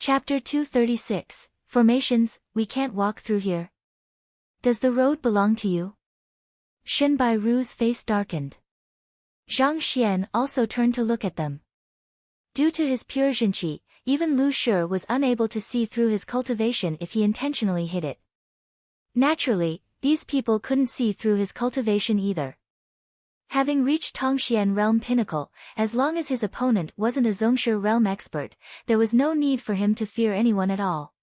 Chapter 236, Formations, we can't walk through here. Does the road belong to you? Shin Bai Ru's face darkened. Zhang Xian also turned to look at them. Due to his pure Jinqi, even Lu Shi was unable to see through his cultivation if he intentionally hid it. Naturally, these people couldn't see through his cultivation either. Having reached Tongxian realm pinnacle, as long as his opponent wasn't a Zongshi realm expert, there was no need for him to fear anyone at all.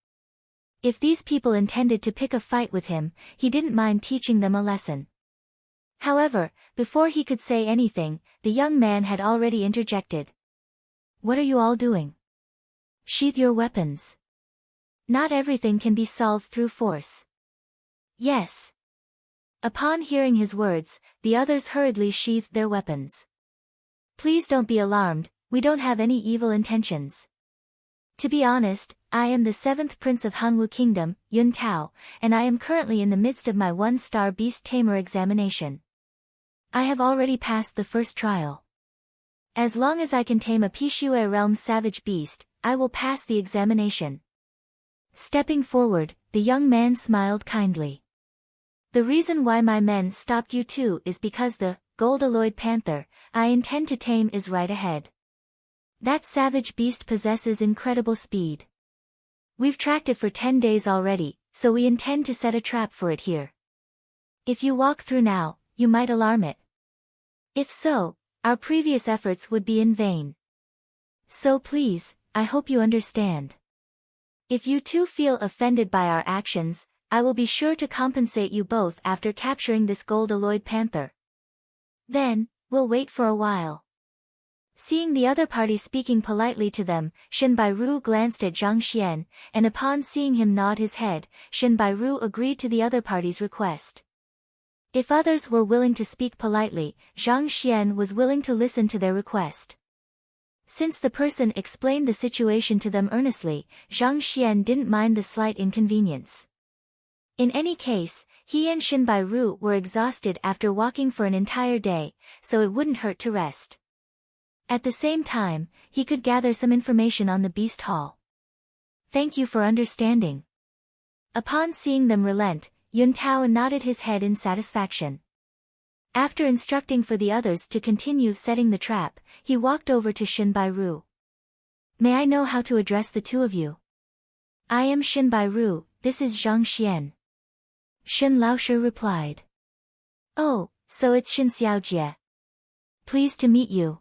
If these people intended to pick a fight with him, he didn't mind teaching them a lesson. However, before he could say anything, the young man had already interjected. What are you all doing? Sheath your weapons. Not everything can be solved through force. Yes. Upon hearing his words, the others hurriedly sheathed their weapons. Please don't be alarmed, we don't have any evil intentions. To be honest, I am the 7th Prince of Hanwu Kingdom, Yun Tao, and I am currently in the midst of my 1-star Beast Tamer examination. I have already passed the first trial. As long as I can tame a Pishue realm savage beast, I will pass the examination. Stepping forward, the young man smiled kindly. The reason why my men stopped you two is because the gold-alloyed panther I intend to tame is right ahead. That savage beast possesses incredible speed. We've tracked it for 10 days already, so we intend to set a trap for it here. If you walk through now, you might alarm it. If so, our previous efforts would be in vain. So please, I hope you understand. If you two feel offended by our actions, I will be sure to compensate you both after capturing this gold-alloyed panther. Then, we'll wait for a while. Seeing the other party speaking politely to them, Shin Bai Ru glanced at Zhang Xian, and upon seeing him nod his head, Shin Bai Ru agreed to the other party's request. If others were willing to speak politely, Zhang Xian was willing to listen to their request. Since the person explained the situation to them earnestly, Zhang Xian didn't mind the slight inconvenience. In any case, he and Shin Bai Ru were exhausted after walking for an entire day, so it wouldn't hurt to rest. At the same time, he could gather some information on the Beast Hall. Thank you for understanding. Upon seeing them relent, Yun Tao nodded his head in satisfaction. After instructing for the others to continue setting the trap, he walked over to Shin Bai Ru. May I know how to address the two of you? I am Shin Bai Ru, this is Zhang Xian. Shin Laoshi replied. Oh, so it's Shin Xiaojie. Pleased to meet you.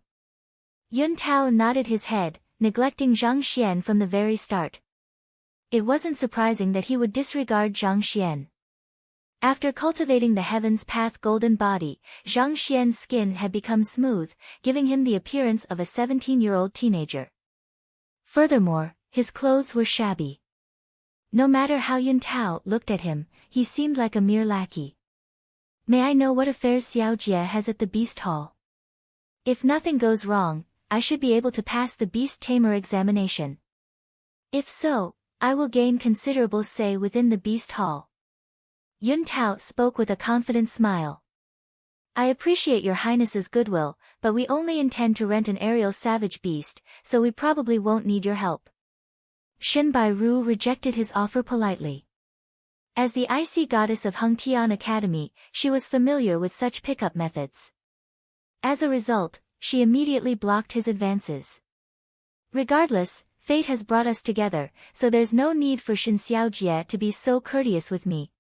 Yun Tao nodded his head, neglecting Zhang Xian from the very start. It wasn't surprising that he would disregard Zhang Xian. After cultivating the Heaven's Path golden body, Zhang Xian's skin had become smooth, giving him the appearance of a 17-year-old teenager. Furthermore, his clothes were shabby. No matter how Yun Tao looked at him, he seemed like a mere lackey. May I know what affairs Xiaojie has at the Beast Hall? If nothing goes wrong, I should be able to pass the Beast Tamer examination. If so, I will gain considerable say within the Beast Hall. Yun Tao spoke with a confident smile. I appreciate your highness's goodwill, but we only intend to rent an aerial savage beast, so we probably won't need your help. Shin Bai Ru rejected his offer politely. As the icy goddess of Hengtian Academy, she was familiar with such pickup methods. As a result, she immediately blocked his advances. Regardless, fate has brought us together, so there's no need for Shin Xiaojie to be so courteous with me.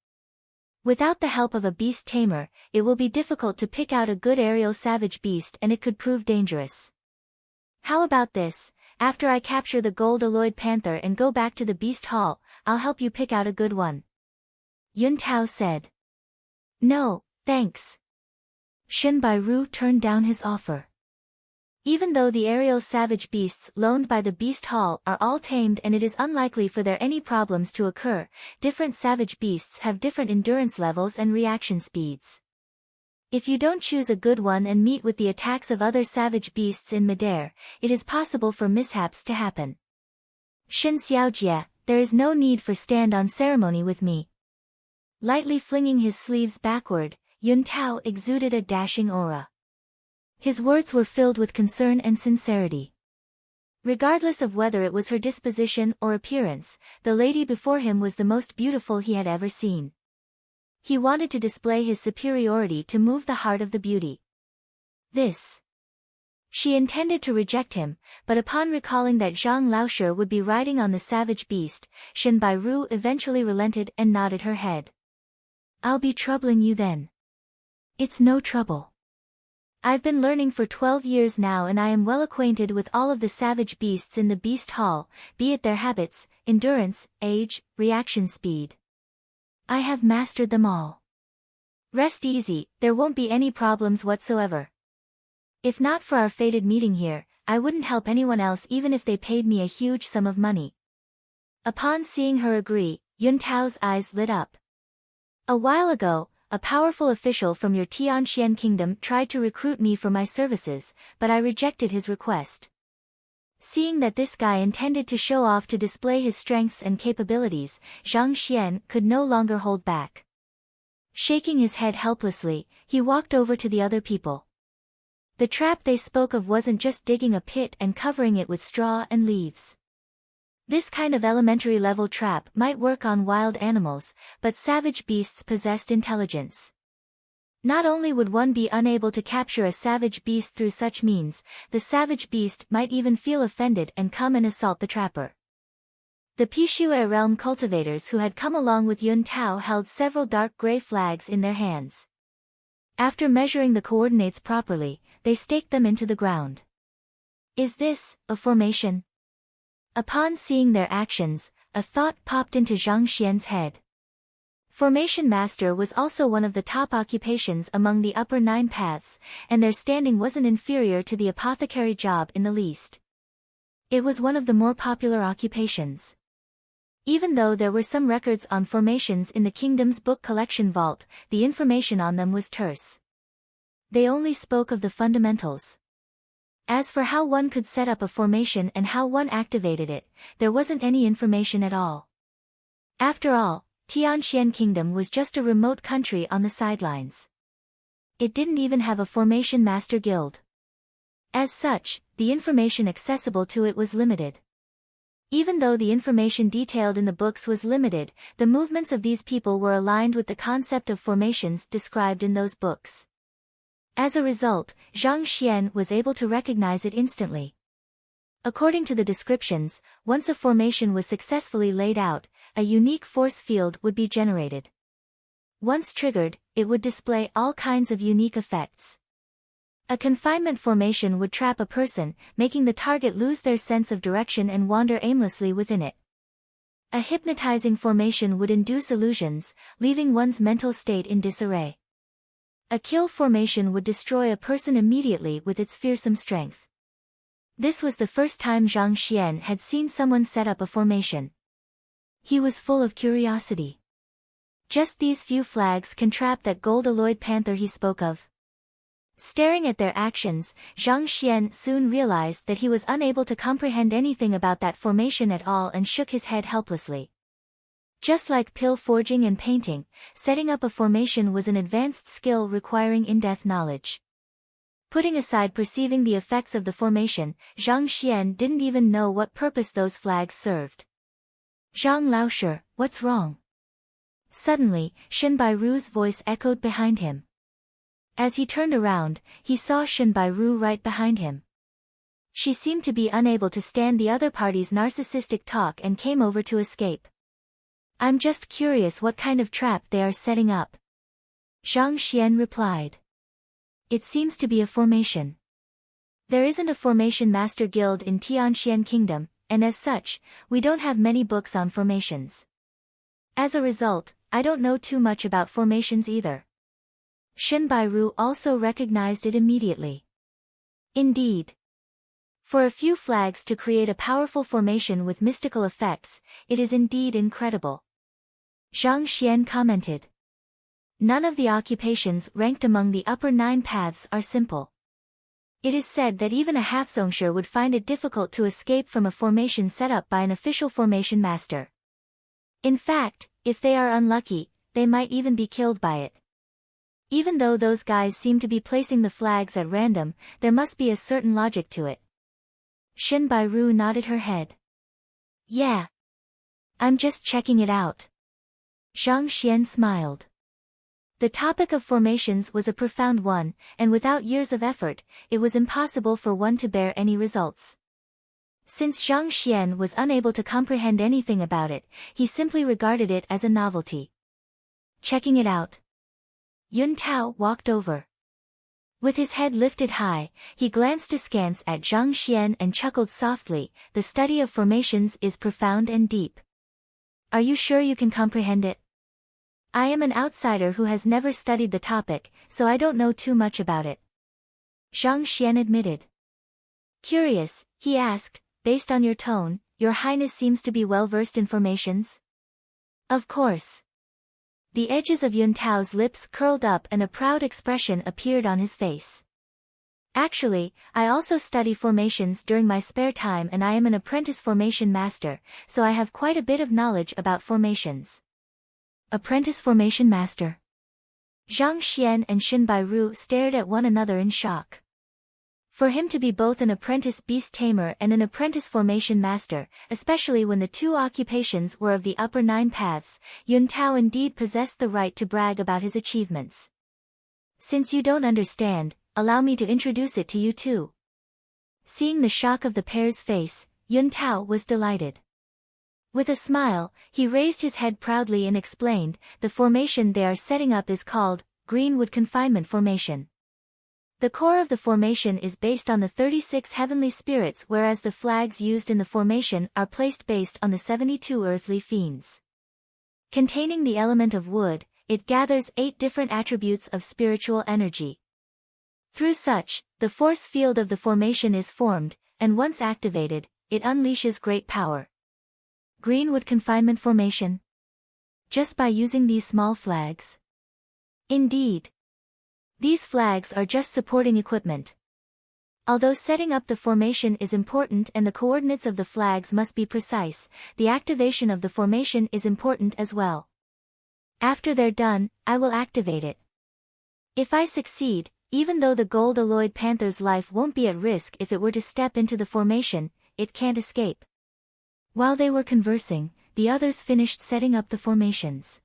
Without the help of a beast tamer, it will be difficult to pick out a good aerial savage beast and it could prove dangerous. How about this, after I capture the gold-alloyed panther and go back to the Beast Hall, I'll help you pick out a good one. Yun Tao said. No, thanks. Shin Bai Ru turned down his offer. Even though the aerial savage beasts loaned by the Beast Hall are all tamed and it is unlikely for there any problems to occur, different savage beasts have different endurance levels and reaction speeds. If you don't choose a good one and meet with the attacks of other savage beasts in midair, it is possible for mishaps to happen. Shin Xiaojie, there is no need for stand-on ceremony with me. Lightly flinging his sleeves backward, Yun Tao exuded a dashing aura. His words were filled with concern and sincerity. Regardless of whether it was her disposition or appearance, the lady before him was the most beautiful he had ever seen. He wanted to display his superiority to move the heart of the beauty. She intended to reject him, but upon recalling that Zhang Laoshe would be riding on the savage beast, Shen Bairu eventually relented and nodded her head. "I'll be troubling you then." "It's no trouble. I've been learning for 12 years now and I am well acquainted with all of the savage beasts in the Beast Hall, be it their habits, endurance, age, reaction speed. I have mastered them all. Rest easy, there won't be any problems whatsoever. If not for our fated meeting here, I wouldn't help anyone else even if they paid me a huge sum of money." Upon seeing her agree, Yun Tao's eyes lit up. "A while ago, a powerful official from your Tianxian kingdom tried to recruit me for my services, but I rejected his request." Seeing that this guy intended to show off to display his strengths and capabilities, Zhang Xian could no longer hold back. Shaking his head helplessly, he walked over to the other people. The trap they spoke of wasn't just digging a pit and covering it with straw and leaves. This kind of elementary level trap might work on wild animals, but savage beasts possessed intelligence. Not only would one be unable to capture a savage beast through such means, the savage beast might even feel offended and come and assault the trapper. The Pishue realm cultivators who had come along with Yun Tao held several dark gray flags in their hands. After measuring the coordinates properly, they staked them into the ground. "Is this a formation?" Upon seeing their actions, a thought popped into Zhang Xian's head. Formation Master was also one of the top occupations among the upper 9 paths, and their standing wasn't inferior to the apothecary job in the least. It was one of the more popular occupations. Even though there were some records on formations in the kingdom's book collection vault, the information on them was terse. They only spoke of the fundamentals. As for how one could set up a formation and how one activated it, there wasn't any information at all. After all, Tianxian Kingdom was just a remote country on the sidelines. It didn't even have a formation master guild. As such, the information accessible to it was limited. Even though the information detailed in the books was limited, the movements of these people were aligned with the concept of formations described in those books. As a result, Zhang Xian was able to recognize it instantly. According to the descriptions, once a formation was successfully laid out, a unique force field would be generated. Once triggered, it would display all kinds of unique effects. A confinement formation would trap a person, making the target lose their sense of direction and wander aimlessly within it. A hypnotizing formation would induce illusions, leaving one's mental state in disarray. A kill formation would destroy a person immediately with its fearsome strength. This was the first time Zhang Xian had seen someone set up a formation. He was full of curiosity. Just these few flags can trap that gold-alloyed panther he spoke of. Staring at their actions, Zhang Xian soon realized that he was unable to comprehend anything about that formation at all and shook his head helplessly. Just like pill forging and painting, setting up a formation was an advanced skill requiring in-depth knowledge. Putting aside perceiving the effects of the formation, Zhang Xian didn't even know what purpose those flags served. "Zhang Laoshe, what's wrong?" Suddenly, Shen Bairu's voice echoed behind him. As he turned around, he saw Shen Bairu right behind him. She seemed to be unable to stand the other party's narcissistic talk and came over to escape. "I'm just curious what kind of trap they are setting up," Zhang Xian replied. "It seems to be a formation. There isn't a formation master guild in Tianxian Kingdom, and as such, we don't have many books on formations. As a result, I don't know too much about formations either." Shen Bairu also recognized it immediately. Indeed. For a few flags to create a powerful formation with mystical effects, it is indeed incredible. Zhang Xian commented. None of the occupations ranked among the upper 9 paths are simple. It is said that even a half-zongsher would find it difficult to escape from a formation set up by an official formation master. In fact, if they are unlucky, they might even be killed by it. Even though those guys seem to be placing the flags at random, there must be a certain logic to it. Shin Bairu nodded her head. Yeah. I'm just checking it out. Zhang Xian smiled. The topic of formations was a profound one, and without years of effort, it was impossible for one to bear any results. Since Zhang Xian was unable to comprehend anything about it, he simply regarded it as a novelty. Checking it out. Yun Tao walked over. With his head lifted high, he glanced askance at Zhang Xian and chuckled softly. The study of formations is profound and deep. Are you sure you can comprehend it? I am an outsider who has never studied the topic, so I don't know too much about it. Zhang Xian admitted. Curious, he asked, based on your tone, Your Highness seems to be well versed in formations? Of course. The edges of Yun Tao's lips curled up and a proud expression appeared on his face. Actually, I also study formations during my spare time and I am an apprentice formation master, so I have quite a bit of knowledge about formations. Apprentice formation master. Zhang Xian and Shin Bairu stared at one another in shock. For him to be both an apprentice beast tamer and an apprentice formation master, especially when the two occupations were of the upper 9 paths, Yun Tao indeed possessed the right to brag about his achievements. Since you don't understand, allow me to introduce it to you too. Seeing the shock of the pair's face, Yun Tao was delighted. With a smile, he raised his head proudly and explained, the formation they are setting up is called Greenwood Confinement Formation. The core of the formation is based on the 36 heavenly spirits, whereas the flags used in the formation are placed based on the 72 earthly fiends. Containing the element of wood, it gathers 8 different attributes of spiritual energy. Through such, the force field of the formation is formed, and once activated, it unleashes great power. Greenwood Confinement Formation? Just by using these small flags? Indeed. These flags are just supporting equipment. Although setting up the formation is important and the coordinates of the flags must be precise, the activation of the formation is important as well. After they're done, I will activate it. If I succeed, even though the gold-alloyed panther's life won't be at risk if it were to step into the formation, it can't escape. While they were conversing, the others finished setting up the formations.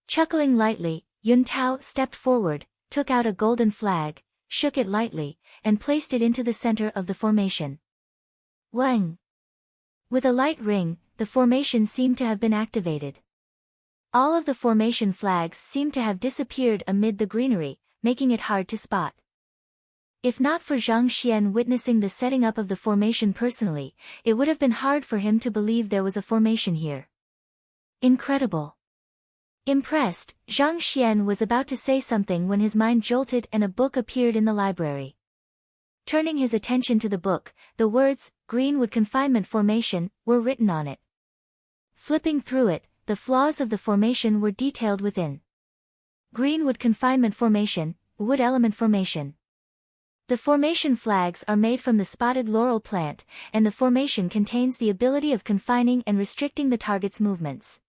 Chuckling lightly, Yun Tao stepped forward, took out a golden flag, shook it lightly, and placed it into the center of the formation. Wang! With a light ring, the formation seemed to have been activated. All of the formation flags seemed to have disappeared amid the greenery, making it hard to spot. If not for Zhang Xian witnessing the setting up of the formation personally, it would have been hard for him to believe there was a formation here. Incredible. Impressed, Zhang Xian was about to say something when his mind jolted and a book appeared in the library. Turning his attention to the book, the words, Greenwood Confinement Formation, were written on it. Flipping through it, the flaws of the formation were detailed within. Greenwood Confinement Formation, Wood Element Formation. The formation flags are made from the spotted laurel plant, and the formation contains the ability of confining and restricting the target's movements.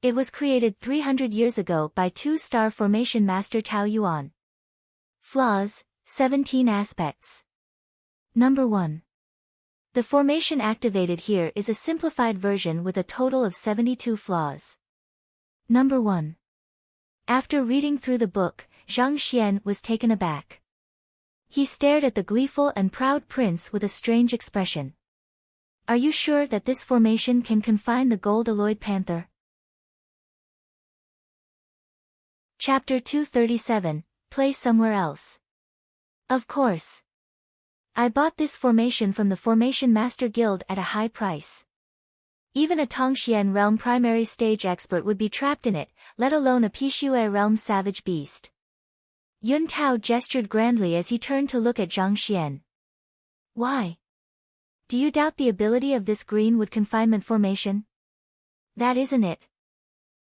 It was created 300 years ago by 2-star formation master Tao Yuan. Flaws, 17 aspects. Number 1. The formation activated here is a simplified version with a total of 72 flaws. Number 1. After reading through the book, Zhang Xian was taken aback. He stared at the gleeful and proud prince with a strange expression. Are you sure that this formation can confine the gold-alloyed panther? Chapter 237, Play Somewhere Else. Of course. I bought this formation from the Formation Master Guild at a high price. Even a Tongxian realm primary stage expert would be trapped in it, let alone a Pixue realm savage beast. Yun Tao gestured grandly as he turned to look at Zhang Xian. Why? Do you doubt the ability of this Greenwood Confinement Formation? That isn't it.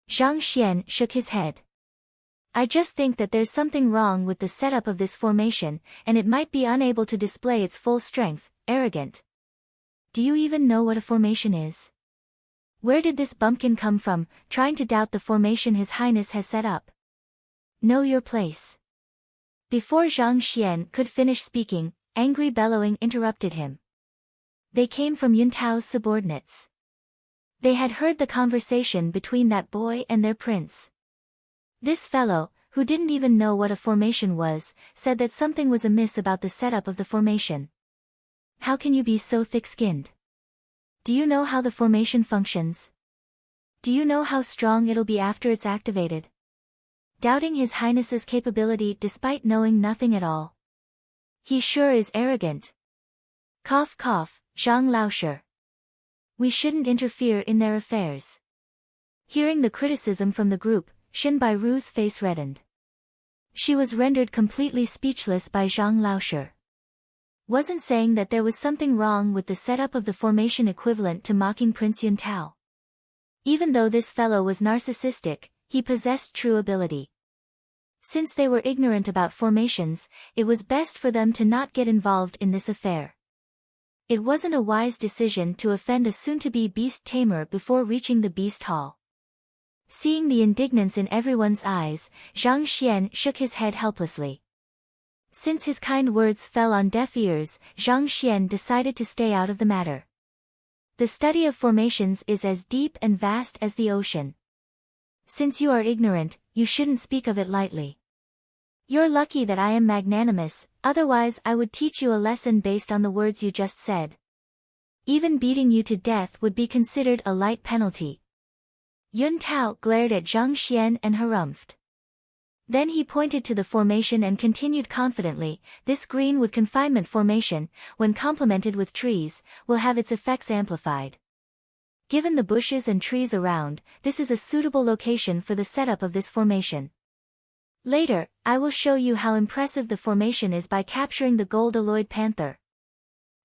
Zhang Xian shook his head. I just think that there's something wrong with the setup of this formation, and it might be unable to display its full strength. Arrogant. Do you even know what a formation is? Where did this bumpkin come from, trying to doubt the formation His Highness has set up? Know your place. Before Zhang Xian could finish speaking, angry bellowing interrupted him. They came from Yuntao's subordinates. They had heard the conversation between that boy and their prince. This fellow, who didn't even know what a formation was, said that something was amiss about the setup of the formation. How can you be so thick-skinned? Do you know how the formation functions? Do you know how strong it'll be after it's activated? Doubting His Highness's capability despite knowing nothing at all. He sure is arrogant. Cough cough, Zhang Laoshe. We shouldn't interfere in their affairs. Hearing the criticism from the group, Xin Bairu's face reddened. She was rendered completely speechless by Zhang Laoshe. Wasn't saying that there was something wrong with the setup of the formation equivalent to mocking Prince Yuntao. Even though this fellow was narcissistic, he possessed true ability. Since they were ignorant about formations, it was best for them to not get involved in this affair. It wasn't a wise decision to offend a soon-to-be beast tamer before reaching the beast hall. Seeing the indignance in everyone's eyes, Zhang Xian shook his head helplessly. Since his kind words fell on deaf ears, Zhang Xian decided to stay out of the matter. The study of formations is as deep and vast as the ocean. Since you are ignorant, you shouldn't speak of it lightly. You're lucky that I am magnanimous, otherwise I would teach you a lesson based on the words you just said. Even beating you to death would be considered a light penalty. Yuntao glared at Zhang Xian and harumphed. Then he pointed to the formation and continued confidently, this greenwood confinement formation, when complemented with trees, will have its effects amplified. Given the bushes and trees around, this is a suitable location for the setup of this formation. Later, I will show you how impressive the formation is by capturing the gold-alloyed panther.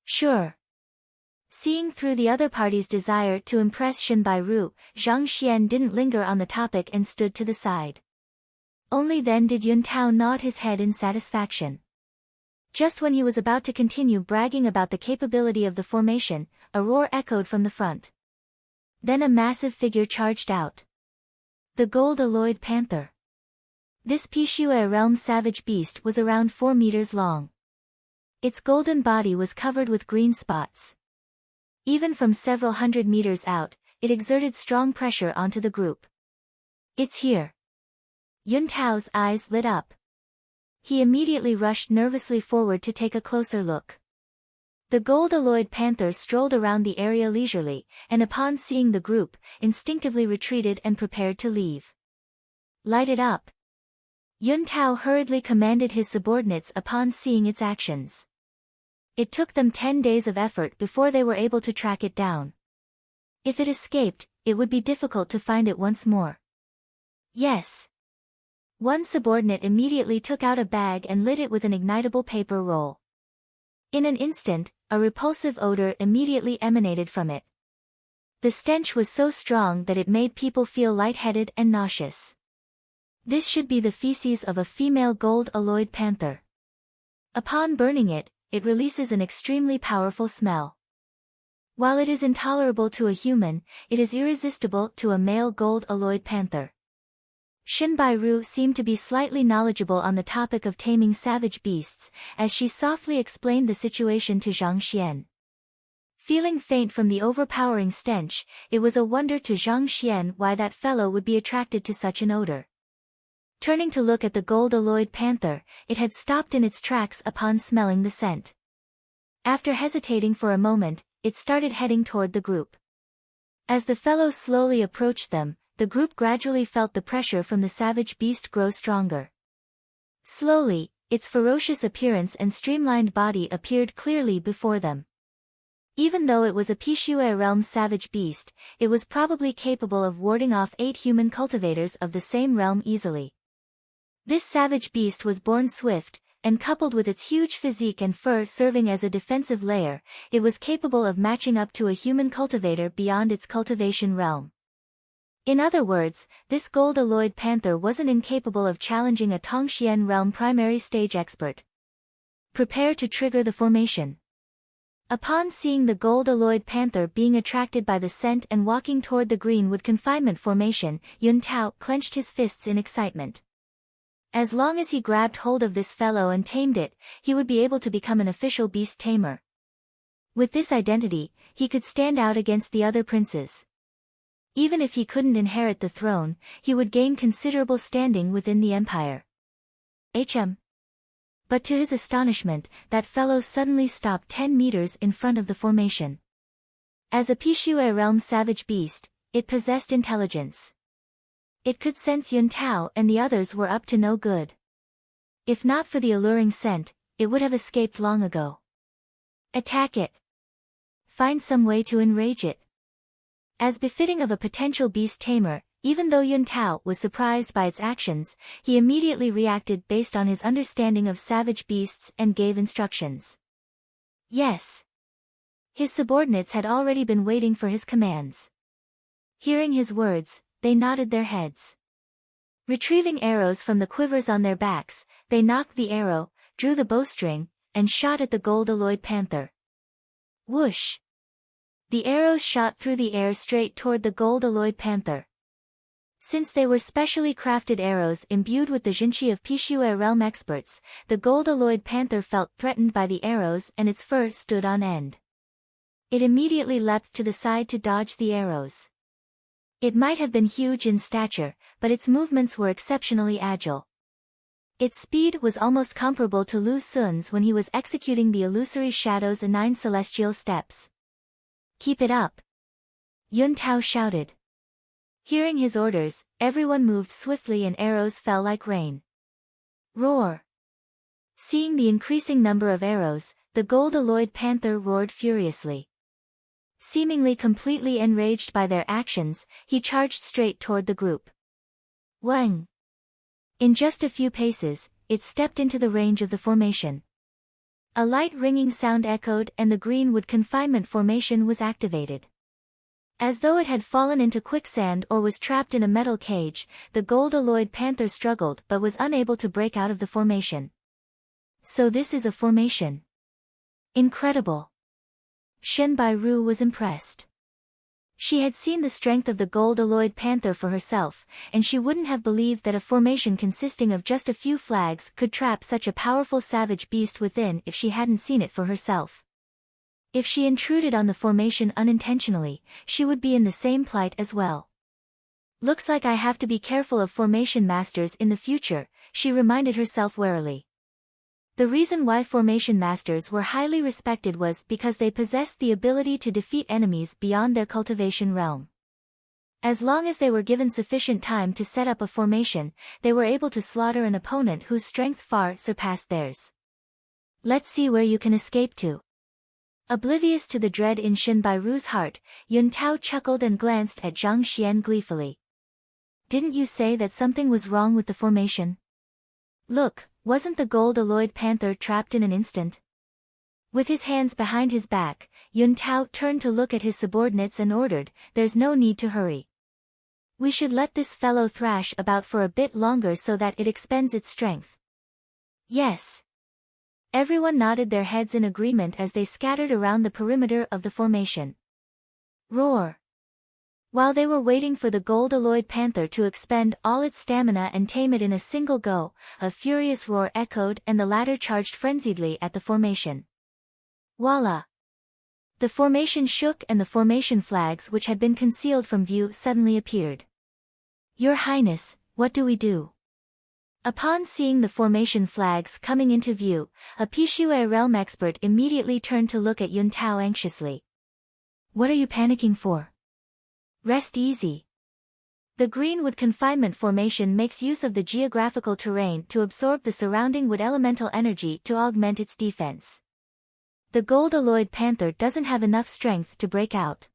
Sure. Seeing through the other party's desire to impress Xin Bairu, Zhang Xian didn't linger on the topic and stood to the side. Only then did Yuntao nod his head in satisfaction. Just when he was about to continue bragging about the capability of the formation, a roar echoed from the front. Then a massive figure charged out. The gold-alloyed panther. This Pishue realm savage beast was around 4 meters long. Its golden body was covered with green spots. Even from several hundred meters out, it exerted strong pressure onto the group. It's here. Yuntao's eyes lit up. He immediately rushed nervously forward to take a closer look. The gold-alloyed panther strolled around the area leisurely, and upon seeing the group, instinctively retreated and prepared to leave. Light it up. Yuntao hurriedly commanded his subordinates upon seeing its actions. It took them 10 days of effort before they were able to track it down. If it escaped, it would be difficult to find it once more. Yes. One subordinate immediately took out a bag and lit it with an ignitable paper roll. In an instant, a repulsive odor immediately emanated from it. The stench was so strong that it made people feel lightheaded and nauseous. This should be the feces of a female gold-alloyed panther. Upon burning it, it releases an extremely powerful smell. While it is intolerable to a human, it is irresistible to a male gold-alloyed panther. Xin Bairu seemed to be slightly knowledgeable on the topic of taming savage beasts, as she softly explained the situation to Zhang Xian. Feeling faint from the overpowering stench, it was a wonder to Zhang Xian why that fellow would be attracted to such an odor. Turning to look at the gold-alloyed panther, it had stopped in its tracks upon smelling the scent. After hesitating for a moment, it started heading toward the group. As the fellow slowly approached them, the group gradually felt the pressure from the savage beast grow stronger. Slowly, its ferocious appearance and streamlined body appeared clearly before them. Even though it was a Pishue realm savage beast, it was probably capable of warding off 8 human cultivators of the same realm easily. This savage beast was born swift, and coupled with its huge physique and fur serving as a defensive layer, it was capable of matching up to a human cultivator beyond its cultivation realm. In other words, this gold-alloyed panther wasn't incapable of challenging a Tongxian realm primary stage expert. Prepare to trigger the formation. Upon seeing the gold-alloyed panther being attracted by the scent and walking toward the greenwood confinement formation, Yuntao clenched his fists in excitement. As long as he grabbed hold of this fellow and tamed it, he would be able to become an official beast tamer. With this identity, he could stand out against the other princes. Even if he couldn't inherit the throne, he would gain considerable standing within the empire. But to his astonishment, that fellow suddenly stopped 10 meters in front of the formation. As a Pishue realm savage beast, it possessed intelligence. It could sense Yun Tao and the others were up to no good. If not for the alluring scent, it would have escaped long ago. Attack it. Find some way to enrage it. As befitting of a potential beast tamer, even though Yun Tao was surprised by its actions, he immediately reacted based on his understanding of savage beasts and gave instructions. Yes. His subordinates had already been waiting for his commands. Hearing his words, they nodded their heads. Retrieving arrows from the quivers on their backs, they nocked the arrow, drew the bowstring, and shot at the gold-alloyed panther. Whoosh! The arrows shot through the air straight toward the gold-alloyed panther. Since they were specially crafted arrows imbued with the jinchi of Pishue realm experts, the gold-alloyed panther felt threatened by the arrows and its fur stood on end. It immediately leapt to the side to dodge the arrows. It might have been huge in stature, but its movements were exceptionally agile. Its speed was almost comparable to Lu Sun's when he was executing the illusory Shadow's 9 celestial steps. Keep it up! Yun Tao shouted. Hearing his orders, everyone moved swiftly and arrows fell like rain. Roar! Seeing the increasing number of arrows, the gold-alloyed panther roared furiously. Seemingly completely enraged by their actions, he charged straight toward the group. Wang! In just a few paces, it stepped into the range of the formation. A light ringing sound echoed and the greenwood confinement formation was activated. As though it had fallen into quicksand or was trapped in a metal cage, the gold-alloyed panther struggled but was unable to break out of the formation. So this is a formation. Incredible. Shen Bairu was impressed. She had seen the strength of the gold-alloyed panther for herself, and she wouldn't have believed that a formation consisting of just a few flags could trap such a powerful savage beast within if she hadn't seen it for herself. If she intruded on the formation unintentionally, she would be in the same plight as well. Looks like I have to be careful of formation masters in the future, she reminded herself warily. The reason why formation masters were highly respected was because they possessed the ability to defeat enemies beyond their cultivation realm. As long as they were given sufficient time to set up a formation, they were able to slaughter an opponent whose strength far surpassed theirs. Let's see where you can escape to. Oblivious to the dread in Shen Bairu's heart, Yun Tao chuckled and glanced at Zhang Xian gleefully. Didn't you say that something was wrong with the formation? Look, wasn't the gold-alloyed panther trapped in an instant? With his hands behind his back, Yun Tao turned to look at his subordinates and ordered, there's no need to hurry. We should let this fellow thrash about for a bit longer so that it expends its strength. Yes. Everyone nodded their heads in agreement as they scattered around the perimeter of the formation. Roar! While they were waiting for the gold-alloyed panther to expend all its stamina and tame it in a single go, a furious roar echoed and the latter charged frenziedly at the formation. Voila! The formation shook and the formation flags which had been concealed from view suddenly appeared. Your Highness, what do we do? Upon seeing the formation flags coming into view, a Pishue realm expert immediately turned to look at Yun Tao anxiously. What are you panicking for? Rest easy. The greenwood confinement formation makes use of the geographical terrain to absorb the surrounding wood elemental energy to augment its defense. The gold-alloyed panther doesn't have enough strength to break out.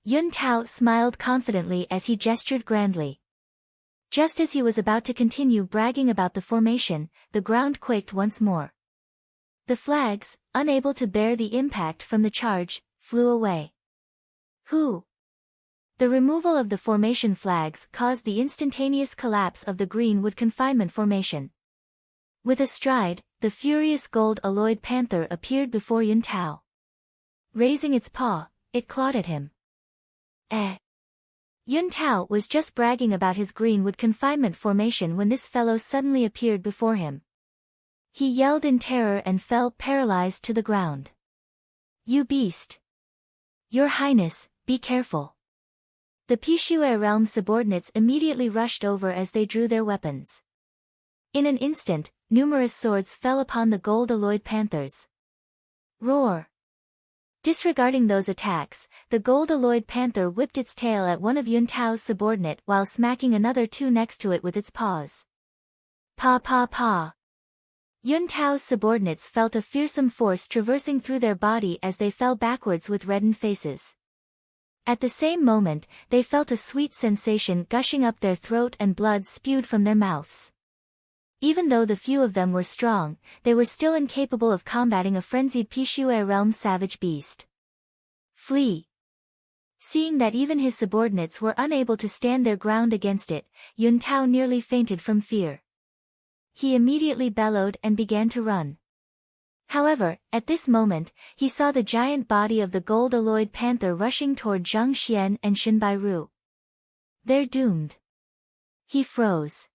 Yun Tao smiled confidently as he gestured grandly. Just as he was about to continue bragging about the formation, the ground quaked once more. The flags, unable to bear the impact from the charge, flew away. Who? The removal of the formation flags caused the instantaneous collapse of the greenwood confinement formation. With a stride, the furious gold-alloyed panther appeared before Yun Tao. Raising its paw, it clawed at him. Yun Tao was just bragging about his greenwood confinement formation when this fellow suddenly appeared before him. He yelled in terror and fell paralyzed to the ground. You beast! Your Highness, be careful. The Pishue realm subordinates immediately rushed over as they drew their weapons. In an instant, numerous swords fell upon the gold-alloyed panthers. Roar! Disregarding those attacks, the gold-alloyed panther whipped its tail at one of Yun Tao's subordinate while smacking another two next to it with its paws. Pa pa pa! Yun Tao's subordinates felt a fearsome force traversing through their body as they fell backwards with reddened faces. At the same moment, they felt a sweet sensation gushing up their throat and blood spewed from their mouths. Even though the few of them were strong, they were still incapable of combating a frenzied Pishue realm savage beast. Flee! Seeing that even his subordinates were unable to stand their ground against it, Yun Tao nearly fainted from fear. He immediately bellowed and began to run. However, at this moment, he saw the giant body of the gold-alloyed panther rushing toward Zhang Xian and Shen Bairu. They're doomed. He froze.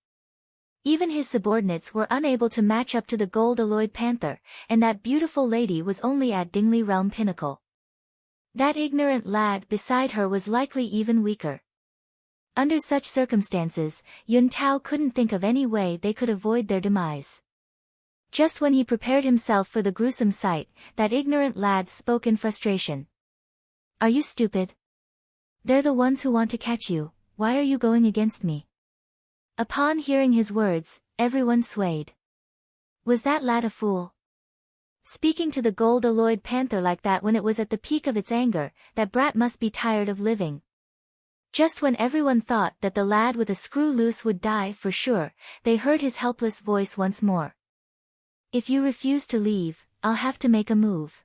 Even his subordinates were unable to match up to the gold-alloyed panther, and that beautiful lady was only at Dingli realm pinnacle. That ignorant lad beside her was likely even weaker. Under such circumstances, Yun Tao couldn't think of any way they could avoid their demise. Just when he prepared himself for the gruesome sight, that ignorant lad spoke in frustration. Are you stupid? They're the ones who want to catch you, why are you going against me? Upon hearing his words, everyone swayed. Was that lad a fool? Speaking to the gold-alloyed panther like that when it was at the peak of its anger, that brat must be tired of living. Just when everyone thought that the lad with a screw loose would die for sure, they heard his helpless voice once more. If you refuse to leave, I'll have to make a move.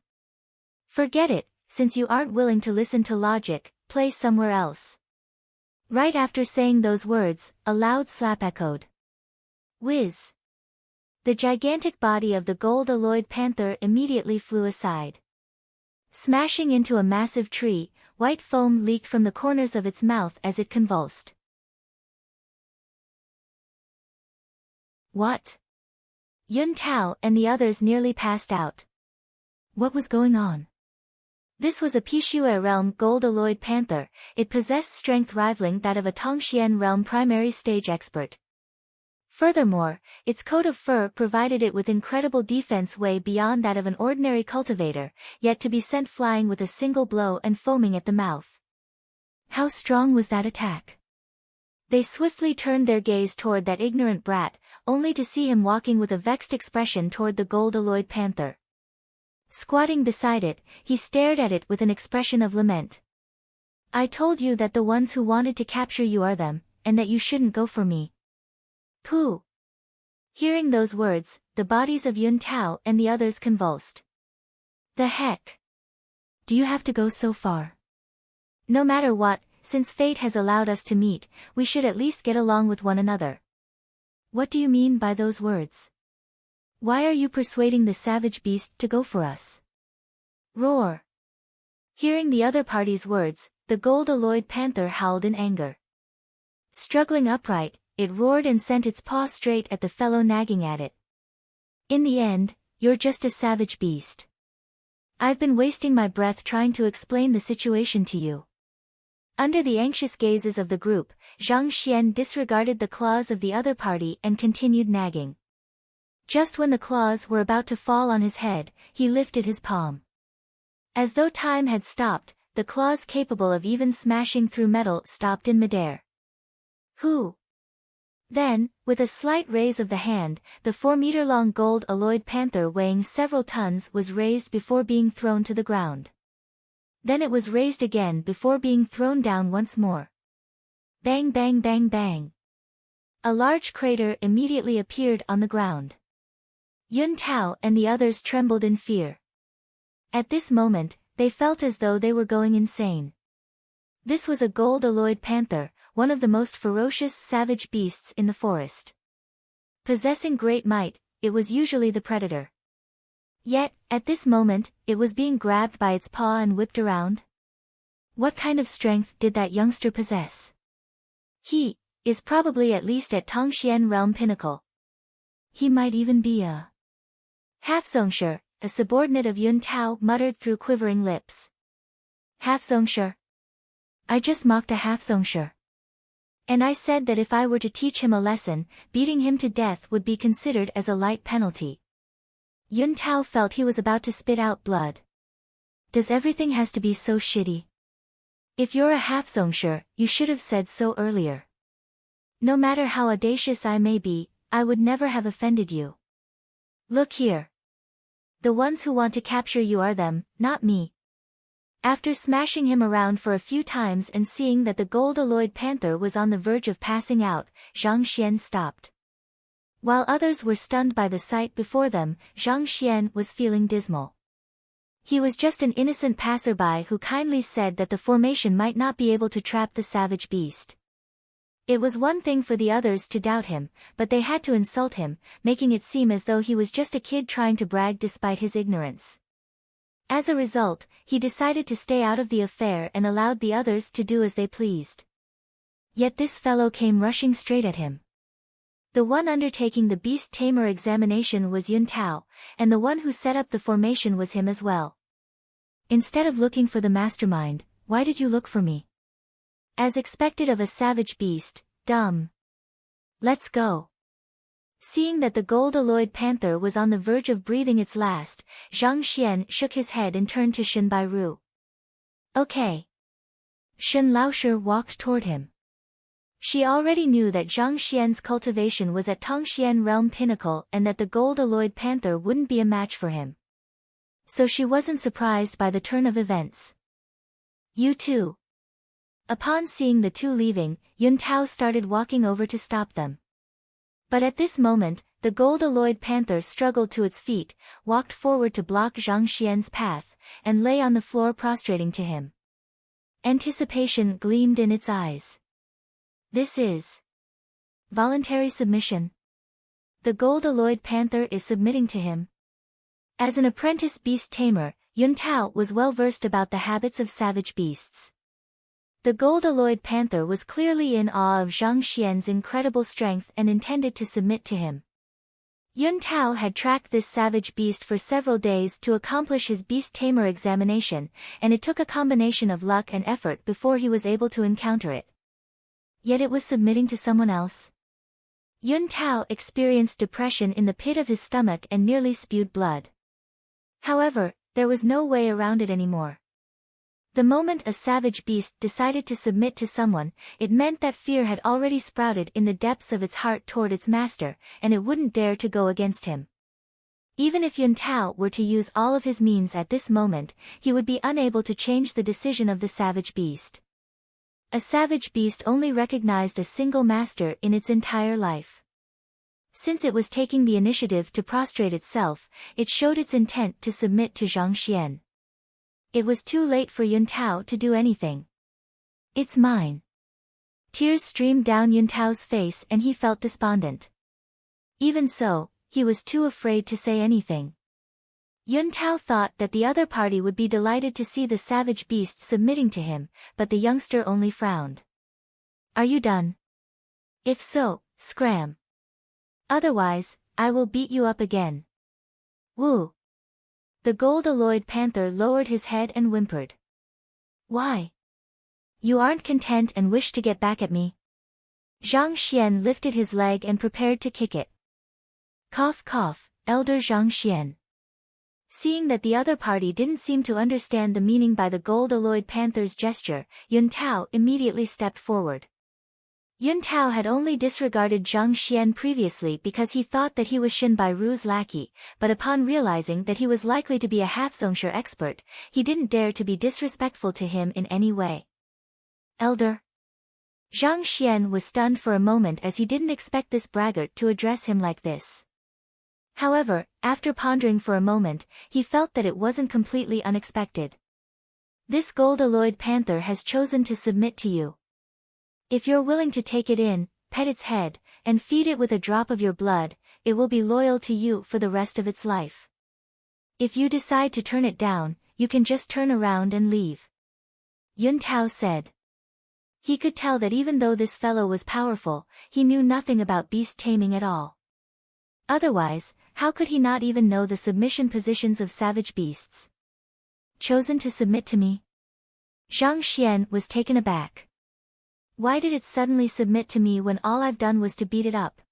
Forget it, since you aren't willing to listen to logic, play somewhere else. Right after saying those words, a loud slap echoed. Whiz! The gigantic body of the gold-alloyed panther immediately flew aside. Smashing into a massive tree, white foam leaked from the corners of its mouth as it convulsed. What? Yun Tao and the others nearly passed out. What was going on? This was a Pishue realm gold-alloyed panther. It possessed strength rivaling that of a Tongxian realm primary stage expert. Furthermore, its coat of fur provided it with incredible defense way beyond that of an ordinary cultivator, yet to be sent flying with a single blow and foaming at the mouth. How strong was that attack? They swiftly turned their gaze toward that ignorant brat, only to see him walking with a vexed expression toward the gold-alloyed panther. Squatting beside it, he stared at it with an expression of lament. I told you that the ones who wanted to capture you are them, and that you shouldn't go for me. Pooh! Hearing those words, the bodies of Yun Tao and the others convulsed. The heck? Do you have to go so far? No matter what, since fate has allowed us to meet, we should at least get along with one another. What do you mean by those words? Why are you persuading the savage beast to go for us? Roar! Hearing the other party's words, the gold-alloyed panther howled in anger. Struggling upright, it roared and sent its paw straight at the fellow nagging at it. In the end, you're just a savage beast. I've been wasting my breath trying to explain the situation to you. Under the anxious gazes of the group, Zhang Xian disregarded the claws of the other party and continued nagging. Just when the claws were about to fall on his head, he lifted his palm. As though time had stopped, the claws capable of even smashing through metal stopped in midair. Who? Then, with a slight raise of the hand, the 4-meter-long gold-alloyed panther weighing several tons was raised before being thrown to the ground. Then it was raised again before being thrown down once more. Bang bang bang bang. A large crater immediately appeared on the ground. Yun Tao and the others trembled in fear. At this moment, they felt as though they were going insane. This was a gold-alloyed panther, one of the most ferocious savage beasts in the forest. Possessing great might, it was usually the predator. Yet, at this moment, it was being grabbed by its paw and whipped around. What kind of strength did that youngster possess? He is probably at least at Tongxian realm pinnacle. He might even be a half-zongsher, a subordinate of Yun Tao muttered through quivering lips. Half-zongsher. I just mocked a half-zongsher. And I said that if I were to teach him a lesson, beating him to death would be considered as a light penalty. Yun Tao felt he was about to spit out blood. Does everything has to be so shitty? If you're a half-zongsher, you should have said so earlier. No matter how audacious I may be, I would never have offended you. Look here. The ones who want to capture you are them, not me. After smashing him around for a few times and seeing that the gold-alloyed panther was on the verge of passing out, Zhang Xian stopped. While others were stunned by the sight before them, Zhang Xian was feeling dismal. He was just an innocent passerby who kindly said that the formation might not be able to trap the savage beast. It was one thing for the others to doubt him, but they had to insult him, making it seem as though he was just a kid trying to brag despite his ignorance. As a result, he decided to stay out of the affair and allowed the others to do as they pleased. Yet this fellow came rushing straight at him. The one undertaking the beast tamer examination was Yun Tao, and the one who set up the formation was him as well. Instead of looking for the mastermind, why did you look for me? As expected of a savage beast, dumb. Let's go. Seeing that the gold-alloyed panther was on the verge of breathing its last, Zhang Xian shook his head and turned to Shen Bairu. Okay. Shen Laoshe walked toward him. She already knew that Zhang Xian's cultivation was at Tongxian realm pinnacle and that the gold-alloyed panther wouldn't be a match for him. So she wasn't surprised by the turn of events. You too. Upon seeing the two leaving, Yun Tao started walking over to stop them. But at this moment, the gold-alloyed panther struggled to its feet, walked forward to block Zhang Xian's path, and lay on the floor prostrating to him. Anticipation gleamed in its eyes. This is voluntary submission. The gold-alloyed panther is submitting to him. As an apprentice beast tamer, Yun Tao was well versed about the habits of savage beasts. The gold-alloyed panther was clearly in awe of Zhang Xian's incredible strength and intended to submit to him. Yun Tao had tracked this savage beast for several days to accomplish his beast tamer examination, and it took a combination of luck and effort before he was able to encounter it. Yet it was submitting to someone else. Yun Tao experienced depression in the pit of his stomach and nearly spewed blood. However, there was no way around it anymore. The moment a savage beast decided to submit to someone, it meant that fear had already sprouted in the depths of its heart toward its master, and it wouldn't dare to go against him. Even if Yun Tao were to use all of his means at this moment, he would be unable to change the decision of the savage beast. A savage beast only recognized a single master in its entire life. Since it was taking the initiative to prostrate itself, it showed its intent to submit to Zhang Xian. It was too late for Yun Tao to do anything. It's mine. Tears streamed down Yun Tao's face and he felt despondent. Even so, he was too afraid to say anything. Yun Tao thought that the other party would be delighted to see the savage beast submitting to him, but the youngster only frowned. Are you done? If so, scram. Otherwise, I will beat you up again. Woo! The gold-alloyed panther lowered his head and whimpered. Why? You aren't content and wish to get back at me? Zhang Xian lifted his leg and prepared to kick it. Cough cough, Elder Zhang Xian. Seeing that the other party didn't seem to understand the meaning by the gold-alloyed panther's gesture, Yun Tao immediately stepped forward. Yun Tao had only disregarded Zhang Xian previously because he thought that he was Shen Bairu's lackey, but upon realizing that he was likely to be a half-zongsher expert, he didn't dare to be disrespectful to him in any way. Elder? Zhang Xian was stunned for a moment as he didn't expect this braggart to address him like this. However, after pondering for a moment, he felt that it wasn't completely unexpected. This gold-alloyed panther has chosen to submit to you. If you're willing to take it in, pet its head, and feed it with a drop of your blood, it will be loyal to you for the rest of its life. If you decide to turn it down, you can just turn around and leave. Yun Tao said. He could tell that even though this fellow was powerful, he knew nothing about beast taming at all. Otherwise, how could he not even know the submission positions of savage beasts? Chosen to submit to me? Zhang Xian was taken aback. Why did it suddenly submit to me when all I've done was to beat it up?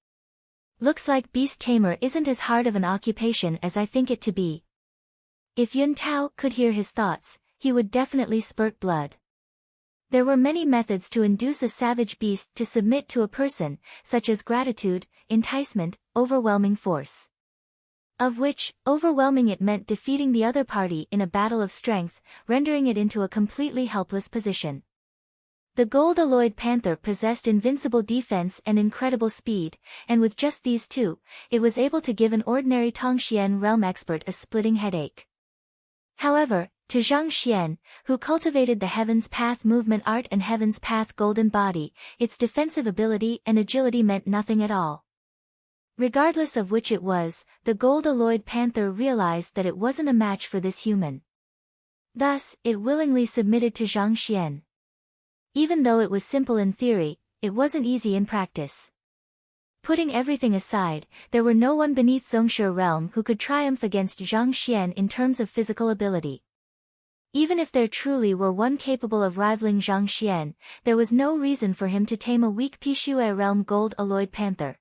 Looks like beast tamer isn't as hard of an occupation as I think it to be. If Yun Tao could hear his thoughts, he would definitely spurt blood. There were many methods to induce a savage beast to submit to a person, such as gratitude, enticement, overwhelming force. Of which, overwhelming it meant defeating the other party in a battle of strength, rendering it into a completely helpless position. The gold-alloyed panther possessed invincible defense and incredible speed, and with just these two, it was able to give an ordinary Tongxian realm expert a splitting headache. However, to Zhang Xian, who cultivated the Heaven's Path movement art and Heaven's Path golden body, its defensive ability and agility meant nothing at all. Regardless of which it was, the gold-alloyed panther realized that it wasn't a match for this human. Thus, it willingly submitted to Zhang Xian. Even though it was simple in theory, it wasn't easy in practice. Putting everything aside, there were no one beneath Zongshe realm who could triumph against Zhang Xian in terms of physical ability. Even if there truly were one capable of rivaling Zhang Xian, there was no reason for him to tame a weak Pishue realm gold-alloyed panther.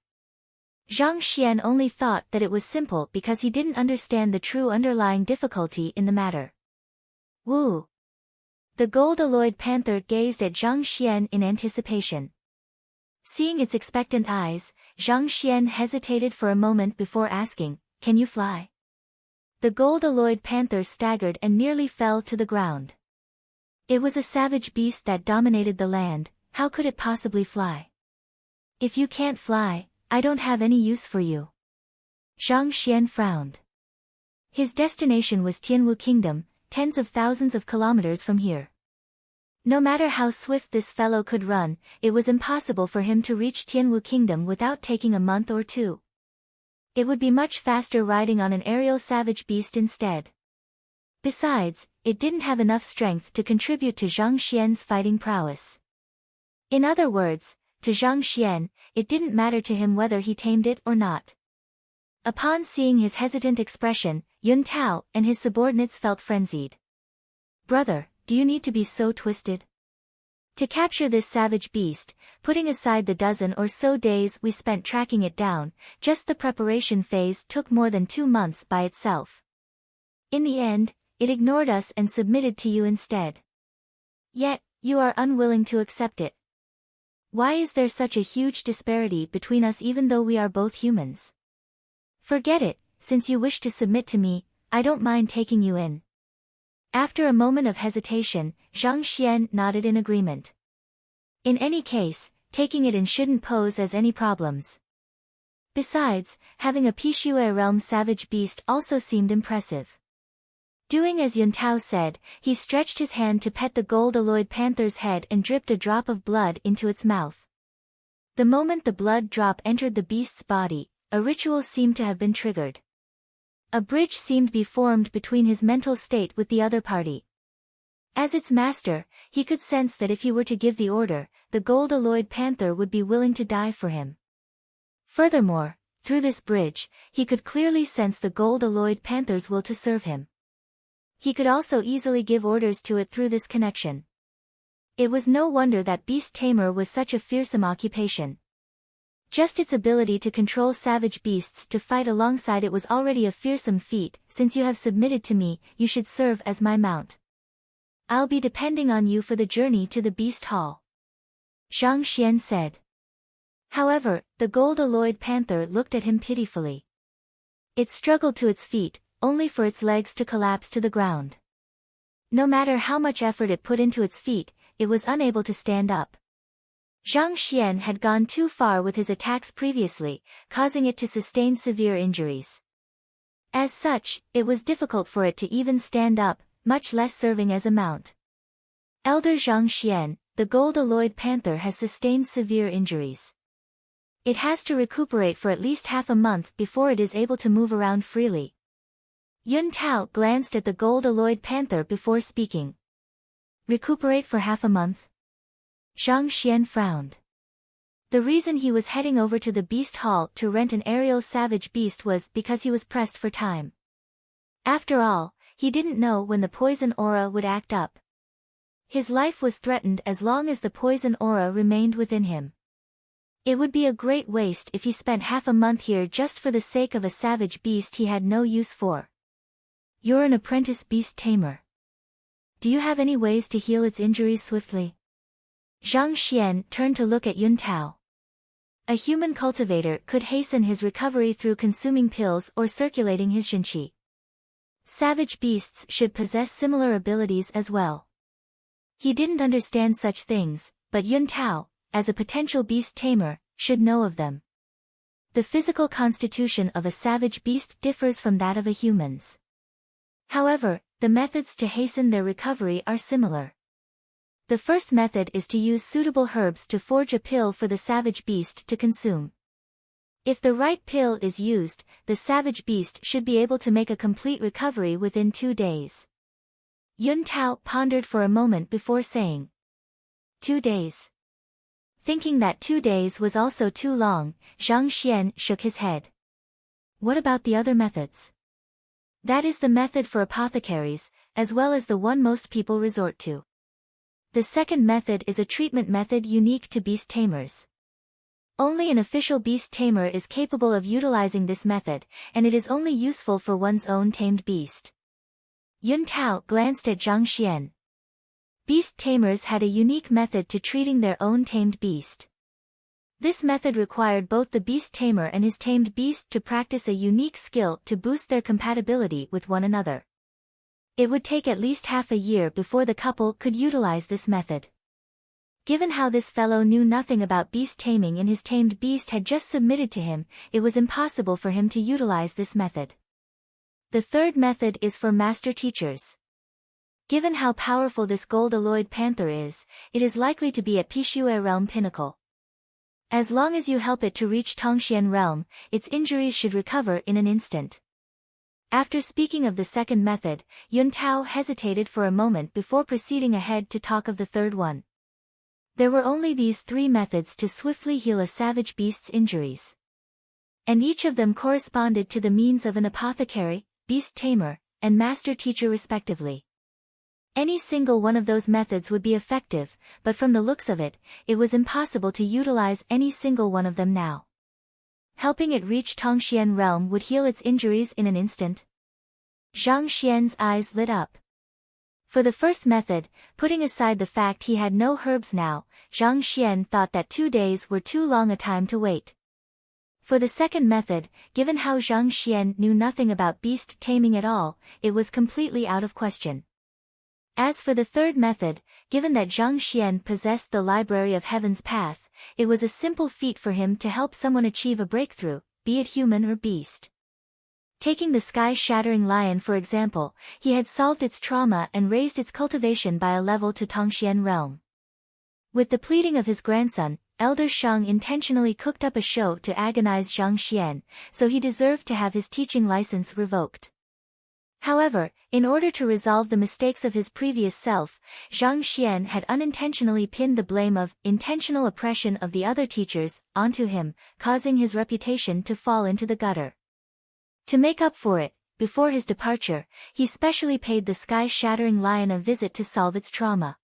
Zhang Xian only thought that it was simple because he didn't understand the true underlying difficulty in the matter. Woo! The gold-alloyed panther gazed at Zhang Xian in anticipation. Seeing its expectant eyes, Zhang Xian hesitated for a moment before asking, "Can you fly?" The gold-alloyed panther staggered and nearly fell to the ground. It was a savage beast that dominated the land, how could it possibly fly? "If you can't fly, I don't have any use for you." Zhang Xian frowned. His destination was Tianwu Kingdom, tens of thousands of kilometers from here. No matter how swift this fellow could run, it was impossible for him to reach Tianwu Kingdom without taking a month or two. It would be much faster riding on an aerial savage beast instead. Besides, it didn't have enough strength to contribute to Zhang Xian's fighting prowess. In other words, to Zhang Xian, it didn't matter to him whether he tamed it or not. Upon seeing his hesitant expression, Yun Tao and his subordinates felt frenzied. "Brother, do you need to be so twisted? To capture this savage beast, putting aside the dozen or so days we spent tracking it down, just the preparation phase took more than 2 months by itself. In the end, it ignored us and submitted to you instead. Yet, you are unwilling to accept it. Why is there such a huge disparity between us even though we are both humans? Forget it, since you wish to submit to me, I don't mind taking you in." After a moment of hesitation, Zhang Xian nodded in agreement. In any case, taking it in shouldn't pose as any problems. Besides, having a Pishue realm savage beast also seemed impressive. Doing as Yun Tao said, he stretched his hand to pet the gold-alloyed panther's head and dripped a drop of blood into its mouth. The moment the blood drop entered the beast's body, a ritual seemed to have been triggered. A bridge seemed to be formed between his mental state with the other party. As its master, he could sense that if he were to give the order, the gold-alloyed panther would be willing to die for him. Furthermore, through this bridge, he could clearly sense the gold-alloyed panther's will to serve him. He could also easily give orders to it through this connection. It was no wonder that beast tamer was such a fearsome occupation. Just its ability to control savage beasts to fight alongside it was already a fearsome feat. "Since you have submitted to me, you should serve as my mount. I'll be depending on you for the journey to the beast hall," Zhang Xian said. However, the gold-alloyed panther looked at him pitifully. It struggled to its feet, only for its legs to collapse to the ground. No matter how much effort it put into its feet, it was unable to stand up. Zhang Xian had gone too far with his attacks previously, causing it to sustain severe injuries. As such, it was difficult for it to even stand up, much less serving as a mount. Elder Zhang Xian, the gold-alloyed panther has sustained severe injuries. It has to recuperate for at least half a month before it is able to move around freely. Yun Tao glanced at the gold-alloyed panther before speaking. "Recuperate for half a month?" Zhang Xian frowned. The reason he was heading over to the beast hall to rent an aerial savage beast was because he was pressed for time. After all, he didn't know when the poison aura would act up. His life was threatened as long as the poison aura remained within him. It would be a great waste if he spent half a month here just for the sake of a savage beast he had no use for. You're an apprentice beast tamer. Do you have any ways to heal its injuries swiftly? Zhang Xian turned to look at Yun Tao. A human cultivator could hasten his recovery through consuming pills or circulating his Shenqi. Savage beasts should possess similar abilities as well. He didn't understand such things, but Yun Tao, as a potential beast tamer, should know of them. The physical constitution of a savage beast differs from that of a human's. However, the methods to hasten their recovery are similar. The first method is to use suitable herbs to forge a pill for the savage beast to consume. If the right pill is used, the savage beast should be able to make a complete recovery within 2 days. Yun Tao pondered for a moment before saying, 2 days. Thinking that 2 days was also too long, Zhang Xian shook his head. What about the other methods? That is the method for apothecaries, as well as the one most people resort to. The second method is a treatment method unique to beast tamers. Only an official beast tamer is capable of utilizing this method, and it is only useful for one's own tamed beast. Yun Tao glanced at Zhang Xian. Beast tamers had a unique method to treating their own tamed beast. This method required both the beast tamer and his tamed beast to practice a unique skill to boost their compatibility with one another. It would take at least half a year before the couple could utilize this method. Given how this fellow knew nothing about beast taming and his tamed beast had just submitted to him, it was impossible for him to utilize this method. The third method is for master teachers. Given how powerful this gold-alloyed panther is, it is likely to be at Pishue realm pinnacle. As long as you help it to reach Tongxian realm, its injuries should recover in an instant. After speaking of the second method, Yun Tao hesitated for a moment before proceeding ahead to talk of the third one. There were only these 3 methods to swiftly heal a savage beast's injuries. And each of them corresponded to the means of an apothecary, beast tamer, and master teacher respectively. Any single one of those methods would be effective, but from the looks of it, it was impossible to utilize any single one of them now. Helping it reach Tongxian realm would heal its injuries in an instant. Zhang Xian's eyes lit up. For the first method, putting aside the fact he had no herbs now, Zhang Xian thought that 2 days were too long a time to wait. For the second method, given how Zhang Xian knew nothing about beast taming at all, it was completely out of question. As for the third method, given that Zhang Xian possessed the Library of Heaven's Path, it was a simple feat for him to help someone achieve a breakthrough, be it human or beast. Taking the sky-shattering lion for example, he had solved its trauma and raised its cultivation by a level to Tongxian realm. With the pleading of his grandson, Elder Shang intentionally cooked up a show to agonize Zhang Xian, so he deserved to have his teaching license revoked. However, in order to resolve the mistakes of his previous self, Zhang Xian had unintentionally pinned the blame of intentional oppression of the other teachers onto him, causing his reputation to fall into the gutter. To make up for it, before his departure, he specially paid the sky-shattering lion a visit to solve its trauma.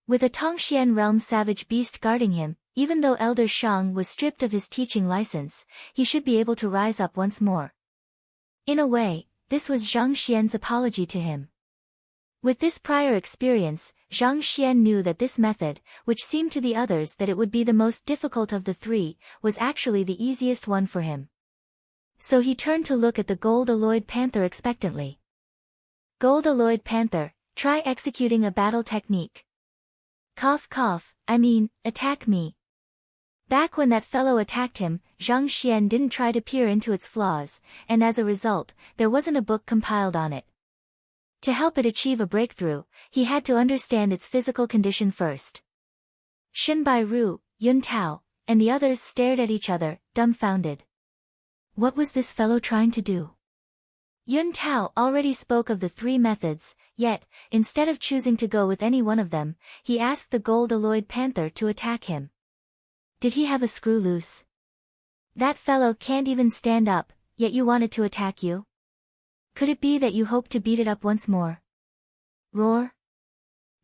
With a Tongxian realm savage beast guarding him, even though Elder Shang was stripped of his teaching license, he should be able to rise up once more. In a way, this was Zhang Xian's apology to him. With this prior experience, Zhang Xian knew that this method, which seemed to the others that it would be the most difficult of the 3, was actually the easiest one for him. So he turned to look at the gold-alloyed panther expectantly. Gold-alloyed panther, try executing a battle technique. Cough cough, I mean, attack me. Back when that fellow attacked him, Zhang Xian didn't try to peer into its flaws, and as a result, there wasn't a book compiled on it. To help it achieve a breakthrough, he had to understand its physical condition first. Shen Bairu, Yun Tao, and the others stared at each other, dumbfounded. What was this fellow trying to do? Yun Tao already spoke of the 3 methods, yet, instead of choosing to go with any one of them, he asked the gold-alloyed panther to attack him. Did he have a screw loose? That fellow can't even stand up, yet you wanted to attack you? Could it be that you hoped to beat it up once more? Roar.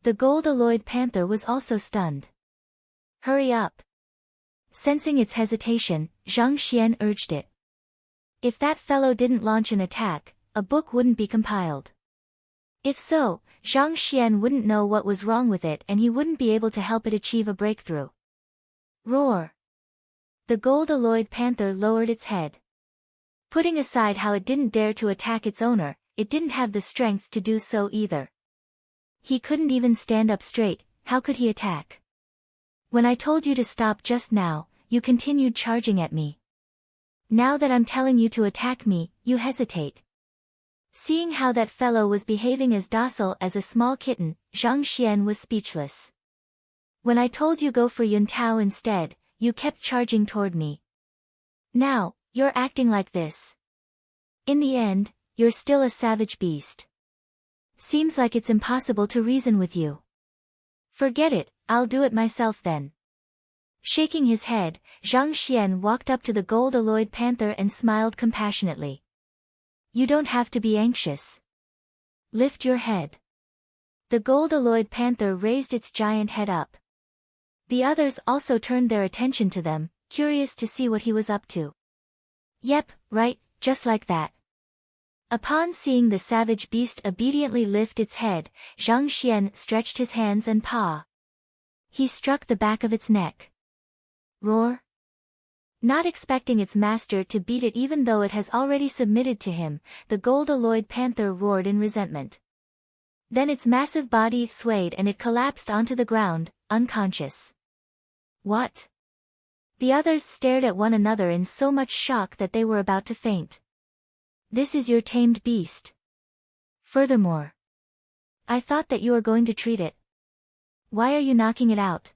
The gold-alloyed panther was also stunned. Hurry up. Sensing its hesitation, Zhang Xian urged it. If that fellow didn't launch an attack, a book wouldn't be compiled. If so, Zhang Xian wouldn't know what was wrong with it and he wouldn't be able to help it achieve a breakthrough. Roar. The gold-alloyed panther lowered its head. Putting aside how it didn't dare to attack its owner, it didn't have the strength to do so either. He couldn't even stand up straight, how could he attack? When I told you to stop just now, you continued charging at me. Now that I'm telling you to attack me, you hesitate. Seeing how that fellow was behaving as docile as a small kitten, Zhang Xian was speechless. When I told you go for Yun Tao instead, you kept charging toward me. Now, you're acting like this. In the end, you're still a savage beast. Seems like it's impossible to reason with you. Forget it, I'll do it myself then. Shaking his head, Zhang Xian walked up to the gold-alloyed panther and smiled compassionately. You don't have to be anxious. Lift your head. The gold-alloyed panther raised its giant head up. The others also turned their attention to them, curious to see what he was up to. Yep, right, just like that. Upon seeing the savage beast obediently lift its head, Zhang Xian stretched his hands and paw. He struck the back of its neck. Roar. Not expecting its master to beat it even though it has already submitted to him, the gold-alloyed panther roared in resentment. Then its massive body swayed and it collapsed onto the ground, unconscious. What? The others stared at one another in so much shock that they were about to faint. This is your tamed beast. Furthermore, I thought that you were going to treat it. Why are you knocking it out?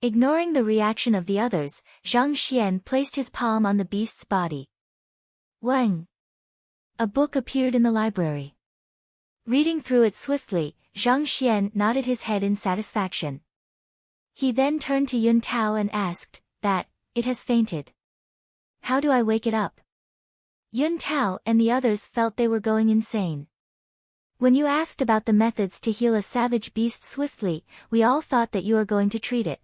Ignoring the reaction of the others, Zhang Xian placed his palm on the beast's body. Wang! A book appeared in the library. Reading through it swiftly, Zhang Xian nodded his head in satisfaction. He then turned to Yun Tao and asked, it has fainted. How do I wake it up? Yun Tao and the others felt they were going insane. When you asked about the methods to heal a savage beast swiftly, we all thought that you were going to treat it.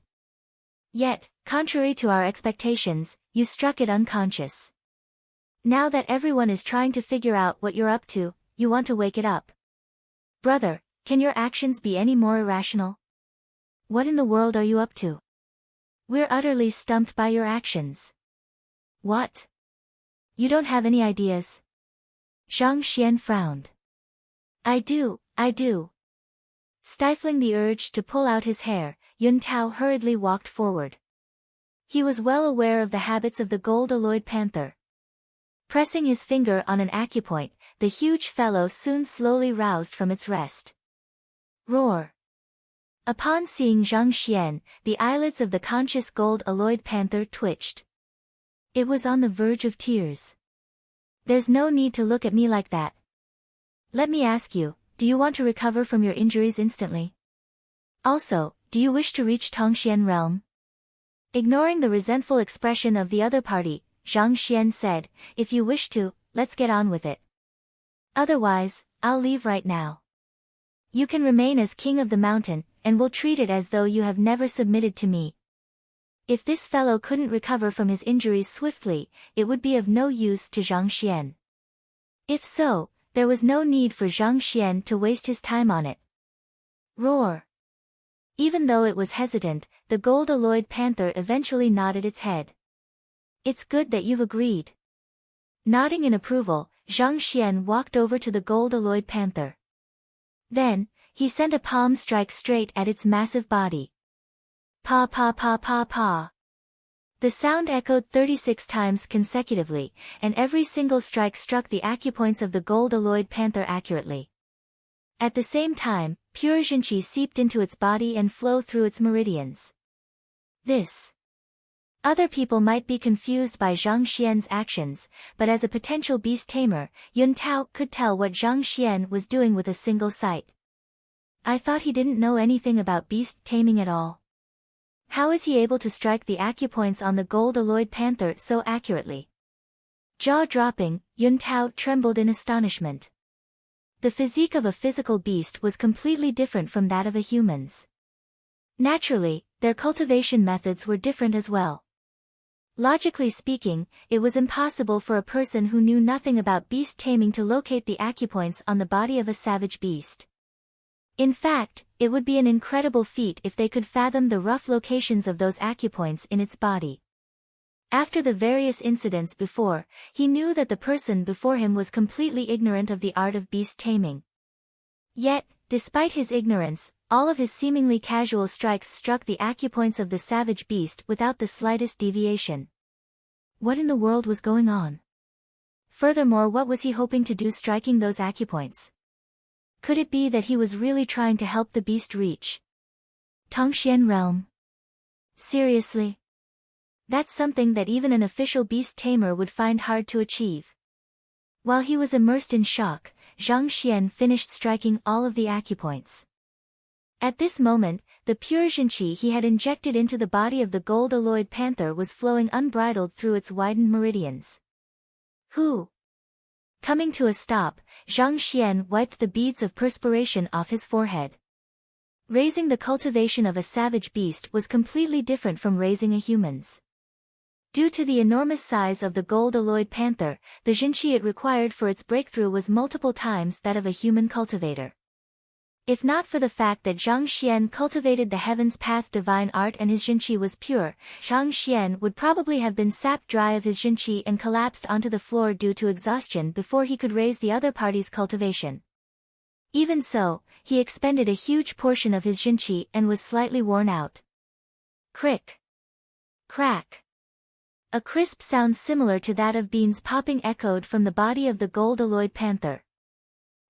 Yet, contrary to our expectations, you struck it unconscious. Now that everyone is trying to figure out what you're up to, you want to wake it up. Brother, can your actions be any more irrational? What in the world are you up to? We're utterly stumped by your actions. What? You don't have any ideas? Zhang Xian frowned. I do. Stifling the urge to pull out his hair, Yun Tao hurriedly walked forward. He was well aware of the habits of the gold-alloyed panther. Pressing his finger on an acupoint, the huge fellow soon slowly roused from its rest. Roar! Upon seeing Zhang Xian, the eyelids of the conscious gold-alloyed panther twitched. It was on the verge of tears. There's no need to look at me like that. Let me ask you, do you want to recover from your injuries instantly? Also, do you wish to reach Tongxian realm? Ignoring the resentful expression of the other party, Zhang Xian said, if you wish to, let's get on with it. Otherwise, I'll leave right now. You can remain as king of the mountain, and we'll treat it as though you have never submitted to me. If this fellow couldn't recover from his injuries swiftly, it would be of no use to Zhang Xian. If so, there was no need for Zhang Xian to waste his time on it. Roar! Even though it was hesitant, the gold-alloyed panther eventually nodded its head. It's good that you've agreed. Nodding in approval, Zhang Xian walked over to the gold-alloyed panther. Then, he sent a palm strike straight at its massive body. Pa pa pa pa pa. The sound echoed 36 times consecutively, and every single strike struck the acupoints of the gold-alloyed panther accurately. At the same time, pure Jinqi seeped into its body and flowed through its meridians. Other people might be confused by Zhang Xian's actions, but as a potential beast tamer, Yun Tao could tell what Zhang Xian was doing with a single sight. I thought he didn't know anything about beast taming at all. How is he able to strike the acupoints on the gold-alloyed panther so accurately? Jaw-dropping, Yun Tao trembled in astonishment. The physique of a physical beast was completely different from that of a human's. Naturally, their cultivation methods were different as well. Logically speaking, it was impossible for a person who knew nothing about beast taming to locate the acupoints on the body of a savage beast. In fact, it would be an incredible feat if they could fathom the rough locations of those acupoints in its body. After the various incidents before, he knew that the person before him was completely ignorant of the art of beast taming. Yet, despite his ignorance, all of his seemingly casual strikes struck the acupoints of the savage beast without the slightest deviation. What in the world was going on? Furthermore, what was he hoping to do striking those acupoints? Could it be that he was really trying to help the beast reach Tongxian realm? Seriously? That's something that even an official beast tamer would find hard to achieve. While he was immersed in shock, Zhang Xian finished striking all of the acupoints. At this moment, the pure Zhenqi he had injected into the body of the gold-alloyed panther was flowing unbridled through its widened meridians. Who? Coming to a stop, Zhang Xian wiped the beads of perspiration off his forehead. Raising the cultivation of a savage beast was completely different from raising a human's. Due to the enormous size of the gold-alloyed panther, the Zhenqi it required for its breakthrough was multiple times that of a human cultivator. If not for the fact that Zhang Xian cultivated the Heaven's Path divine art and his Zhenqi was pure, Zhang Xian would probably have been sapped dry of his Zhenqi and collapsed onto the floor due to exhaustion before he could raise the other party's cultivation. Even so, he expended a huge portion of his Zhenqi and was slightly worn out. Crick. Crack. A crisp sound similar to that of beans popping echoed from the body of the gold-alloyed panther.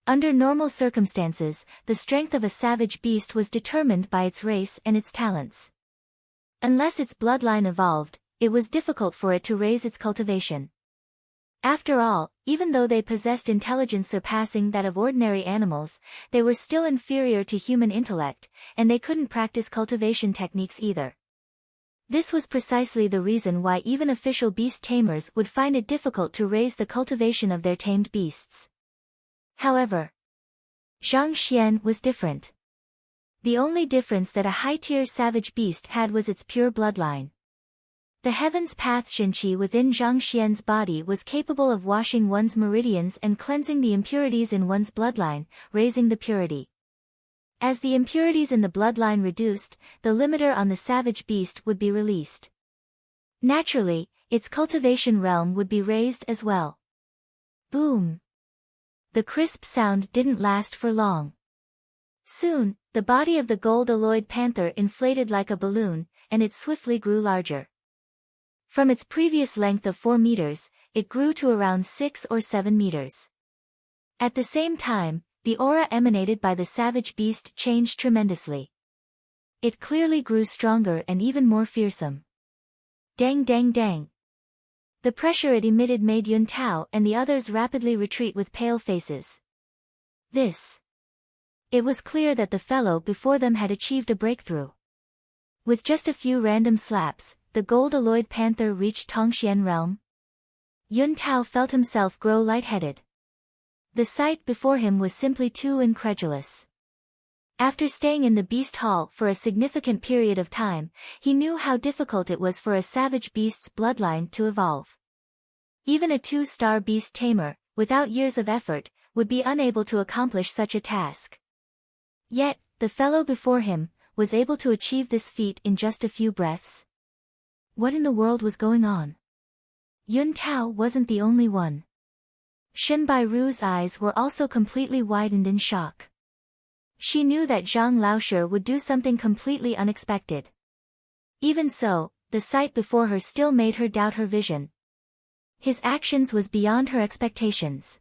Under normal circumstances, the strength of a savage beast was determined by its race and its talents. Unless its bloodline evolved, it was difficult for it to raise its cultivation. After all, even though they possessed intelligence surpassing that of ordinary animals, they were still inferior to human intellect, and they couldn't practice cultivation techniques either. This was precisely the reason why even official beast tamers would find it difficult to raise the cultivation of their tamed beasts. However, Zhang Xian was different. The only difference that a high-tier savage beast had was its pure bloodline. The Heaven's Path Zhenqi within Zhang Xian's body was capable of washing one's meridians and cleansing the impurities in one's bloodline, raising the purity. As the impurities in the bloodline reduced, the limiter on the savage beast would be released. Naturally, its cultivation realm would be raised as well. Boom! The crisp sound didn't last for long. Soon, the body of the gold-alloyed panther inflated like a balloon, and it swiftly grew larger. From its previous length of 4 meters, it grew to around 6 or 7 meters. At the same time, the aura emanated by the savage beast changed tremendously. It clearly grew stronger and even more fearsome. Dang dang dang. The pressure it emitted made Yun Tao and the others rapidly retreat with pale faces. It was clear that the fellow before them had achieved a breakthrough. With just a few random slaps, the gold-alloyed panther reached Tongxian realm. Yun Tao felt himself grow lightheaded. The sight before him was simply too incredulous. After staying in the beast hall for a significant period of time, he knew how difficult it was for a savage beast's bloodline to evolve. Even a 2-star beast tamer, without years of effort, would be unable to accomplish such a task. Yet, the fellow before him was able to achieve this feat in just a few breaths. What in the world was going on? Yun Tao wasn't the only one. Shen Bairu's eyes were also completely widened in shock. She knew that Zhang Laoshi would do something completely unexpected. Even so, the sight before her still made her doubt her vision. His actions was beyond her expectations.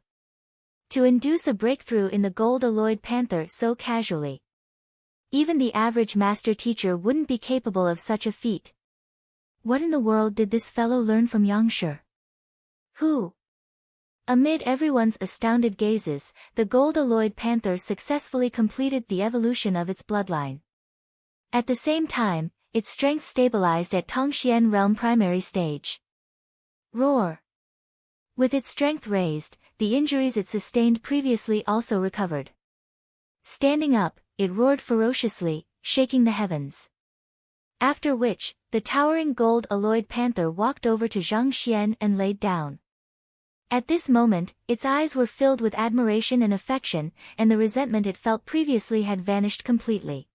To induce a breakthrough in the gold-alloyed panther so casually. Even the average master teacher wouldn't be capable of such a feat. What in the world did this fellow learn from Yangshi? Who? Amid everyone's astounded gazes, the gold-alloyed panther successfully completed the evolution of its bloodline. At the same time, its strength stabilized at Tongxian Realm Primary Stage. Roar! With its strength raised, the injuries it sustained previously also recovered. Standing up, it roared ferociously, shaking the heavens. After which, the towering gold-alloyed panther walked over to Zhang Xian and laid down. At this moment, its eyes were filled with admiration and affection, and the resentment it felt previously had vanished completely.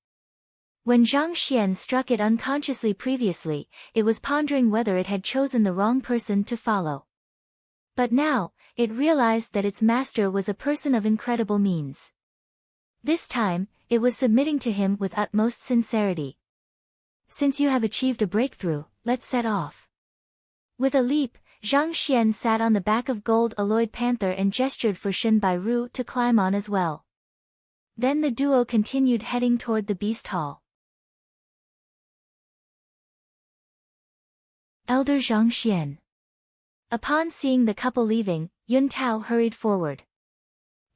When Zhang Xian struck it unconsciously previously, it was pondering whether it had chosen the wrong person to follow. But now, it realized that its master was a person of incredible means. This time, it was submitting to him with utmost sincerity. Since you have achieved a breakthrough, let's set off. With a leap, Zhang Xian sat on the back of gold-alloyed panther and gestured for Shen Bairu to climb on as well. Then the duo continued heading toward the beast hall. Elder Zhang Xian. Upon seeing the couple leaving, Yun Tao hurried forward.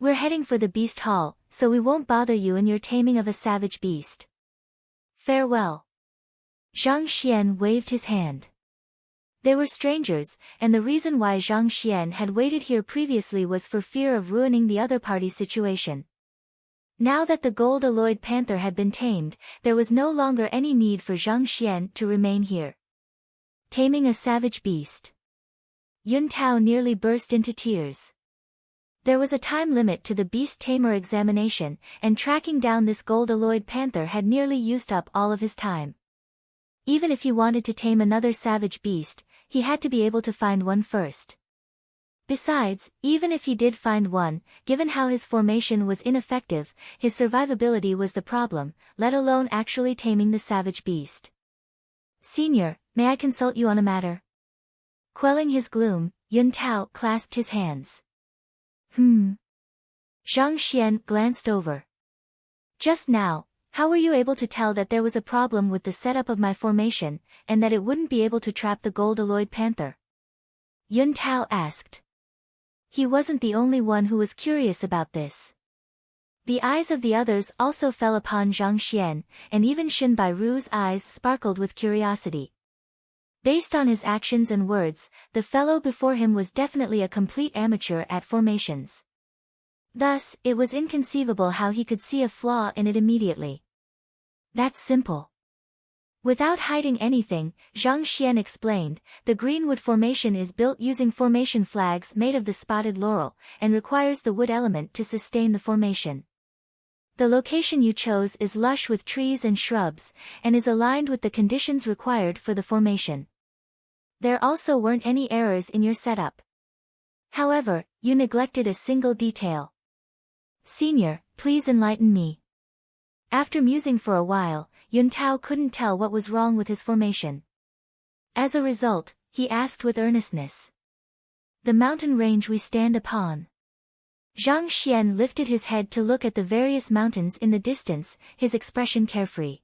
We're heading for the beast hall, so we won't bother you in your taming of a savage beast. Farewell. Zhang Xian waved his hand. They were strangers, and the reason why Zhang Xian had waited here previously was for fear of ruining the other party's situation. Now that the gold-alloyed panther had been tamed, there was no longer any need for Zhang Xian to remain here. Taming a savage beast. Yun Tao nearly burst into tears. There was a time limit to the beast tamer examination, and tracking down this gold-alloyed panther had nearly used up all of his time. Even if he wanted to tame another savage beast, he had to be able to find one first. Besides, even if he did find one, given how his formation was ineffective, his survivability was the problem, let alone actually taming the savage beast. Senior, may I consult you on a matter? Quelling his gloom, Yun Tao clasped his hands. Zhang Xian glanced over. Just now, how were you able to tell that there was a problem with the setup of my formation, and that it wouldn't be able to trap the gold-alloyed panther? Yun Tao asked. He wasn't the only one who was curious about this. The eyes of the others also fell upon Zhang Xian, and even Shen Bairu's eyes sparkled with curiosity. Based on his actions and words, the fellow before him was definitely a complete amateur at formations. Thus, it was inconceivable how he could see a flaw in it immediately. That's simple. Without hiding anything, Zhang Xian explained, the greenwood formation is built using formation flags made of the spotted laurel, and requires the wood element to sustain the formation. The location you chose is lush with trees and shrubs, and is aligned with the conditions required for the formation. There also weren't any errors in your setup. However, you neglected a single detail. Senior, please enlighten me. After musing for a while, Yun Tao couldn't tell what was wrong with his formation. As a result, he asked with earnestness. The mountain range we stand upon. Zhang Xian lifted his head to look at the various mountains in the distance, his expression carefree.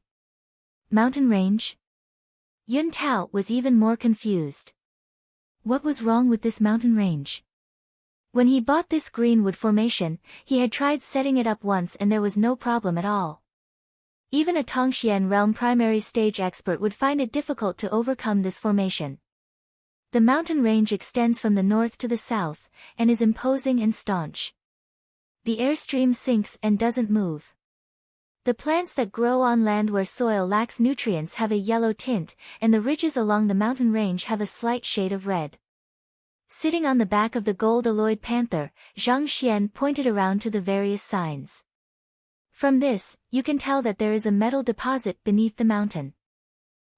Mountain range? Yun Tao was even more confused. What was wrong with this mountain range? When he bought this greenwood formation, he had tried setting it up once and there was no problem at all. Even a Tongxian Realm Primary Stage expert would find it difficult to overcome this formation. The mountain range extends from the north to the south, and is imposing and staunch. The airstream sinks and doesn't move. The plants that grow on land where soil lacks nutrients have a yellow tint, and the ridges along the mountain range have a slight shade of red. Sitting on the back of the gold-alloyed panther, Zhang Xian pointed around to the various signs. From this, you can tell that there is a metal deposit beneath the mountain.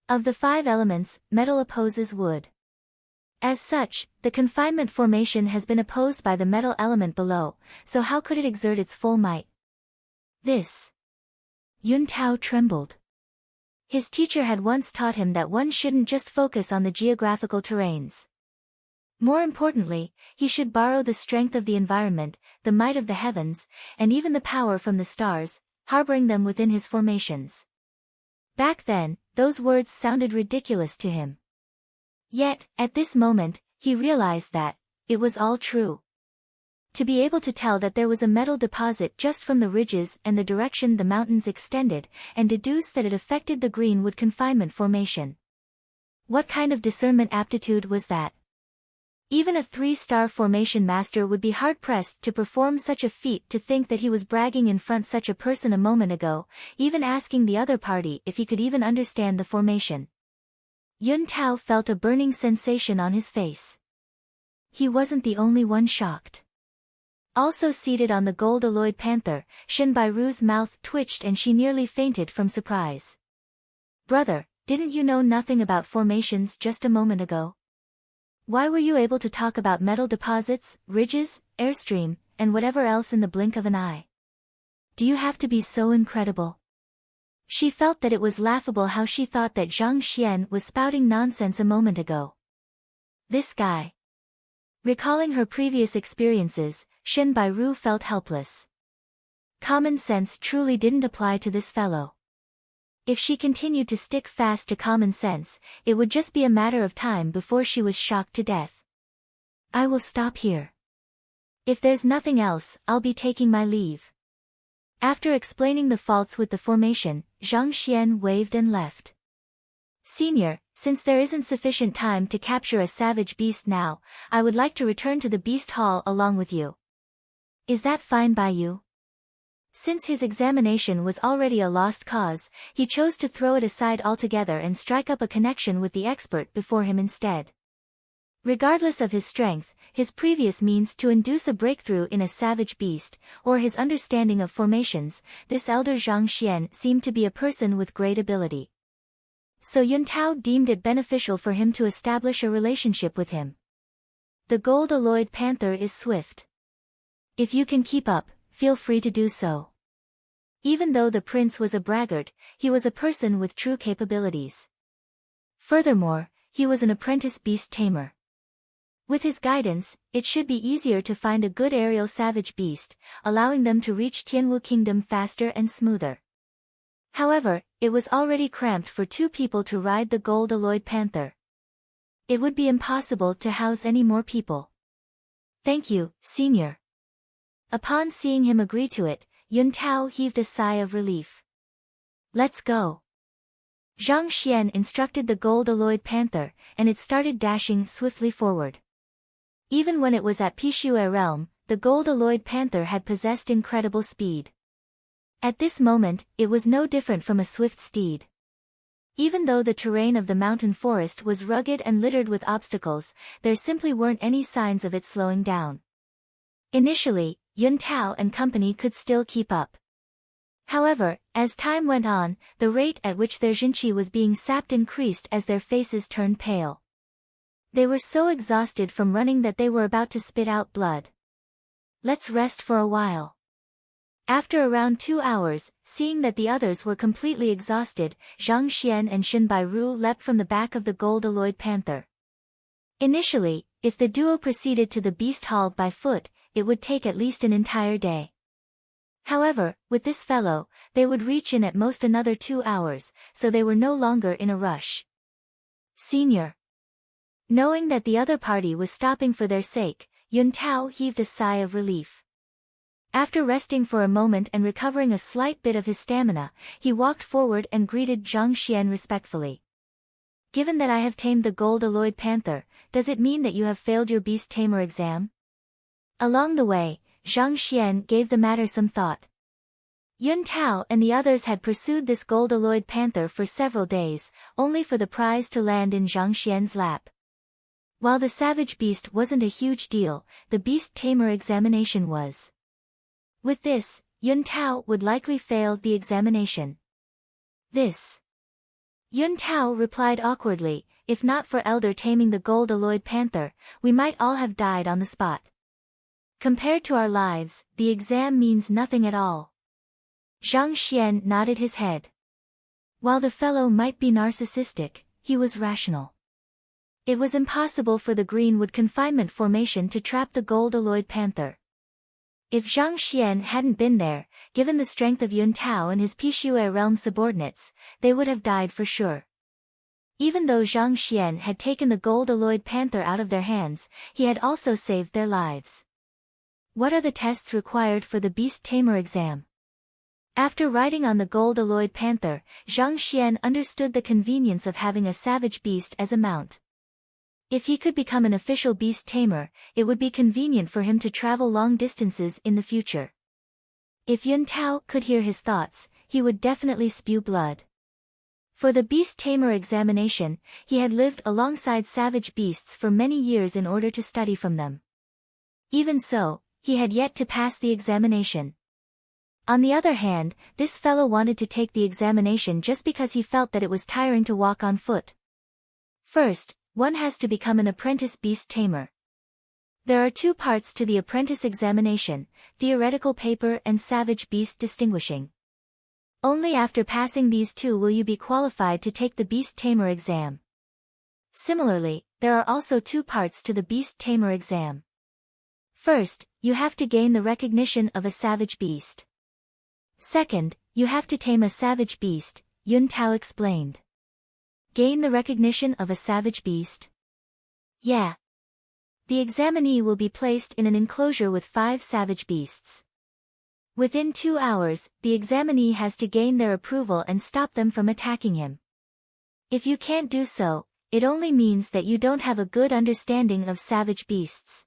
Of the 5 elements, metal opposes wood. As such, the confinement formation has been opposed by the metal element below, so how could it exert its full might? This. Yun Tao trembled. His teacher had once taught him that one shouldn't just focus on the geographical terrains. More importantly, he should borrow the strength of the environment, the might of the heavens, and even the power from the stars, harboring them within his formations. Back then, those words sounded ridiculous to him. Yet, at this moment, he realized that it was all true. To be able to tell that there was a metal deposit just from the ridges and the direction the mountains extended, and deduce that it affected the Greenwood Confinement Formation. What kind of discernment aptitude was that? Even a 3-star formation master would be hard-pressed to perform such a feat. To think that he was bragging in front such a person a moment ago, even asking the other party if he could even understand the formation. Yun Tao felt a burning sensation on his face. He wasn't the only one shocked. Also seated on the gold-alloyed panther, Shin Bairu's mouth twitched and she nearly fainted from surprise. Brother, didn't you know nothing about formations just a moment ago? Why were you able to talk about metal deposits, ridges, airstream, and whatever else in the blink of an eye? Do you have to be so incredible? She felt that it was laughable how she thought that Zhang Xian was spouting nonsense a moment ago. This guy. Recalling her previous experiences, Shin Bairu felt helpless. Common sense truly didn't apply to this fellow. If she continued to stick fast to common sense, it would just be a matter of time before she was shocked to death. I will stop here. If there's nothing else, I'll be taking my leave. After explaining the faults with the formation, Zhang Xian waved and left. Senior, since there isn't sufficient time to capture a savage beast now, I would like to return to the beast hall along with you. Is that fine by you? Since his examination was already a lost cause, he chose to throw it aside altogether and strike up a connection with the expert before him instead. Regardless of his strength, his previous means to induce a breakthrough in a savage beast, or his understanding of formations, this elder Zhang Xian seemed to be a person with great ability. So Yun Tao deemed it beneficial for him to establish a relationship with him. The gold-alloyed panther is swift. If you can keep up, feel free to do so. Even though the prince was a braggart, he was a person with true capabilities. Furthermore, he was an apprentice beast tamer. With his guidance, it should be easier to find a good aerial savage beast, allowing them to reach Tianwu Kingdom faster and smoother. However, it was already cramped for 2 people to ride the gold-alloyed panther. It would be impossible to house any more people. Thank you, senior. Upon seeing him agree to it, Yun Tao heaved a sigh of relief. Let's go. Zhang Xian instructed the gold-alloyed panther, and it started dashing swiftly forward. Even when it was at Pishue realm, the gold-alloyed panther had possessed incredible speed. At this moment, it was no different from a swift steed. Even though the terrain of the mountain forest was rugged and littered with obstacles, there simply weren't any signs of it slowing down. Initially, Yun Tao and company could still keep up. However, as time went on, the rate at which their jinqi was being sapped increased as their faces turned pale. They were so exhausted from running that they were about to spit out blood. Let's rest for a while. After around 2 hours, seeing that the others were completely exhausted, Zhang Xian and Shin Bairu leapt from the back of the gold-alloyed panther. Initially, if the duo proceeded to the beast hall by foot, it would take at least an entire day. However, with this fellow, they would reach in at most another 2 hours, so they were no longer in a rush. Senior. Knowing that the other party was stopping for their sake, Yun Tao heaved a sigh of relief. After resting for a moment and recovering a slight bit of his stamina, he walked forward and greeted Zhang Xian respectfully. Given that I have tamed the gold-alloyed panther, does it mean that you have failed your beast tamer exam? Along the way, Zhang Xian gave the matter some thought. Yun Tao and the others had pursued this gold-alloyed panther for several days, only for the prize to land in Zhang Xian's lap. While the savage beast wasn't a huge deal, the beast tamer examination was. With this, Yun Tao would likely fail the examination. This. Yun Tao replied awkwardly, if not for Elder taming the gold-alloyed panther, we might all have died on the spot. Compared to our lives, the exam means nothing at all. Zhang Xian nodded his head. While the fellow might be narcissistic, he was rational. It was impossible for the Greenwood Confinement Formation to trap the gold-alloyed panther. If Zhang Xian hadn't been there, given the strength of Yun Tao and his Pishue realm subordinates, they would have died for sure. Even though Zhang Xian had taken the gold-alloyed panther out of their hands, he had also saved their lives. What are the tests required for the Beast Tamer exam? After riding on the gold-alloyed panther, Zhang Xian understood the convenience of having a savage beast as a mount. If he could become an official beast tamer, it would be convenient for him to travel long distances in the future. If Yun Tao could hear his thoughts, he would definitely spew blood. For the beast tamer examination, he had lived alongside savage beasts for many years in order to study from them. Even so, he had yet to pass the examination. On the other hand, this fellow wanted to take the examination just because he felt that it was tiring to walk on foot. First, one has to become an apprentice beast tamer. There are two parts to the apprentice examination, theoretical paper and savage beast distinguishing. Only after passing these two will you be qualified to take the beast tamer exam. Similarly, there are also two parts to the beast tamer exam. First, you have to gain the recognition of a savage beast. Second, you have to tame a savage beast, Yun Tao explained. Gain the recognition of a savage beast? Yeah. The examinee will be placed in an enclosure with 5 savage beasts. Within 2 hours, the examinee has to gain their approval and stop them from attacking him. If you can't do so, it only means that you don't have a good understanding of savage beasts.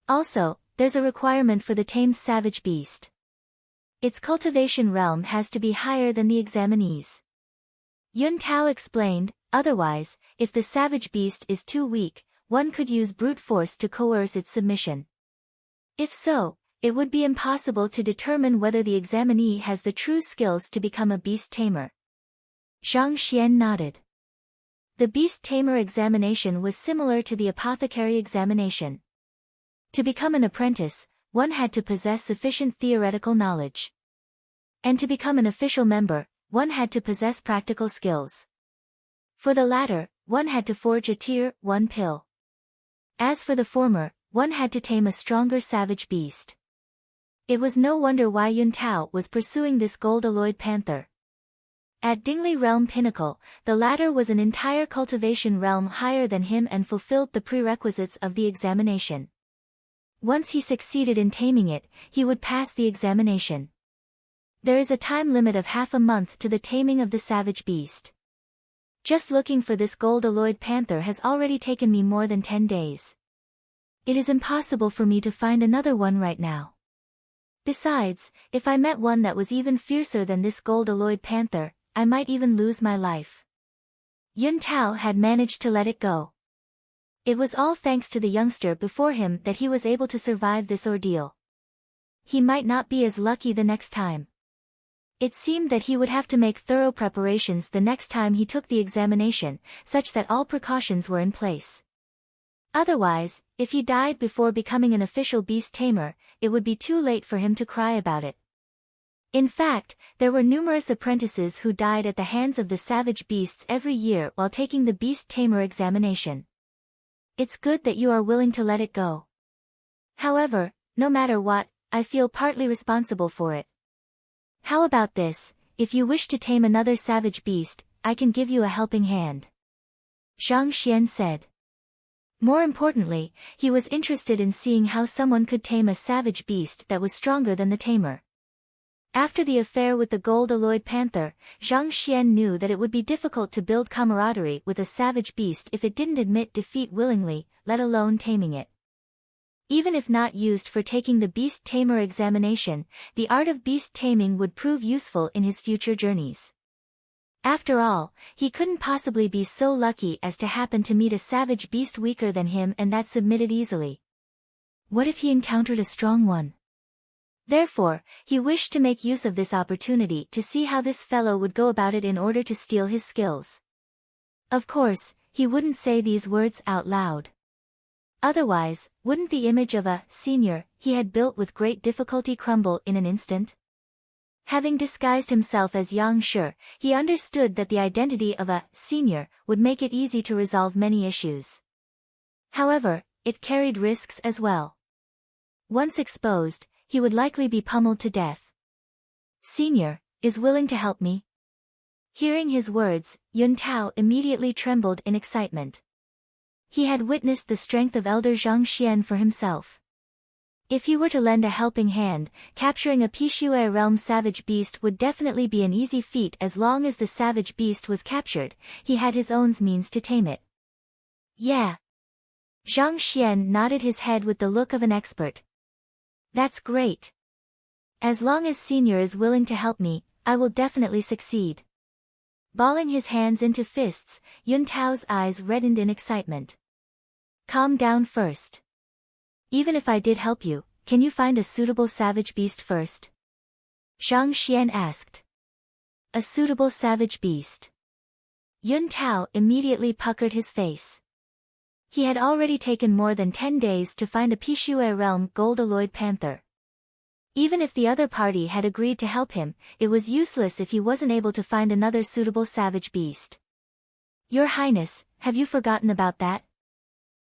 Also, there's a requirement for the tamed savage beast. Its cultivation realm has to be higher than the examinee's. Yun Tao explained, otherwise, if the savage beast is too weak, one could use brute force to coerce its submission. If so, it would be impossible to determine whether the examinee has the true skills to become a beast tamer. Zhang Xian nodded. The beast tamer examination was similar to the apothecary examination. To become an apprentice, one had to possess sufficient theoretical knowledge. And to become an official member, one had to possess practical skills. For the latter, one had to forge a Tier 1 pill. As for the former, one had to tame a stronger savage beast. It was no wonder why Yun Tao was pursuing this gold-alloyed panther. At Dingli Realm Pinnacle, the latter was an entire cultivation realm higher than him and fulfilled the prerequisites of the examination. Once he succeeded in taming it, he would pass the examination. There is a time limit of half a month to the taming of the savage beast. Just looking for this gold-alloyed panther has already taken me more than 10 days. It is impossible for me to find another one right now. Besides, if I met one that was even fiercer than this gold-alloyed panther, I might even lose my life. Yun Tao had managed to let it go. It was all thanks to the youngster before him that he was able to survive this ordeal. He might not be as lucky the next time. It seemed that he would have to make thorough preparations the next time he took the examination, such that all precautions were in place. Otherwise, if he died before becoming an official beast tamer, it would be too late for him to cry about it. In fact, there were numerous apprentices who died at the hands of the savage beasts every year while taking the beast tamer examination. It's good that you are willing to let it go. However, no matter what, I feel partly responsible for it. How about this, if you wish to tame another savage beast, I can give you a helping hand. Zhang Xian said. More importantly, he was interested in seeing how someone could tame a savage beast that was stronger than the tamer. After the affair with the gold-alloyed panther, Zhang Xian knew that it would be difficult to build camaraderie with a savage beast if it didn't admit defeat willingly, let alone taming it. Even if not used for taking the beast tamer examination, the art of beast taming would prove useful in his future journeys. After all, he couldn't possibly be so lucky as to happen to meet a savage beast weaker than him and that submitted easily. What if he encountered a strong one? Therefore, he wished to make use of this opportunity to see how this fellow would go about it in order to steal his skills. Of course, he wouldn't say these words out loud. Otherwise, wouldn't the image of a senior he had built with great difficulty crumble in an instant? Having disguised himself as Yang Shi, he understood that the identity of a senior would make it easy to resolve many issues. However, it carried risks as well. Once exposed, he would likely be pummeled to death. Senior is willing to help me? Hearing his words, Yun Tao immediately trembled in excitement. He had witnessed the strength of Elder Zhang Xian for himself. If he were to lend a helping hand, capturing a Pishue realm savage beast would definitely be an easy feat as long as the savage beast was captured. He had his own means to tame it. Yeah. Zhang Xian nodded his head with the look of an expert. That's great. As long as Senior is willing to help me, I will definitely succeed. Balling his hands into fists, Yun Tao's eyes reddened in excitement. Calm down first. Even if I did help you, can you find a suitable savage beast first? Zhang Xian asked. A suitable savage beast. Yun Tao immediately puckered his face. He had already taken more than 10 days to find a Pishue realm gold-alloyed panther. Even if the other party had agreed to help him, it was useless if he wasn't able to find another suitable savage beast. Your Highness, have you forgotten about that?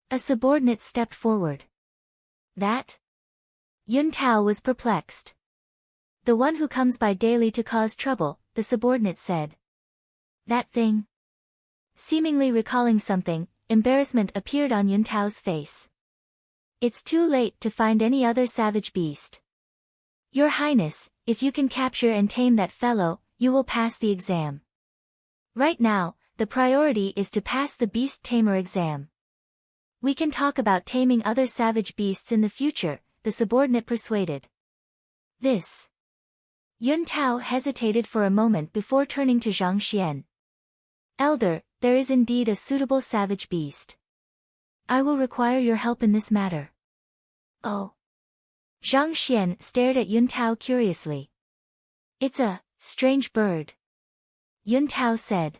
A subordinate stepped forward. That? Yun Tao was perplexed. The one who comes by daily to cause trouble, the subordinate said. That thing? Seemingly recalling something, embarrassment appeared on Yun Tao's face. It's too late to find any other savage beast. Your Highness, if you can capture and tame that fellow, you will pass the exam. Right now, the priority is to pass the Beast Tamer exam. We can talk about taming other savage beasts in the future, the subordinate persuaded. This. Yun Tao hesitated for a moment before turning to Zhang Xian. Elder, there is indeed a suitable savage beast. I will require your help in this matter. Oh. Zhang Xian stared at Yun Tao curiously. It's a strange bird. Yun Tao said.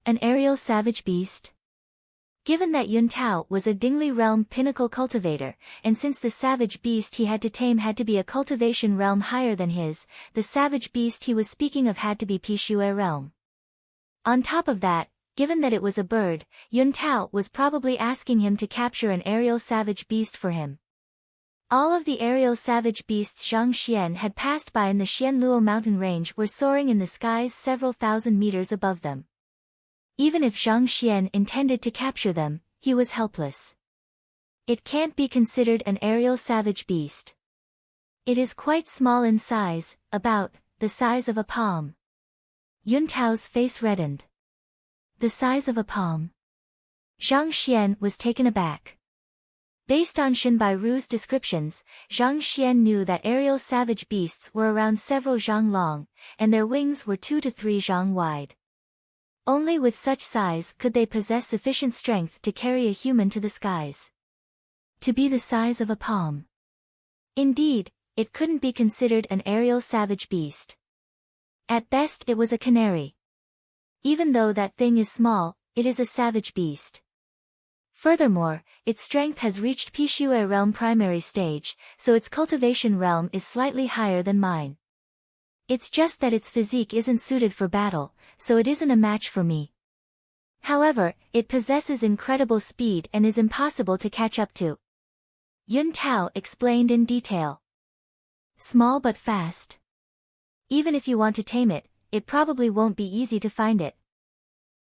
An aerial savage beast? Given that Yun Tao was a Dingli realm pinnacle cultivator, and since the savage beast he had to tame had to be a cultivation realm higher than his, the savage beast he was speaking of had to be Pishue realm. On top of that, given that it was a bird, Yun Tao was probably asking him to capture an aerial savage beast for him. All of the aerial savage beasts Zhang Xian had passed by in the Xianluo mountain range were soaring in the skies several thousand meters above them. Even if Zhang Xian intended to capture them, he was helpless. It can't be considered an aerial savage beast. It is quite small in size, about the size of a palm. Yun Tao's face reddened. The size of a palm. Zhang Xian was taken aback. Based on Shen Bairu's descriptions, Zhang Xian knew that aerial savage beasts were around several zhang long, and their wings were 2 to 3 zhang wide. Only with such size could they possess sufficient strength to carry a human to the skies. To be the size of a palm. Indeed, it couldn't be considered an aerial savage beast. At best it was a canary. Even though that thing is small, it is a savage beast. Furthermore, its strength has reached Pishue realm primary stage, so its cultivation realm is slightly higher than mine. It's just that its physique isn't suited for battle, so it isn't a match for me. However, it possesses incredible speed and is impossible to catch up to. Yun Tao explained in detail. Small but fast. Even if you want to tame it, it probably won't be easy to find it.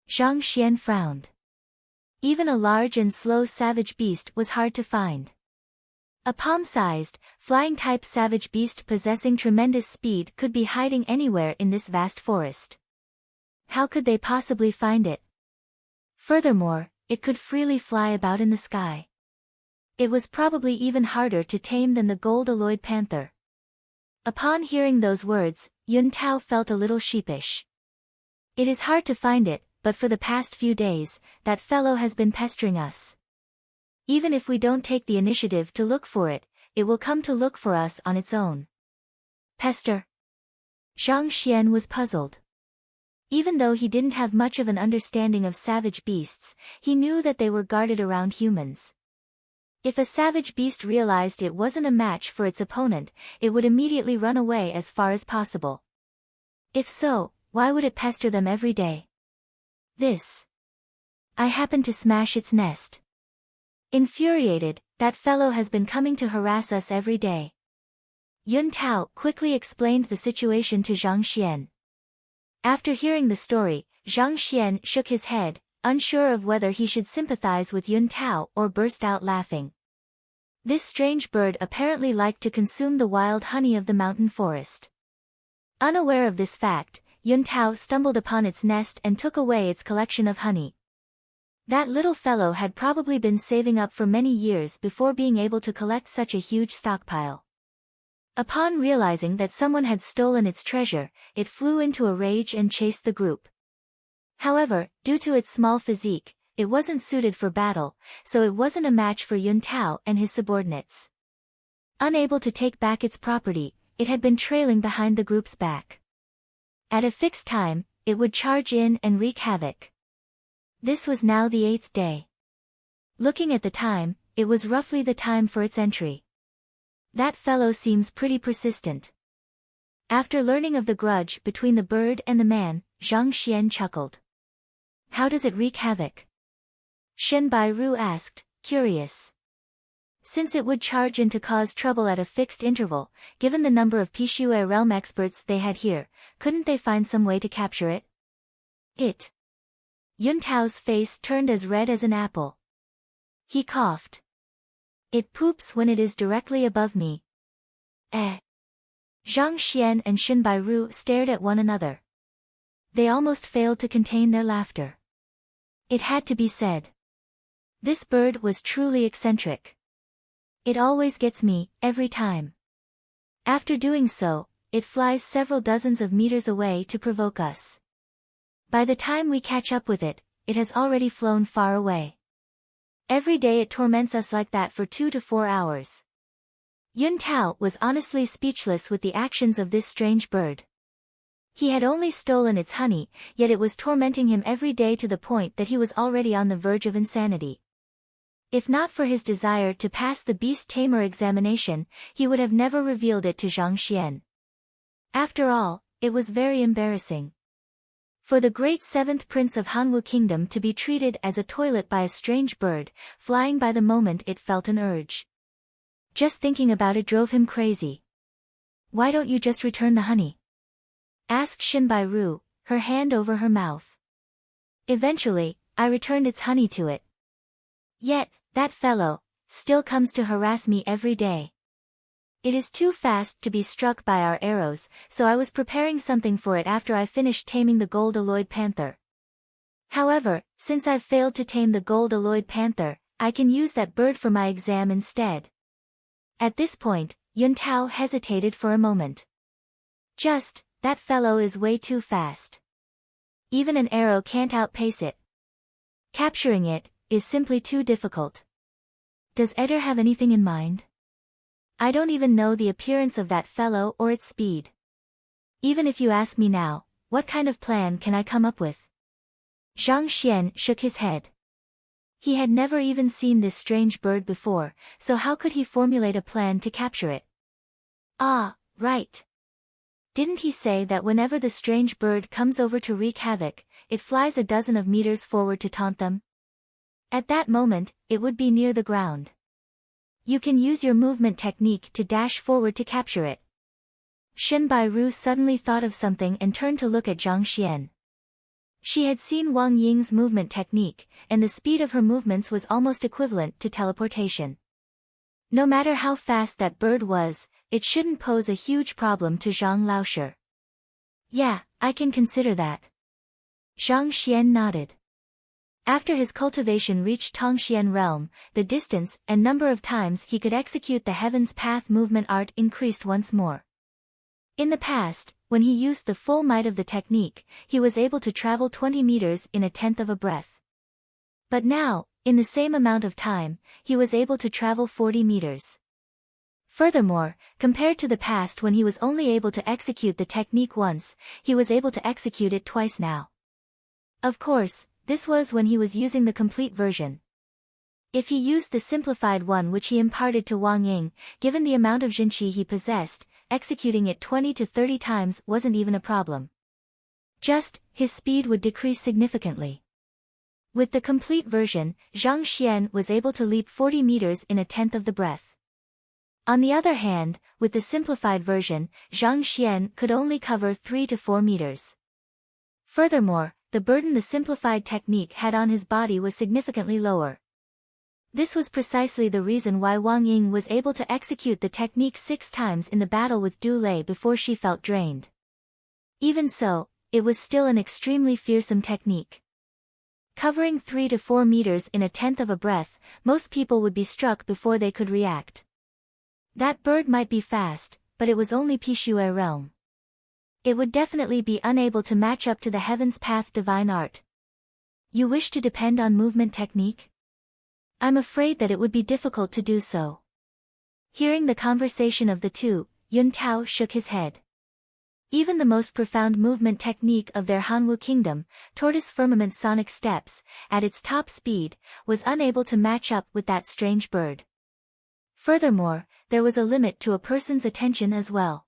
Zhang Xian frowned. Even a large and slow savage beast was hard to find. A palm-sized, flying-type savage beast possessing tremendous speed could be hiding anywhere in this vast forest. How could they possibly find it? Furthermore, it could freely fly about in the sky. It was probably even harder to tame than the gold-alloyed panther. Upon hearing those words, Yun Tao felt a little sheepish. It is hard to find it, but for the past few days, that fellow has been pestering us. Even if we don't take the initiative to look for it, it will come to look for us on its own. Pester? Zhang Xian was puzzled. Even though he didn't have much of an understanding of savage beasts, he knew that they were guarded around humans. If a savage beast realized it wasn't a match for its opponent, it would immediately run away as far as possible. If so, why would it pester them every day? I happened to smash its nest. Infuriated, that fellow has been coming to harass us every day. Yun Tao quickly explained the situation to Zhang Xian. After hearing the story, Zhang Xian shook his head, unsure of whether he should sympathize with Yun Tao or burst out laughing. This strange bird apparently liked to consume the wild honey of the mountain forest. Unaware of this fact, Yuntao stumbled upon its nest and took away its collection of honey. That little fellow had probably been saving up for many years before being able to collect such a huge stockpile. Upon realizing that someone had stolen its treasure, it flew into a rage and chased the group. However, due to its small physique, it wasn't suited for battle, so it wasn't a match for Yuntao and his subordinates. Unable to take back its property, it had been trailing behind the group's back. At a fixed time, it would charge in and wreak havoc. This was now the 8th day. Looking at the time, it was roughly the time for its entry. That fellow seems pretty persistent. After learning of the grudge between the bird and the man, Zhang Xian chuckled. How does it wreak havoc? Shen Bairu asked, curious. Since it would charge in to cause trouble at a fixed interval, given the number of Pishue realm experts they had here, couldn't they find some way to capture it? Yuntao's face turned as red as an apple. He coughed. It poops when it is directly above me. Zhang Xian and Shen Bairu stared at one another. They almost failed to contain their laughter. It had to be said. This bird was truly eccentric. It always gets me, every time. After doing so, it flies several dozens of meters away to provoke us. By the time we catch up with it, it has already flown far away. Every day it torments us like that for 2 to 4 hours. Yuntao was honestly speechless with the actions of this strange bird. He had only stolen its honey, yet it was tormenting him every day to the point that he was already on the verge of insanity. If not for his desire to pass the beast tamer examination, he would have never revealed it to Zhang Xian. After all, it was very embarrassing. For the great 7th prince of Hanwu Kingdom to be treated as a toilet by a strange bird, flying by the moment it felt an urge. Just thinking about it drove him crazy. Why don't you just return the honey? Asked Shen Bairu, her hand over her mouth. Eventually, I returned its honey to it. Yet, that fellow still comes to harass me every day. It is too fast to be struck by our arrows, so I was preparing something for it after I finished taming the gold-alloyed panther. However, since I've failed to tame the gold-alloyed panther, I can use that bird for my exam instead. At this point, Yuntao hesitated for a moment. That fellow is way too fast. Even an arrow can't outpace it. Capturing it is simply too difficult. Does Eder have anything in mind? I don't even know the appearance of that fellow or its speed. Even if you ask me now, what kind of plan can I come up with? Zhang Xian shook his head. He had never even seen this strange bird before, so how could he formulate a plan to capture it? Ah, right. Didn't he say that whenever the strange bird comes over to wreak havoc, it flies a dozen of meters forward to taunt them? At that moment, it would be near the ground. You can use your movement technique to dash forward to capture it. Shen Bairu suddenly thought of something and turned to look at Zhang Xian. She had seen Wang Ying's movement technique, and the speed of her movements was almost equivalent to teleportation. No matter how fast that bird was, it shouldn't pose a huge problem to Zhang Laoshe. Yeah, I can consider that. Zhang Xian nodded. After his cultivation reached Tongxian realm, the distance and number of times he could execute the Heaven's Path movement art increased once more. In the past, when he used the full might of the technique, he was able to travel 20 meters in a tenth of a breath. But now, in the same amount of time, he was able to travel 40 meters. Furthermore, compared to the past when he was only able to execute the technique once, he was able to execute it twice now. Of course, this was when he was using the complete version. If he used the simplified one which he imparted to Wang Ying, given the amount of Jinqi he possessed, executing it 20 to 30 times wasn't even a problem. His speed would decrease significantly. With the complete version, Zhang Xian was able to leap 40 meters in a tenth of the breath. On the other hand, with the simplified version, Zhang Xian could only cover 3 to 4 meters. Furthermore, the burden the simplified technique had on his body was significantly lower. This was precisely the reason why Wang Ying was able to execute the technique 6 times in the battle with Du Lei before she felt drained. Even so, it was still an extremely fearsome technique. Covering 3 to 4 meters in a tenth of a breath, most people would be struck before they could react. That bird might be fast, but it was only Pishui realm. It would definitely be unable to match up to the Heaven's Path divine art. You wish to depend on movement technique? I'm afraid that it would be difficult to do so. Hearing the conversation of the two, Yun Tao shook his head. Even the most profound movement technique of their Hanwu kingdom, Tortoise Firmament Sonic Steps, at its top speed, was unable to match up with that strange bird. Furthermore, there was a limit to a person's attention as well.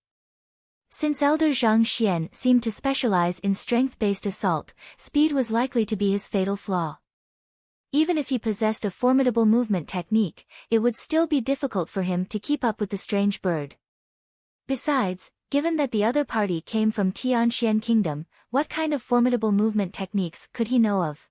Since Elder Zhang Xian seemed to specialize in strength-based assault, speed was likely to be his fatal flaw. Even if he possessed a formidable movement technique, it would still be difficult for him to keep up with the strange bird. Besides, given that the other party came from Tianxian Kingdom, what kind of formidable movement techniques could he know of?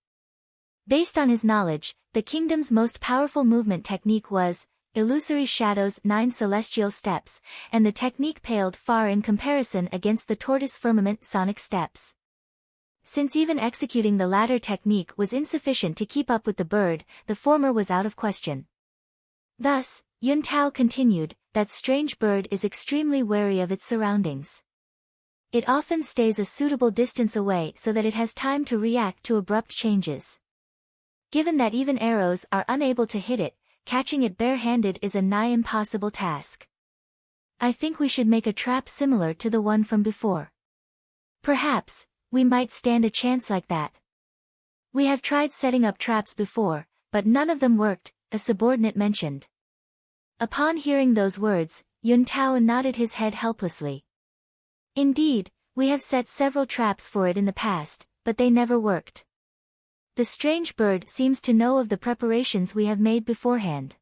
Based on his knowledge, the kingdom's most powerful movement technique was Illusory Shadow's 9 Celestial Steps, and the technique paled far in comparison against the Tortoise Firmament Sonic Steps. Since even executing the latter technique was insufficient to keep up with the bird, the former was out of question. Thus, Yun Tao continued, that strange bird is extremely wary of its surroundings. It often stays a suitable distance away so that it has time to react to abrupt changes. Given that even arrows are unable to hit it, catching it bare-handed is a nigh impossible task. I think we should make a trap similar to the one from before. Perhaps, we might stand a chance like that. We have tried setting up traps before, but none of them worked, a subordinate mentioned. Upon hearing those words, Yun Tao nodded his head helplessly. Indeed, we have set several traps for it in the past, but they never worked. The strange bird seems to know of the preparations we have made beforehand.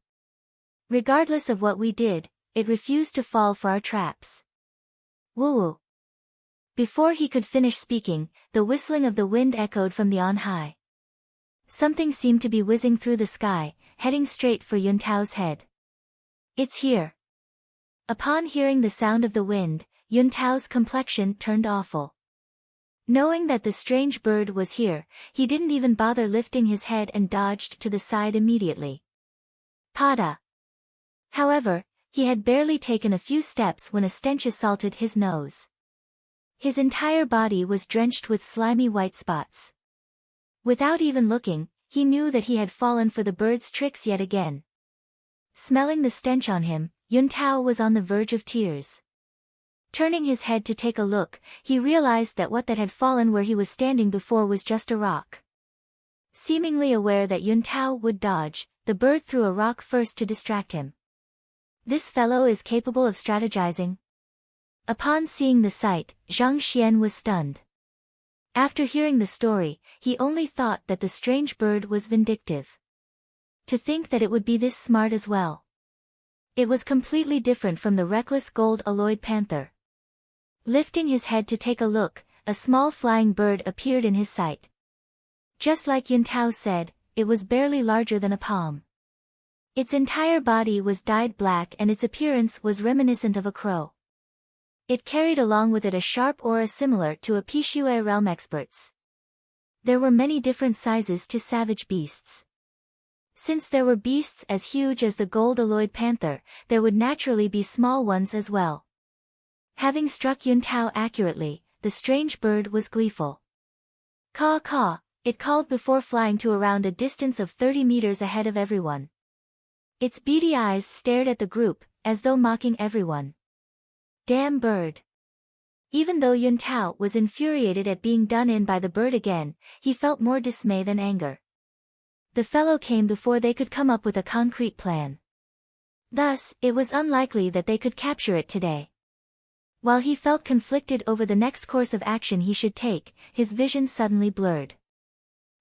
Regardless of what we did, it refused to fall for our traps. Woo-woo. Before he could finish speaking, the whistling of the wind echoed from the on high. Something seemed to be whizzing through the sky, heading straight for Yun Tao's head. It's here. Upon hearing the sound of the wind, Yun Tao's complexion turned awful. Knowing that the strange bird was here, he didn't even bother lifting his head and dodged to the side immediately. Pada. However, he had barely taken a few steps when a stench assaulted his nose. His entire body was drenched with slimy white spots. Without even looking, he knew that he had fallen for the bird's tricks yet again. Smelling the stench on him, Yun Tao was on the verge of tears. Turning his head to take a look, he realized that what that had fallen where he was standing before was just a rock. Seemingly aware that Yun Tao would dodge, the bird threw a rock first to distract him. This fellow is capable of strategizing. Upon seeing the sight, Zhang Xian was stunned. After hearing the story, he only thought that the strange bird was vindictive. To think that it would be this smart as well. It was completely different from the reckless gold-alloyed panther. Lifting his head to take a look, a small flying bird appeared in his sight. Just like Yun Tao said, it was barely larger than a palm. Its entire body was dyed black and its appearance was reminiscent of a crow. It carried along with it a sharp aura similar to a Pishui realm expert's. There were many different sizes to savage beasts. Since there were beasts as huge as the gold-alloyed panther, there would naturally be small ones as well. Having struck Yun Tao accurately, the strange bird was gleeful. Caw-caw, it called before flying to around a distance of 30 meters ahead of everyone. Its beady eyes stared at the group, as though mocking everyone. Damn bird. Even though Yun Tao was infuriated at being done in by the bird again, he felt more dismay than anger. The fellow came before they could come up with a concrete plan. Thus, it was unlikely that they could capture it today. While he felt conflicted over the next course of action he should take, his vision suddenly blurred.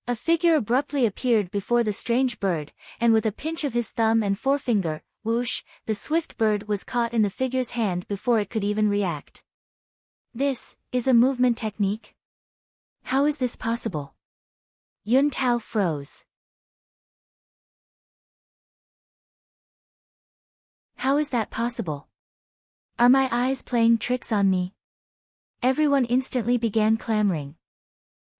A figure abruptly appeared before the strange bird, and with a pinch of his thumb and forefinger, whoosh, the swift bird was caught in the figure's hand before it could even react. This is a movement technique? How is this possible? Yun Tao froze. How is that possible? Are my eyes playing tricks on me? Everyone instantly began clamoring.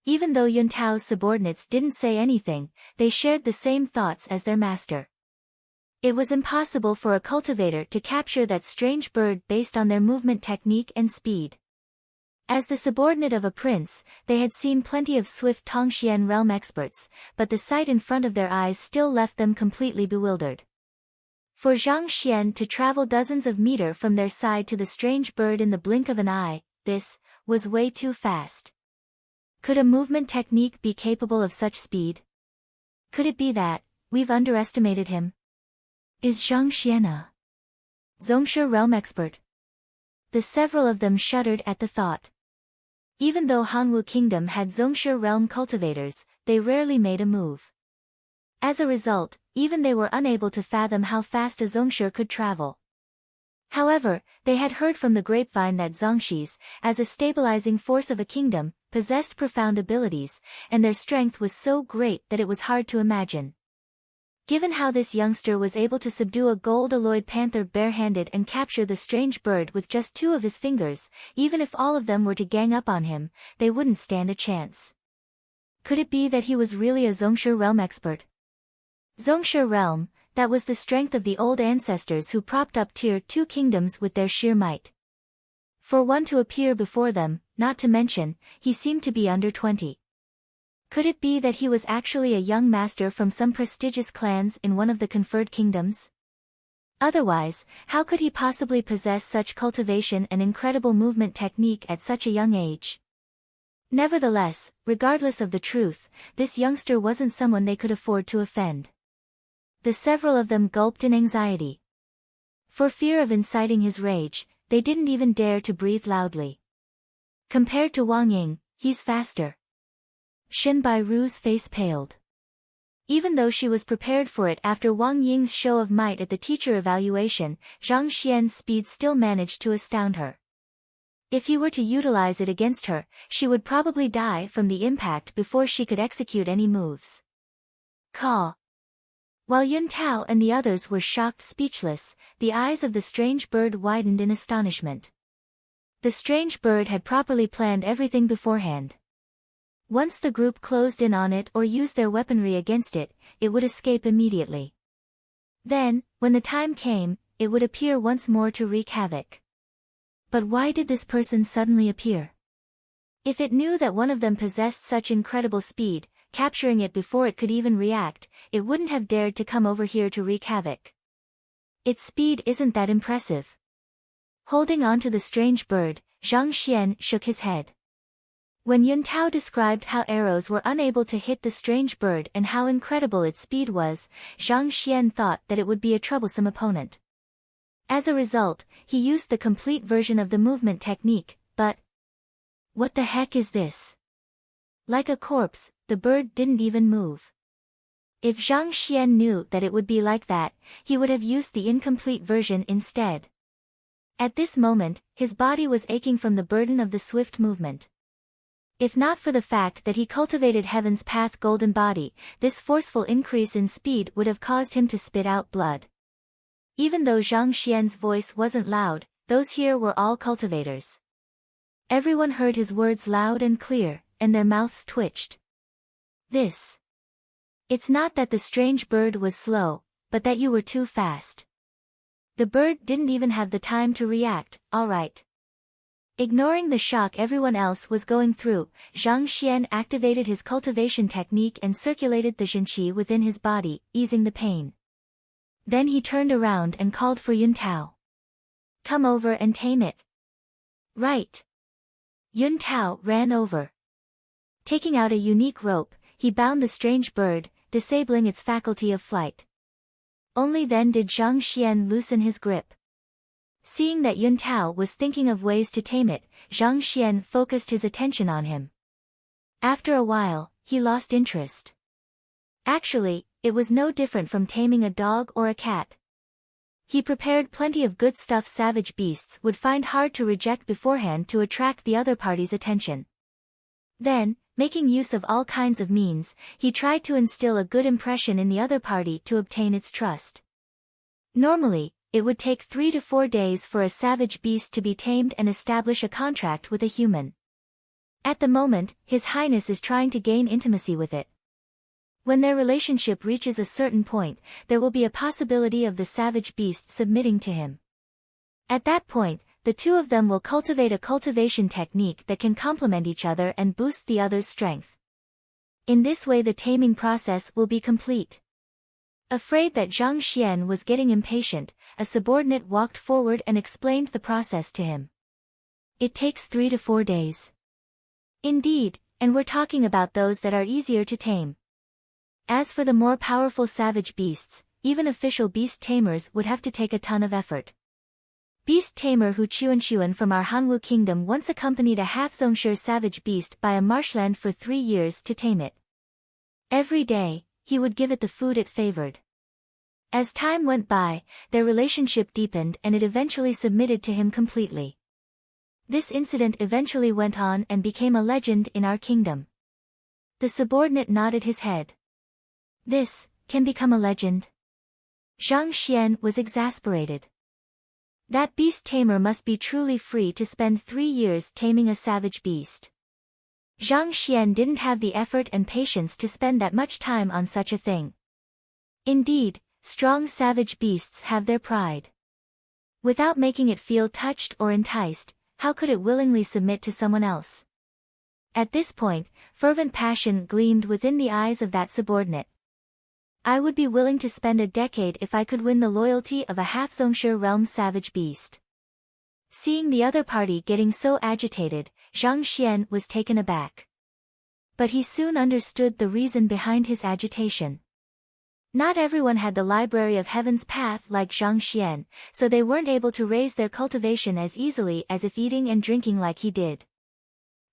Even though Yuntao's subordinates didn't say anything, they shared the same thoughts as their master. It was impossible for a cultivator to capture that strange bird based on their movement technique and speed. As the subordinate of a prince, they had seen plenty of swift Tongxian realm experts, but the sight in front of their eyes still left them completely bewildered. For Zhang Xian to travel dozens of meters from their side to the strange bird in the blink of an eye, this was way too fast. Could a movement technique be capable of such speed? Could it be that we've underestimated him? Is Zhang Xian a Zhongshe realm expert? The several of them shuddered at the thought. Even though Hanwu Kingdom had Zhongshe realm cultivators, they rarely made a move. As a result, even they were unable to fathom how fast a Zhongshe could travel. However, they had heard from the grapevine that Zhongshis, as a stabilizing force of a kingdom, possessed profound abilities, and their strength was so great that it was hard to imagine. Given how this youngster was able to subdue a gold-alloyed panther barehanded and capture the strange bird with just 2 of his fingers, even if all of them were to gang up on him, they wouldn't stand a chance. Could it be that he was really a Zhongshe realm expert? Zhongshe realm, that was the strength of the old ancestors who propped up Tier 2 kingdoms with their sheer might. For one to appear before them, not to mention, he seemed to be under 20. Could it be that he was actually a young master from some prestigious clans in one of the conferred kingdoms? Otherwise, how could he possibly possess such cultivation and incredible movement technique at such a young age? Nevertheless, regardless of the truth, this youngster wasn't someone they could afford to offend. The several of them gulped in anxiety. For fear of inciting his rage, they didn't even dare to breathe loudly. Compared to Wang Ying, he's faster. Shen Bairu's face paled. Even though she was prepared for it after Wang Ying's show of might at the teacher evaluation, Zhang Xian's speed still managed to astound her. If he were to utilize it against her, she would probably die from the impact before she could execute any moves. Caw. While Yun Tao and the others were shocked speechless, the eyes of the strange bird widened in astonishment. The strange bird had properly planned everything beforehand. Once the group closed in on it or used their weaponry against it, it would escape immediately. Then, when the time came, it would appear once more to wreak havoc. But why did this person suddenly appear? If it knew that one of them possessed such incredible speed, capturing it before it could even react, it wouldn't have dared to come over here to wreak havoc. Its speed isn't that impressive. Holding on to the strange bird, Zhang Xian shook his head. When Yun Tao described how arrows were unable to hit the strange bird and how incredible its speed was, Zhang Xian thought that it would be a troublesome opponent. As a result, he used the complete version of the movement technique, but... what the heck is this? Like a corpse, the bird didn't even move. If Zhang Xian knew that it would be like that, he would have used the incomplete version instead. At this moment, his body was aching from the burden of the swift movement. If not for the fact that he cultivated Heaven's Path Golden Body, this forceful increase in speed would have caused him to spit out blood. Even though Zhang Xian's voice wasn't loud, those here were all cultivators. Everyone heard his words loud and clear, and their mouths twitched. It's not that the strange bird was slow, but that you were too fast. The bird didn't even have the time to react, alright. Ignoring the shock everyone else was going through, Zhang Xian activated his cultivation technique and circulated the Zhenqi within his body, easing the pain. Then he turned around and called for Yun Tao. Come over and tame it. Right. Yun Tao ran over. Taking out a unique rope, he bound the strange bird, disabling its faculty of flight. Only then did Zhang Xian loosen his grip. Seeing that Yun Tao was thinking of ways to tame it, Zhang Xian focused his attention on him. After a while, he lost interest. Actually, it was no different from taming a dog or a cat. He prepared plenty of good stuff savage beasts would find hard to reject beforehand to attract the other party's attention. Then, making use of all kinds of means, he tried to instill a good impression in the other party to obtain its trust. Normally, it would take 3 to 4 days for a savage beast to be tamed and establish a contract with a human. At the moment, His Highness is trying to gain intimacy with it. When their relationship reaches a certain point, there will be a possibility of the savage beast submitting to him. At that point, the two of them will cultivate a cultivation technique that can complement each other and boost the other's strength. In this way the taming process will be complete. Afraid that Zhang Xian was getting impatient, a subordinate walked forward and explained the process to him. It takes 3 to 4 days. Indeed, and we're talking about those that are easier to tame. As for the more powerful savage beasts, even official beast tamers would have to take a ton of effort. Beast tamer Hu Chuan from our Hanwu kingdom once accompanied a half-Zhongshe savage beast by a marshland for 3 years to tame it. Every day, he would give it the food it favored. As time went by, their relationship deepened and it eventually submitted to him completely. This incident eventually went on and became a legend in our kingdom. The subordinate nodded his head. This can become a legend? Zhang Xian was exasperated. That beast tamer must be truly free to spend 3 years taming a savage beast. Zhang Xian didn't have the effort and patience to spend that much time on such a thing. Indeed, strong savage beasts have their pride. Without making it feel touched or enticed, how could it willingly submit to someone else? At this point, fervent passion gleamed within the eyes of that subordinate. I would be willing to spend a decade if I could win the loyalty of a half-Zhongshe realm savage beast. Seeing the other party getting so agitated, Zhang Xian was taken aback. But he soon understood the reason behind his agitation. Not everyone had the Library of Heaven's path like Zhang Xian, so they weren't able to raise their cultivation as easily as if eating and drinking like he did.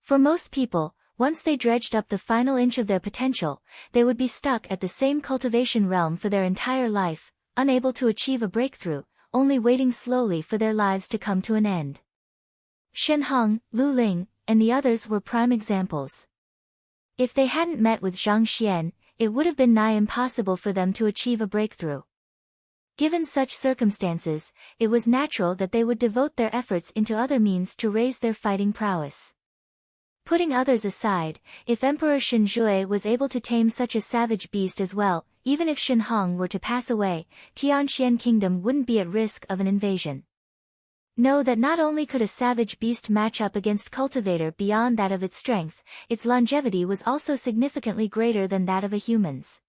For most people, once they dredged up the final inch of their potential, they would be stuck at the same cultivation realm for their entire life, unable to achieve a breakthrough, only waiting slowly for their lives to come to an end. Shen Hong, Lu Ling, and the others were prime examples. If they hadn't met with Zhang Xian, it would have been nigh impossible for them to achieve a breakthrough. Given such circumstances, it was natural that they would devote their efforts into other means to raise their fighting prowess. Putting others aside, if Emperor Shen Jue was able to tame such a savage beast as well, even if Shen Hong were to pass away, Tianxian Kingdom wouldn't be at risk of an invasion. Know that not only could a savage beast match up against cultivator beyond that of its strength, its longevity was also significantly greater than that of a human's.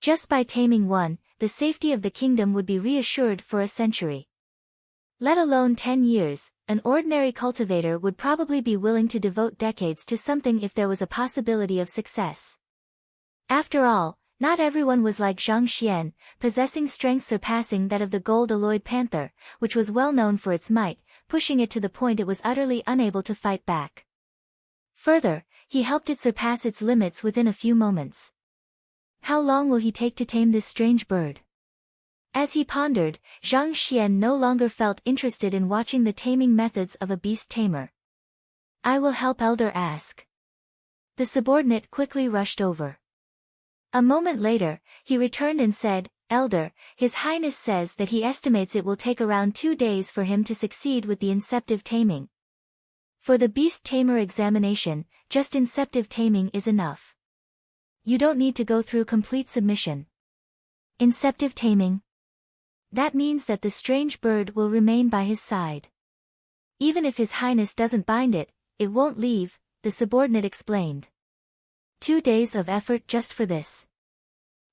Just by taming one, the safety of the kingdom would be reassured for a century. Let alone 10 years, an ordinary cultivator would probably be willing to devote decades to something if there was a possibility of success. After all, not everyone was like Zhang Xian, possessing strength surpassing that of the gold-alloyed panther, which was well known for its might, pushing it to the point it was utterly unable to fight back. Further, he helped it surpass its limits within a few moments. How long will he take to tame this strange bird? As he pondered, Zhang Xian no longer felt interested in watching the taming methods of a beast tamer. I will help, Elder ask. The subordinate quickly rushed over. A moment later, he returned and said, Elder, His Highness says that he estimates it will take around 2 days for him to succeed with the inceptive taming. For the beast tamer examination, just inceptive taming is enough. You don't need to go through complete submission. Inceptive taming. That means that the strange bird will remain by his side. Even if His Highness doesn't bind it, it won't leave, the subordinate explained. 2 days of effort just for this.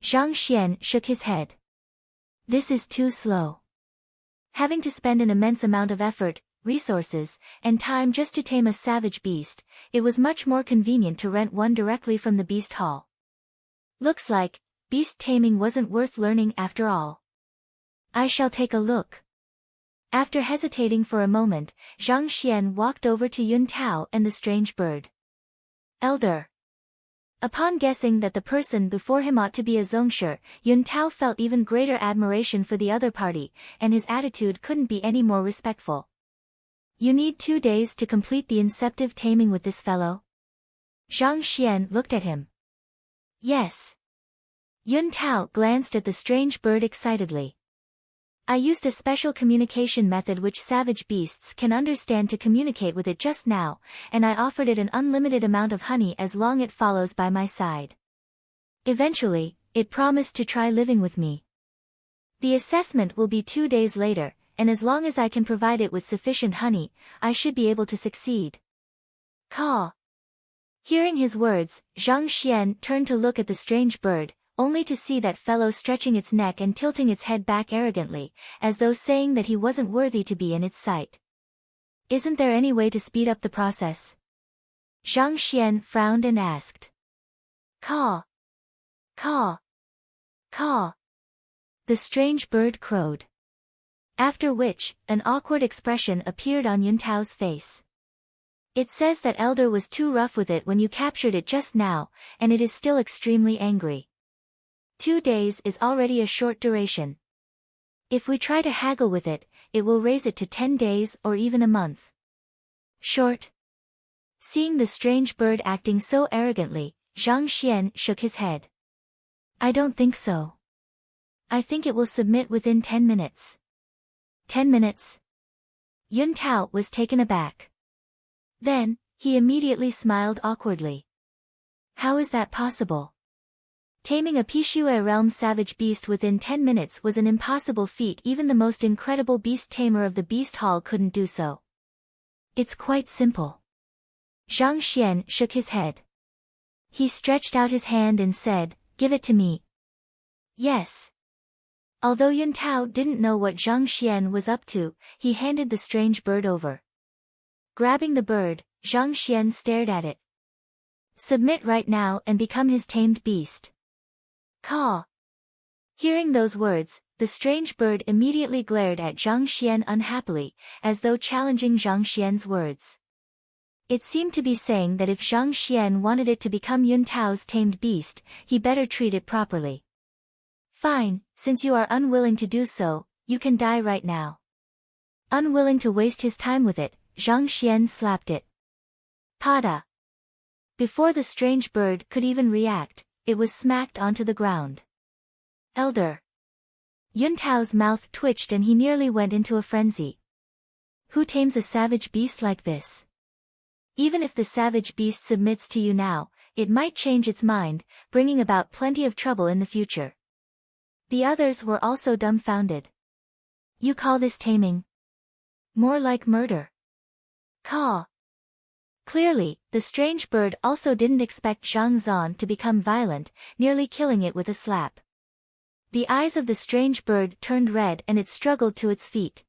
Zhang Xian shook his head. This is too slow. Having to spend an immense amount of effort, resources, and time just to tame a savage beast, it was much more convenient to rent one directly from the beast hall. Looks like, beast taming wasn't worth learning after all. I shall take a look. After hesitating for a moment, Zhang Xian walked over to Yun Tao and the strange bird. Elder. Upon guessing that the person before him ought to be a Zhongshe, Yun Tao felt even greater admiration for the other party, and his attitude couldn't be any more respectful. You need 2 days to complete the inceptive taming with this fellow? Zhang Xian looked at him. Yes. Yun Tao glanced at the strange bird excitedly. I used a special communication method which savage beasts can understand to communicate with it just now, and I offered it an unlimited amount of honey as long as it follows by my side. Eventually, it promised to try living with me. The assessment will be 2 days later, and as long as I can provide it with sufficient honey, I should be able to succeed. Caw. Hearing his words, Zhang Xian turned to look at the strange bird, only to see that fellow stretching its neck and tilting its head back arrogantly, as though saying that he wasn't worthy to be in its sight. Isn't there any way to speed up the process? Zhang Xian frowned and asked. Caw. Caw. Caw. The strange bird crowed. After which, an awkward expression appeared on Yuntao's face. It says that Elder was too rough with it when you captured it just now, and it is still extremely angry. 2 days is already a short duration. If we try to haggle with it, it will raise it to 10 days or even a month. Short. Seeing the strange bird acting so arrogantly, Zhang Xian shook his head. I don't think so. I think it will submit within 10 minutes. 10 minutes? Yuntao was taken aback. Then, he immediately smiled awkwardly. How is that possible? Taming a Pishue realm savage beast within 10 minutes was an impossible feat. Even the most incredible beast tamer of the beast hall couldn't do so. It's quite simple. Zhang Xian shook his head. He stretched out his hand and said, Give it to me. Yes. Although Yuntao didn't know what Zhang Xian was up to, he handed the strange bird over. Grabbing the bird, Zhang Xian stared at it. Submit right now and become his tamed beast. Caw. Hearing those words, the strange bird immediately glared at Zhang Xian unhappily, as though challenging Zhang Xian's words. It seemed to be saying that if Zhang Xian wanted it to become Yuntao's tamed beast, he better treat it properly. Fine, since you are unwilling to do so, you can die right now. Unwilling to waste his time with it, Zhang Xian slapped it. Pada. Before the strange bird could even react, it was smacked onto the ground. Elder. Yuntao's mouth twitched and he nearly went into a frenzy. Who tames a savage beast like this? Even if the savage beast submits to you now, it might change its mind, bringing about plenty of trouble in the future. The others were also dumbfounded. You call this taming? More like murder. Caw. Clearly, the strange bird also didn't expect Zhang Zan to become violent, nearly killing it with a slap. The eyes of the strange bird turned red and it struggled to its feet.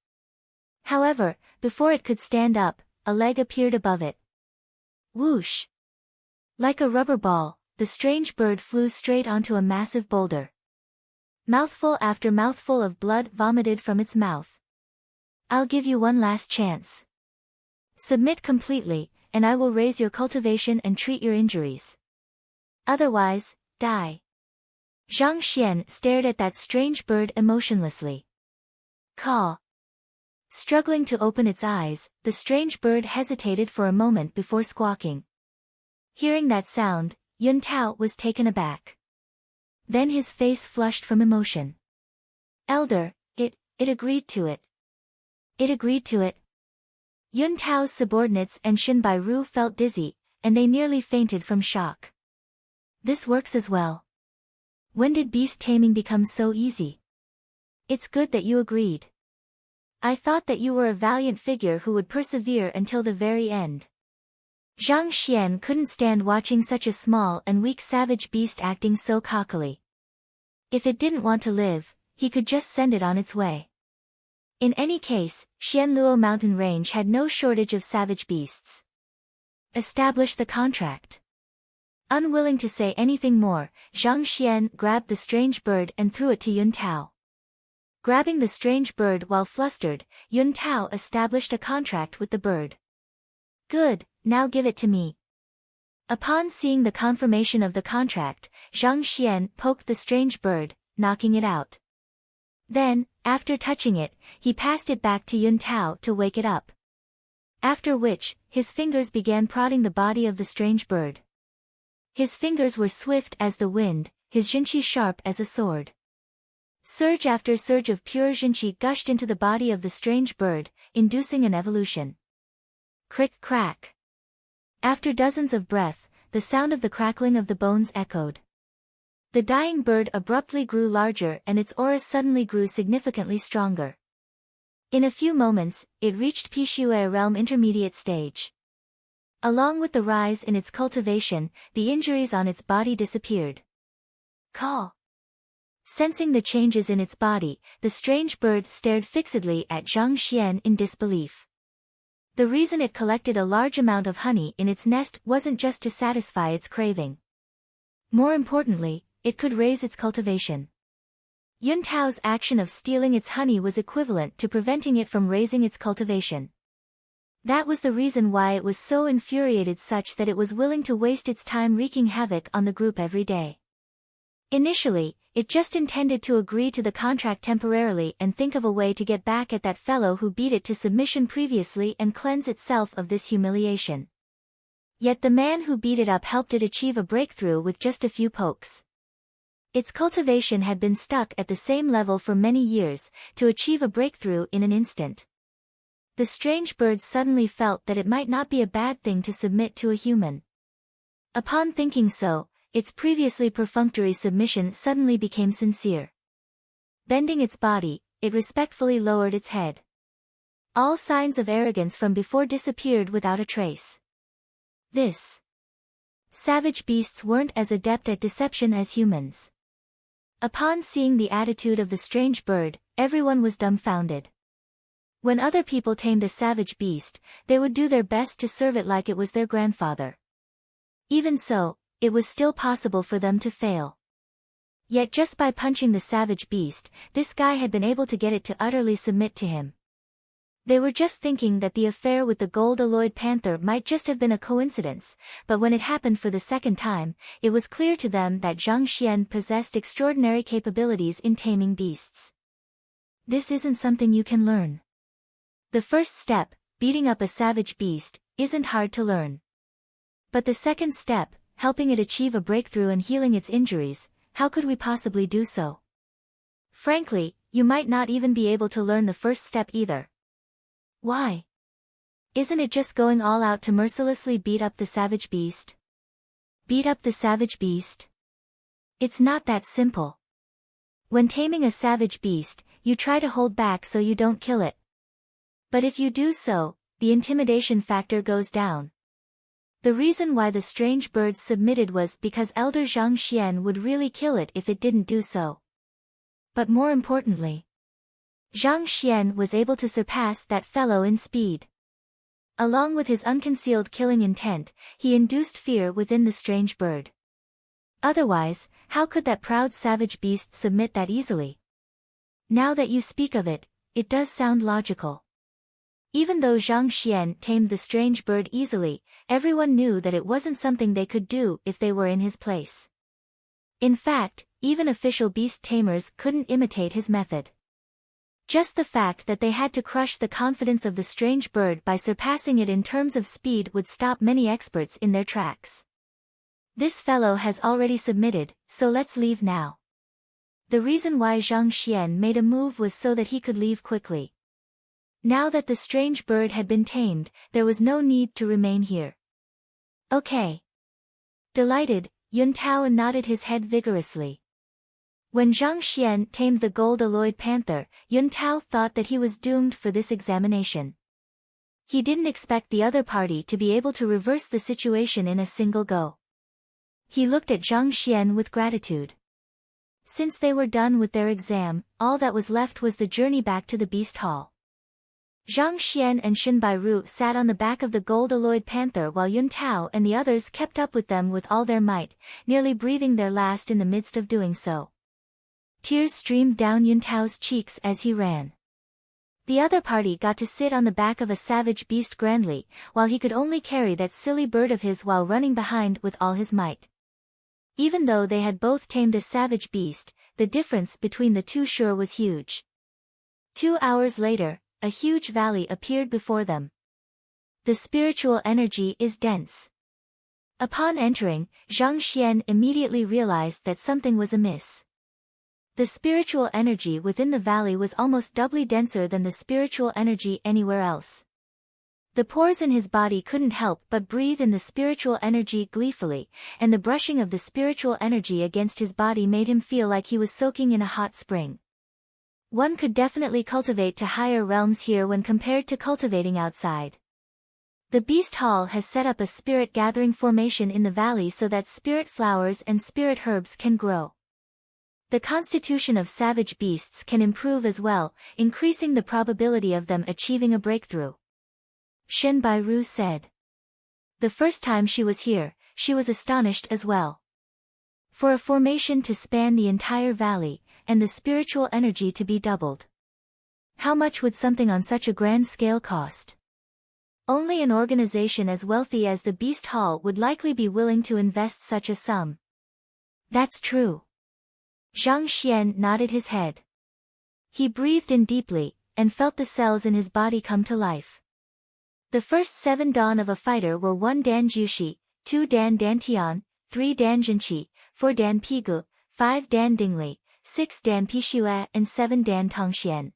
However, before it could stand up, a leg appeared above it. Whoosh! Like a rubber ball, the strange bird flew straight onto a massive boulder. Mouthful after mouthful of blood vomited from its mouth. I'll give you one last chance. Submit completely, and I will raise your cultivation and treat your injuries. Otherwise, die. Zhang Xian stared at that strange bird emotionlessly. Caw. Struggling to open its eyes, the strange bird hesitated for a moment before squawking. Hearing that sound, Yuntao was taken aback. Then his face flushed from emotion. Elder, it agreed to it. It agreed to it. Yuntao's subordinates and Shinbai Ru felt dizzy, and they nearly fainted from shock. This works as well. When did beast taming become so easy? It's good that you agreed. I thought that you were a valiant figure who would persevere until the very end. Zhang Xian couldn't stand watching such a small and weak savage beast acting so cockily. If it didn't want to live, he could just send it on its way. In any case, Xianluo mountain range had no shortage of savage beasts. Establish the contract. Unwilling to say anything more, Zhang Xian grabbed the strange bird and threw it to Yuntao. Grabbing the strange bird while flustered, Yuntao established a contract with the bird. Good, now give it to me. Upon seeing the confirmation of the contract, Zhang Xian poked the strange bird, knocking it out. Then, after touching it, he passed it back to Yuntao to wake it up. After which, his fingers began prodding the body of the strange bird. His fingers were swift as the wind, his jinqi sharp as a sword. Surge after surge of pure Jinqi gushed into the body of the strange bird, inducing an evolution. Crick crack. After dozens of breath, the sound of the crackling of the bones echoed. The dying bird abruptly grew larger and its aura suddenly grew significantly stronger. In a few moments, it reached Pishue realm intermediate stage. Along with the rise in its cultivation, the injuries on its body disappeared. Call. Sensing the changes in its body, the strange bird stared fixedly at Zhang Xian in disbelief. The reason it collected a large amount of honey in its nest wasn't just to satisfy its craving. More importantly, it could raise its cultivation. Yun Tao's action of stealing its honey was equivalent to preventing it from raising its cultivation. That was the reason why it was so infuriated, such that it was willing to waste its time wreaking havoc on the group every day. Initially, it just intended to agree to the contract temporarily and think of a way to get back at that fellow who beat it to submission previously and cleanse itself of this humiliation. Yet the man who beat it up helped it achieve a breakthrough with just a few pokes. Its cultivation had been stuck at the same level for many years, to achieve a breakthrough in an instant. The strange bird suddenly felt that it might not be a bad thing to submit to a human. Upon thinking so, its previously perfunctory submission suddenly became sincere. Bending its body, it respectfully lowered its head. All signs of arrogance from before disappeared without a trace. This savage beasts weren't as adept at deception as humans. Upon seeing the attitude of the strange bird, everyone was dumbfounded. When other people tamed a savage beast, they would do their best to serve it like it was their grandfather. Even so, it was still possible for them to fail. Yet just by punching the savage beast, this guy had been able to get it to utterly submit to him. They were just thinking that the affair with the gold-alloyed panther might just have been a coincidence, but when it happened for the second time, it was clear to them that Zhang Xian possessed extraordinary capabilities in taming beasts. This isn't something you can learn. The first step, beating up a savage beast, isn't hard to learn. But the second step, helping it achieve a breakthrough and healing its injuries, how could we possibly do so? Frankly, you might not even be able to learn the first step either. Why? Isn't it just going all out to mercilessly beat up the savage beast? Beat up the savage beast? It's not that simple. When taming a savage beast, you try to hold back so you don't kill it. But if you do so, the intimidation factor goes down. The reason why the strange bird submitted was because Elder Zhang Xian would really kill it if it didn't do so. But more importantly, Zhang Xian was able to surpass that fellow in speed. Along with his unconcealed killing intent, he induced fear within the strange bird. Otherwise, how could that proud savage beast submit that easily? Now that you speak of it, it does sound logical. Even though Zhang Xian tamed the strange bird easily, everyone knew that it wasn't something they could do if they were in his place. In fact, even official beast tamers couldn't imitate his method. Just the fact that they had to crush the confidence of the strange bird by surpassing it in terms of speed would stop many experts in their tracks. This fellow has already submitted, so let's leave now. The reason why Zhang Xian made a move was so that he could leave quickly. Now that the strange bird had been tamed, there was no need to remain here. Okay. Delighted, Yun Tao nodded his head vigorously. When Zhang Xian tamed the gold-alloyed panther, Yun Tao thought that he was doomed for this examination. He didn't expect the other party to be able to reverse the situation in a single go. He looked at Zhang Xian with gratitude. Since they were done with their exam, all that was left was the journey back to the beast hall. Zhang Xian and Xin Bairu sat on the back of the gold-alloyed panther while Yun Tao and the others kept up with them with all their might, nearly breathing their last in the midst of doing so. Tears streamed down Yun Tao's cheeks as he ran. The other party got to sit on the back of a savage beast grandly, while he could only carry that silly bird of his while running behind with all his might. Even though they had both tamed a savage beast, the difference between the two sure was huge. 2 hours later, a huge valley appeared before them. The spiritual energy is dense. Upon entering, Zhang Xian immediately realized that something was amiss. The spiritual energy within the valley was almost doubly denser than the spiritual energy anywhere else. The pores in his body couldn't help but breathe in the spiritual energy gleefully, and the brushing of the spiritual energy against his body made him feel like he was soaking in a hot spring. One could definitely cultivate to higher realms here when compared to cultivating outside. The Beast Hall has set up a spirit gathering formation in the valley so that spirit flowers and spirit herbs can grow. The constitution of savage beasts can improve as well, increasing the probability of them achieving a breakthrough. Shen Bairu said. The first time she was here, she was astonished as well. For a formation to span the entire valley, and the spiritual energy to be doubled. How much would something on such a grand scale cost? Only an organization as wealthy as the Beast Hall would likely be willing to invest such a sum. That's true. Zhang Xian nodded his head. He breathed in deeply, and felt the cells in his body come to life. The first 7 dan of a fighter were 1 dan Jushi, 2 dan Dantian, 3 dan Jinqi, 4 dan Pigu, 5 dan Dingli, 6 dan Pixue and 7 dan Tongxian.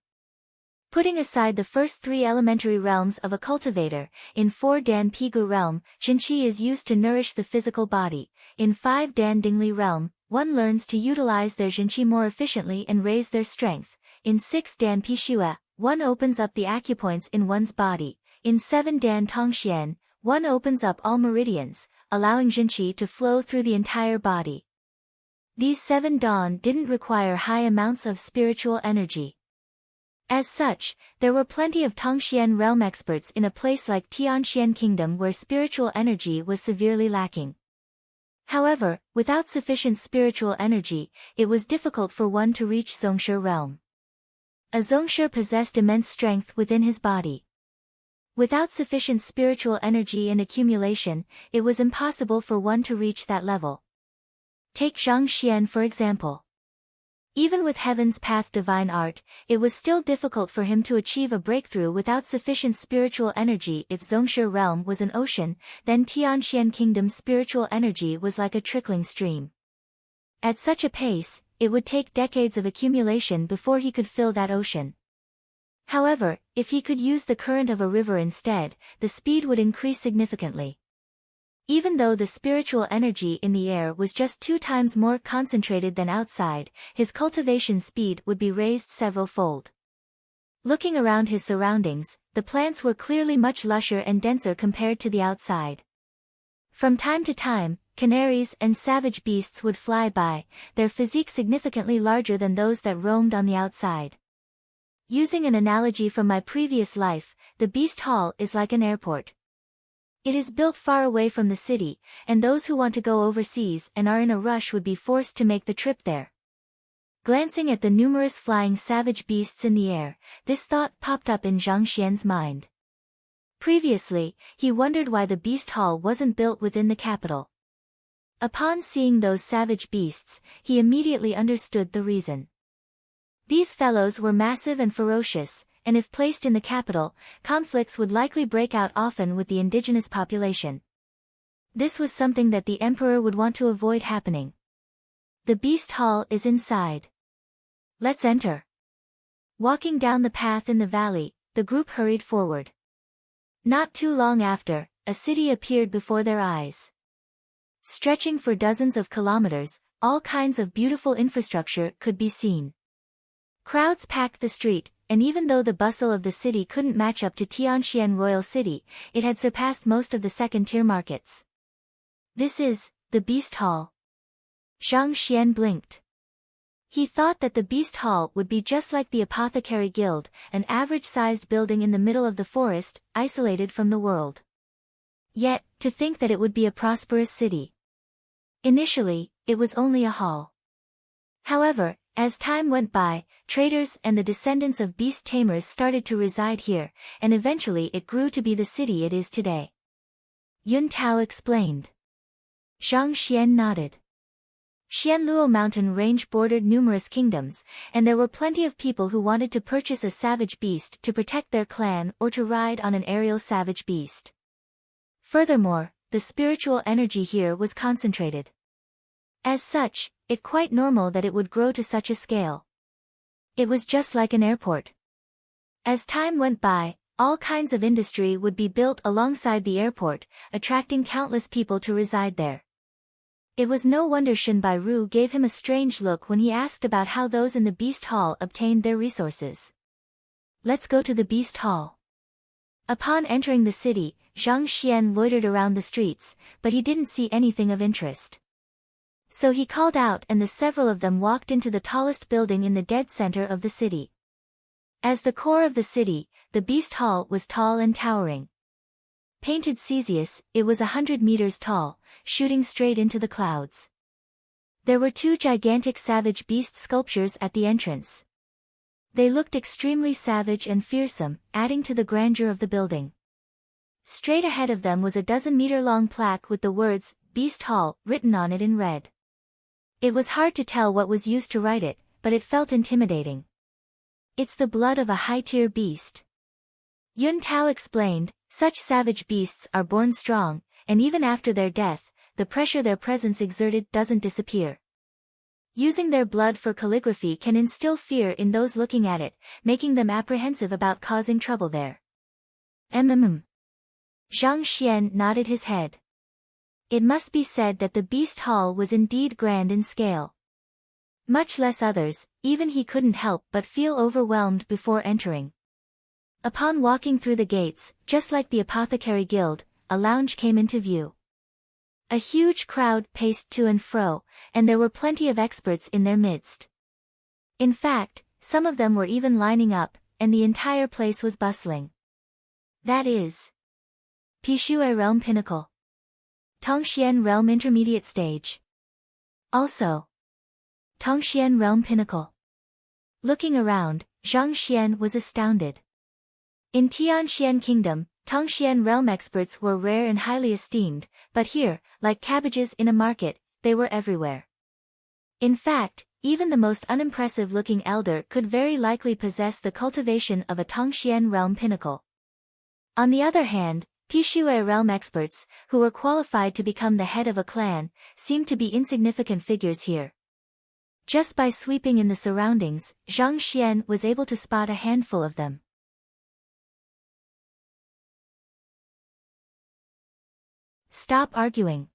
Putting aside the first 3 elementary realms of a cultivator, in 4 dan Pigu realm, Jinqi is used to nourish the physical body. In 5 dan Dingli realm, one learns to utilize their Jinqi more efficiently and raise their strength. In 6 dan Pixue, one opens up the acupoints in one's body. In 7 dan Tongxian, one opens up all meridians, allowing Jinqi to flow through the entire body. These 7 dan didn't require high amounts of spiritual energy. As such, there were plenty of Tongxian realm experts in a place like Tianxian Kingdom where spiritual energy was severely lacking. However, without sufficient spiritual energy, it was difficult for one to reach Zongshe realm. A Zongshe possessed immense strength within his body. Without sufficient spiritual energy and accumulation, it was impossible for one to reach that level. Take Zhang Xian for example. Even with Heaven's Path divine art, it was still difficult for him to achieve a breakthrough without sufficient spiritual energy. If Zongshe realm was an ocean, then Tianxian Kingdom's spiritual energy was like a trickling stream. At such a pace, it would take decades of accumulation before he could fill that ocean. However, if he could use the current of a river instead, the speed would increase significantly. Even though the spiritual energy in the air was just 2 times more concentrated than outside, his cultivation speed would be raised several-fold. Looking around his surroundings, the plants were clearly much lusher and denser compared to the outside. From time to time, canaries and savage beasts would fly by, their physique significantly larger than those that roamed on the outside. Using an analogy from my previous life, the Beast Hall is like an airport. It is built far away from the city, and those who want to go overseas and are in a rush would be forced to make the trip there. Glancing at the numerous flying savage beasts in the air, this thought popped up in Zhang Xian's mind. Previously, he wondered why the Beast Hall wasn't built within the capital. Upon seeing those savage beasts, he immediately understood the reason. These fellows were massive and ferocious, and if placed in the capital, conflicts would likely break out often with the indigenous population. This was something that the emperor would want to avoid happening. The Beast Hall is inside. Let's enter. Walking down the path in the valley, the group hurried forward. Not too long after, a city appeared before their eyes. Stretching for dozens of kilometers, all kinds of beautiful infrastructure could be seen. Crowds packed the street, and even though the bustle of the city couldn't match up to Tianxian Royal City, it had surpassed most of the second-tier markets. This is the Beast Hall. Zhang Xian blinked. He thought that the Beast Hall would be just like the Apothecary Guild, an average-sized building in the middle of the forest, isolated from the world. Yet, to think that it would be a prosperous city. Initially, it was only a hall. However, as time went by, traders and the descendants of beast tamers started to reside here, and eventually it grew to be the city it is today. Yun Tao explained. Zhang Xian nodded. Xianluo mountain range bordered numerous kingdoms, and there were plenty of people who wanted to purchase a savage beast to protect their clan or to ride on an aerial savage beast. Furthermore, the spiritual energy here was concentrated. As such, it quite normal that it would grow to such a scale. It was just like an airport. As time went by, all kinds of industry would be built alongside the airport, attracting countless people to reside there. It was no wonder Shinbairu gave him a strange look when he asked about how those in the Beast Hall obtained their resources. Let's go to the Beast Hall. Upon entering the city, Zhang Xian loitered around the streets, but he didn't see anything of interest. So he called out and the several of them walked into the tallest building in the dead center of the city. As the core of the city, the Beast Hall was tall and towering. Painted Cesius, it was 100 meters tall, shooting straight into the clouds. There were 2 gigantic savage beast sculptures at the entrance. They looked extremely savage and fearsome, adding to the grandeur of the building. Straight ahead of them was a 12-meter-long plaque with the words, Beast Hall, written on it in red. It was hard to tell what was used to write it, but it felt intimidating. It's the blood of a high-tier beast. Yun Tao explained, such savage beasts are born strong, and even after their death, the pressure their presence exerted doesn't disappear. Using their blood for calligraphy can instill fear in those looking at it, making them apprehensive about causing trouble there. Zhang Xian nodded his head. It must be said that the Beast Hall was indeed grand in scale. Much less others, even he couldn't help but feel overwhelmed before entering. Upon walking through the gates, just like the Apothecary Guild, a lounge came into view. A huge crowd paced to and fro, and there were plenty of experts in their midst. In fact, some of them were even lining up, and the entire place was bustling. That is Pishue Realm Pinnacle. Tongxian Realm Intermediate Stage. Also, Tongxian Realm Pinnacle. Looking around, Zhang Xian was astounded. In Tianxian Kingdom, Tongxian Realm experts were rare and highly esteemed, but here, like cabbages in a market, they were everywhere. In fact, even the most unimpressive-looking elder could very likely possess the cultivation of a Tongxian Realm Pinnacle. On the other hand, Pishue Realm experts, who were qualified to become the head of a clan, seemed to be insignificant figures here. Just by sweeping in the surroundings, Zhang Xian was able to spot a handful of them. Stop arguing.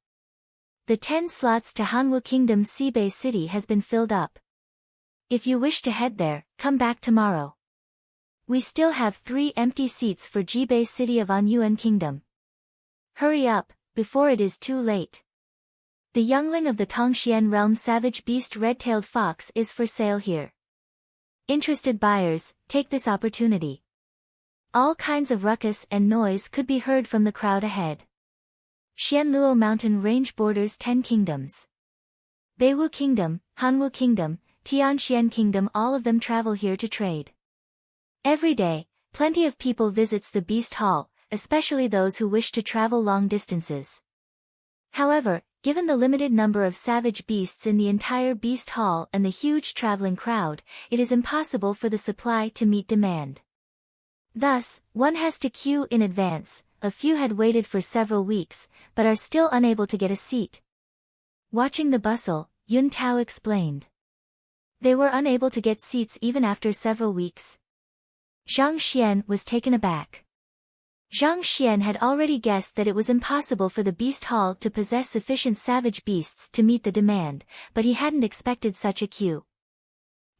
The 10 slots to Hanwu Kingdom's Xibei City has been filled up. If you wish to head there, come back tomorrow. We still have 3 empty seats for Jibei City of Anyuan Kingdom. Hurry up, before it is too late. The youngling of the Tongxian Realm Savage Beast Red-tailed Fox is for sale here. Interested buyers, take this opportunity. All kinds of ruckus and noise could be heard from the crowd ahead. Xianluo Mountain Range borders 10 kingdoms. Beiwu Kingdom, Hanwu Kingdom, Tianxian Kingdom, all of them travel here to trade. Every day, plenty of people visits the Beast Hall, especially those who wish to travel long distances. However, given the limited number of savage beasts in the entire Beast Hall and the huge traveling crowd, it is impossible for the supply to meet demand. Thus, one has to queue in advance. A few had waited for several weeks, but are still unable to get a seat. Watching the bustle, Yun Tao explained. They were unable to get seats even after several weeks. Zhang Xian was taken aback. Zhang Xian had already guessed that it was impossible for the Beast Hall to possess sufficient savage beasts to meet the demand, but he hadn't expected such a queue.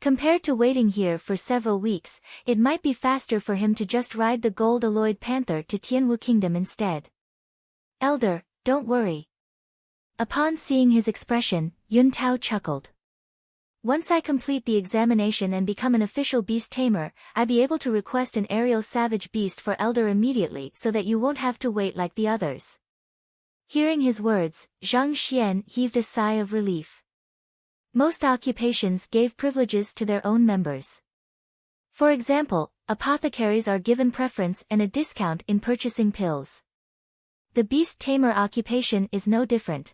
Compared to waiting here for several weeks, it might be faster for him to just ride the gold-alloyed panther to Tianwu Kingdom instead. Elder, don't worry. Upon seeing his expression, Yun Tao chuckled. Once I complete the examination and become an official beast tamer, I'll be able to request an aerial savage beast for Elder immediately so that you won't have to wait like the others. Hearing his words, Zhang Xian heaved a sigh of relief. Most occupations gave privileges to their own members. For example, apothecaries are given preference and a discount in purchasing pills. The beast tamer occupation is no different.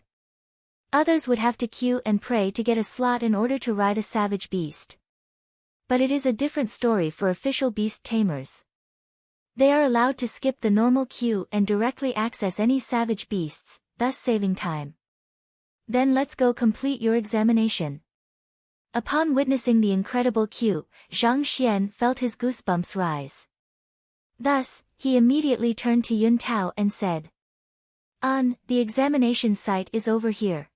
Others would have to queue and pray to get a slot in order to ride a savage beast. But it is a different story for official beast tamers. They are allowed to skip the normal queue and directly access any savage beasts, thus saving time. Then let's go complete your examination. Upon witnessing the incredible queue, Zhang Xian felt his goosebumps rise. Thus, he immediately turned to Yun Tao and said, The examination site is over here.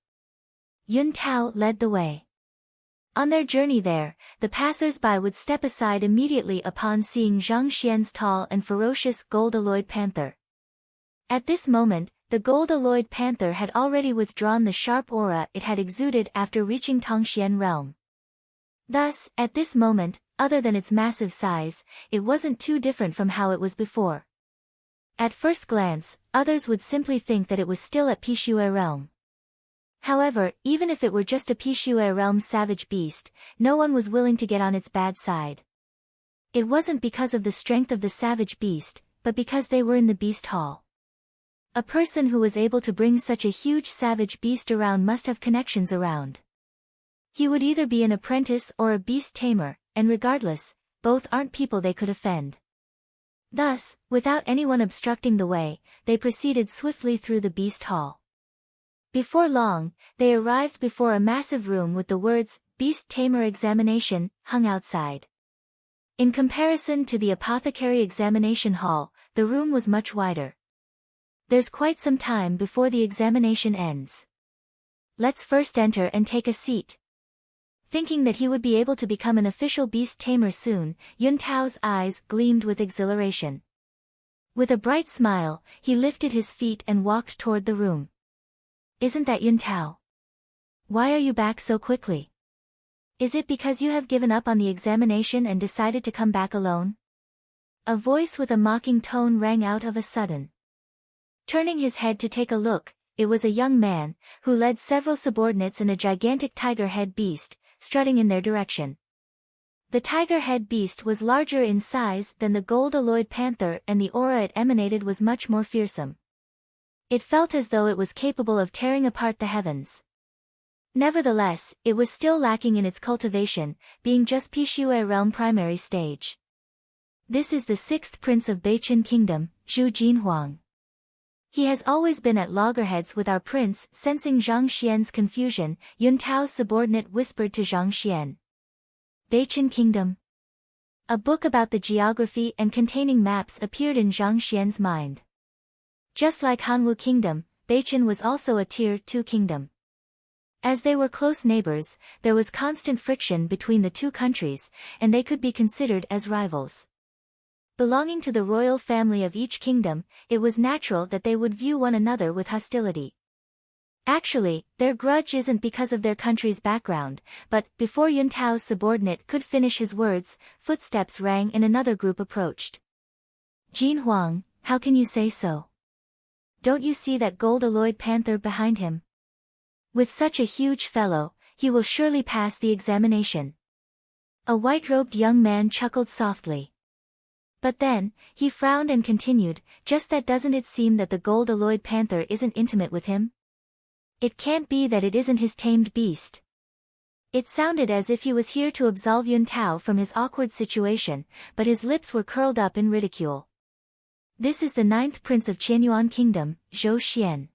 Yun Tao led the way. On their journey there, the passers-by would step aside immediately upon seeing Zhang Xian's tall and ferocious gold-alloyed panther. At this moment, the gold-alloyed panther had already withdrawn the sharp aura it had exuded after reaching Tongxian realm. Thus, at this moment, other than its massive size, it wasn't too different from how it was before. At first glance, others would simply think that it was still at Pixue realm. However, even if it were just a Pixue realm savage beast, no one was willing to get on its bad side. It wasn't because of the strength of the savage beast, but because they were in the beast hall. A person who was able to bring such a huge savage beast around must have connections around. He would either be an apprentice or a beast tamer, and regardless, both aren't people they could offend. Thus, without anyone obstructing the way, they proceeded swiftly through the beast hall. Before long, they arrived before a massive room with the words, Beast Tamer Examination, hung outside. In comparison to the apothecary examination hall, the room was much wider. There's quite some time before the examination ends. Let's first enter and take a seat. Thinking that he would be able to become an official beast tamer soon, Yun Tao's eyes gleamed with exhilaration. With a bright smile, he lifted his feet and walked toward the room. Isn't that Yun Tao? Why are you back so quickly? Is it because you have given up on the examination and decided to come back alone? A voice with a mocking tone rang out of a sudden. Turning his head to take a look, it was a young man, who led several subordinates and a gigantic tiger-head beast, strutting in their direction. The tiger-head beast was larger in size than the gold-alloyed panther and the aura it emanated was much more fearsome. It felt as though it was capable of tearing apart the heavens. Nevertheless, it was still lacking in its cultivation, being just Pixue realm primary stage. This is the sixth prince of Beichen Kingdom, Zhu Jinhuang. He has always been at loggerheads with our prince. Sensing Zhang Xian's confusion, Yun Tao's subordinate whispered to Zhang Xian. Beichen Kingdom. A book about the geography and containing maps appeared in Zhang Xian's mind. Just like Hanwu Kingdom, Beichen was also a Tier 2 kingdom. As they were close neighbors, there was constant friction between the two countries, and they could be considered as rivals. Belonging to the royal family of each kingdom, it was natural that they would view one another with hostility. Actually, their grudge isn't because of their country's background, but, before Yun Tao's subordinate could finish his words, footsteps rang and another group approached. Jinhuang, how can you say so? Don't you see that gold-alloyed panther behind him? With such a huge fellow, he will surely pass the examination. A white-robed young man chuckled softly. But then, he frowned and continued, just that doesn't it seem that the gold-alloyed panther isn't intimate with him? It can't be that it isn't his tamed beast. It sounded as if he was here to absolve Yun Tao from his awkward situation, but his lips were curled up in ridicule. This is the ninth prince of Qianyuan Kingdom, Zhou Xian.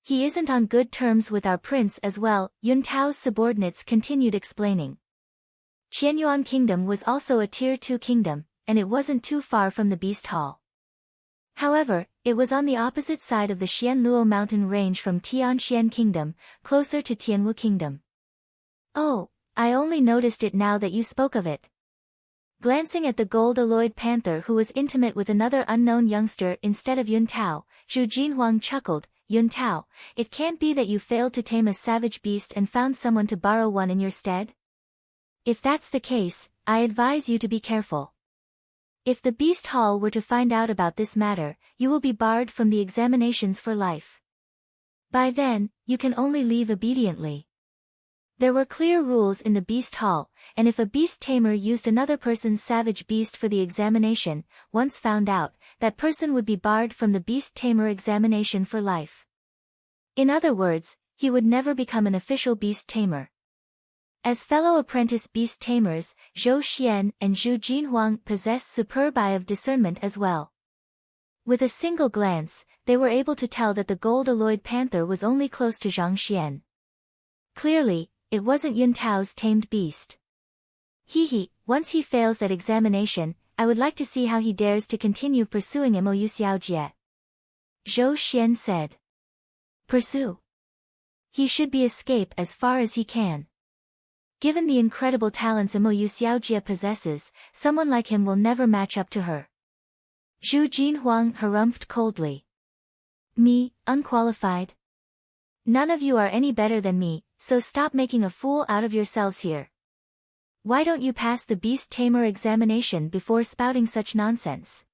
He isn't on good terms with our prince as well, Yun Tao's subordinates continued explaining. Qianyuan Kingdom was also a Tier 2 kingdom, and it wasn't too far from the Beast Hall. However, it was on the opposite side of the Xianluo mountain range from Tianxian Kingdom, closer to Tianwu Kingdom. Oh, I only noticed it now that you spoke of it. Glancing at the gold-alloyed panther who was intimate with another unknown youngster instead of Yun Tao, Zhu Jinhuang chuckled, Yun Tao, it can't be that you failed to tame a savage beast and found someone to borrow one in your stead? If that's the case, I advise you to be careful. If the Beast Hall were to find out about this matter, you will be barred from the examinations for life. By then, you can only leave obediently. There were clear rules in the Beast Hall, and if a beast tamer used another person's savage beast for the examination, once found out, that person would be barred from the beast tamer examination for life. In other words, he would never become an official beast tamer. As fellow apprentice beast tamers, Zhou Xian and Zhu Jinhuang possessed superb eye of discernment as well. With a single glance, they were able to tell that the gold-alloyed panther was only close to Zhang Xian. Clearly, it wasn't Yun Tao's tamed beast. Once he fails that examination, I would like to see how he dares to continue pursuing Mo Xiaojie. Zhou Xian said. Pursue? He should be escape as far as he can. Given the incredible talents Mo Xiaojie possesses, someone like him will never match up to her. Zhu Jinhuang harumphed coldly. Me, unqualified? None of you are any better than me, so stop making a fool out of yourselves here. Why don't you pass the beast tamer examination before spouting such nonsense?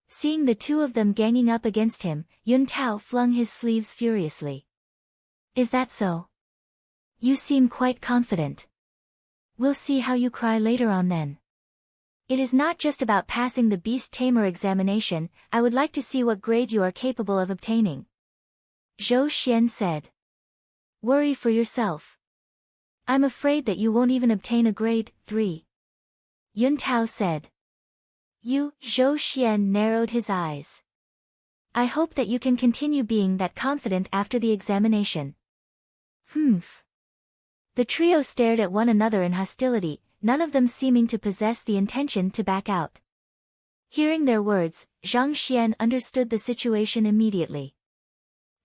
Seeing the two of them ganging up against him, Yun Tao flung his sleeves furiously. Is that so? You seem quite confident. We'll see how you cry later on then. It is not just about passing the beast tamer examination, I would like to see what grade you are capable of obtaining. Zhou Xian said. Worry for yourself. I'm afraid that you won't even obtain a grade 3. Yun Tao said. Zhou Xian narrowed his eyes. I hope that you can continue being that confident after the examination. Humph. The trio stared at one another in hostility, none of them seeming to possess the intention to back out. Hearing their words, Zhang Xian understood the situation immediately.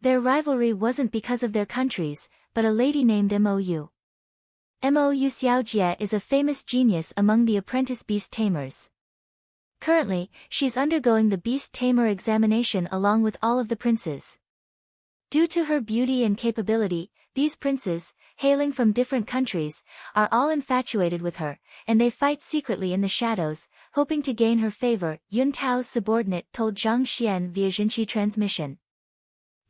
Their rivalry wasn't because of their countries, but a lady named Mo Xiaojie is a famous genius among the apprentice beast tamers. Currently, she's undergoing the beast tamer examination along with all of the princes. Due to her beauty and capability, these princes, hailing from different countries, are all infatuated with her, and they fight secretly in the shadows, hoping to gain her favor, Yun Tao's subordinate told Zhang Xian via Xinqi transmission.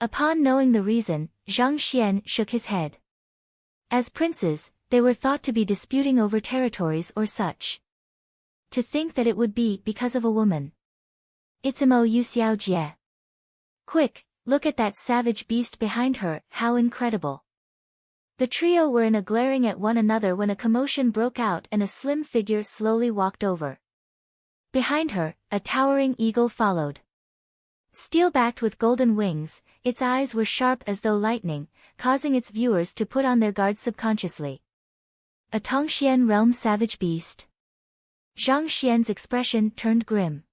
Upon knowing the reason, Zhang Xian shook his head. As princes, they were thought to be disputing over territories or such. To think that it would be because of a woman. It's Mo Xiaojie. Quick, look at that savage beast behind her, how incredible. The trio were in a glaring at one another when a commotion broke out and a slim figure slowly walked over. Behind her, a towering eagle followed. Steel-backed with golden wings, its eyes were sharp as though lightning, causing its viewers to put on their guard subconsciously. A Tongxian realm savage beast. Zhang Xian's expression turned grim.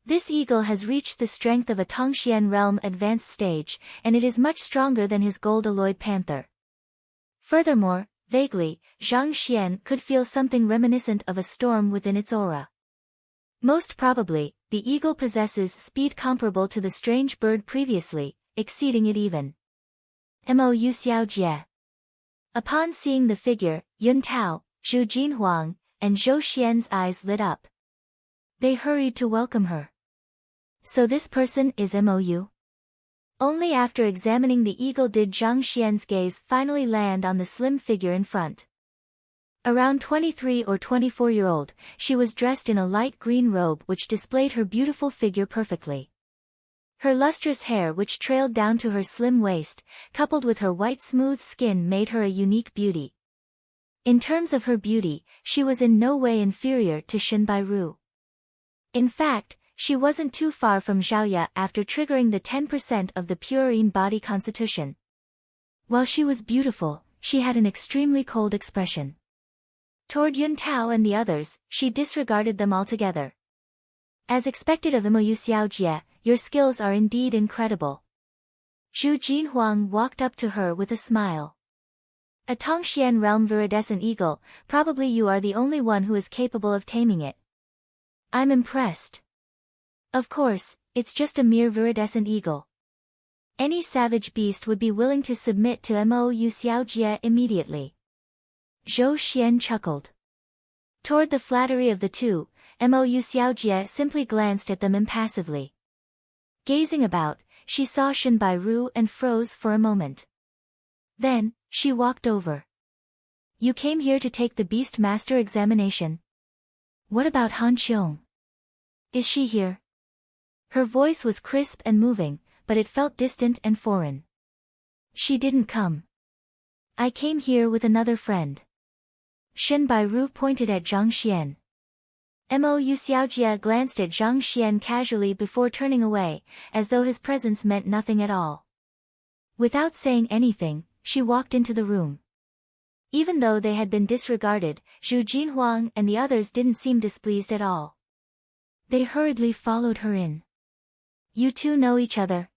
This eagle has reached the strength of a Tongxian realm advanced stage, and it is much stronger than his gold-alloyed panther. Furthermore, vaguely, Zhang Xian could feel something reminiscent of a storm within its aura. Most probably, the eagle possesses speed comparable to the strange bird previously, exceeding it even. Mo Xiaojie. Upon seeing the figure, Yun Tao, Zhu Jinhuang, and Zhou Xian's eyes lit up. They hurried to welcome her. So this person is Mo. Only after examining the eagle did Zhang Xian's gaze finally land on the slim figure in front. Around 23 or 24-year-old, she was dressed in a light green robe which displayed her beautiful figure perfectly. Her lustrous hair which trailed down to her slim waist, coupled with her white smooth skin made her a unique beauty. In terms of her beauty, she was in no way inferior to Shen Bairu. In fact, she wasn't too far from Zhaoya after triggering the 10% of the purine body constitution. While she was beautiful, she had an extremely cold expression. Toward Yun Tao and the others, she disregarded them altogether. As expected of Mo Xiaojie, your skills are indeed incredible. Zhu Jinhuang walked up to her with a smile. A Tongxian realm viridescent eagle, probably you are the only one who is capable of taming it. I'm impressed. Of course, it's just a mere viridescent eagle. Any savage beast would be willing to submit to Mo Xiaojie immediately. Zhou Xian chuckled. Toward the flattery of the two, Mo Xiaojie simply glanced at them impassively. Gazing about, she saw Shen Bairu and froze for a moment. Then, she walked over. You came here to take the Beast Master examination? What about Han Qiong? Is she here? Her voice was crisp and moving, but it felt distant and foreign. She didn't come. I came here with another friend. Shen Bairu pointed at Zhang Xian. Mo Xiaojie glanced at Zhang Xian casually before turning away, as though his presence meant nothing at all. Without saying anything, she walked into the room. Even though they had been disregarded, Zhu Jinhuang and the others didn't seem displeased at all. They hurriedly followed her in. You two know each other?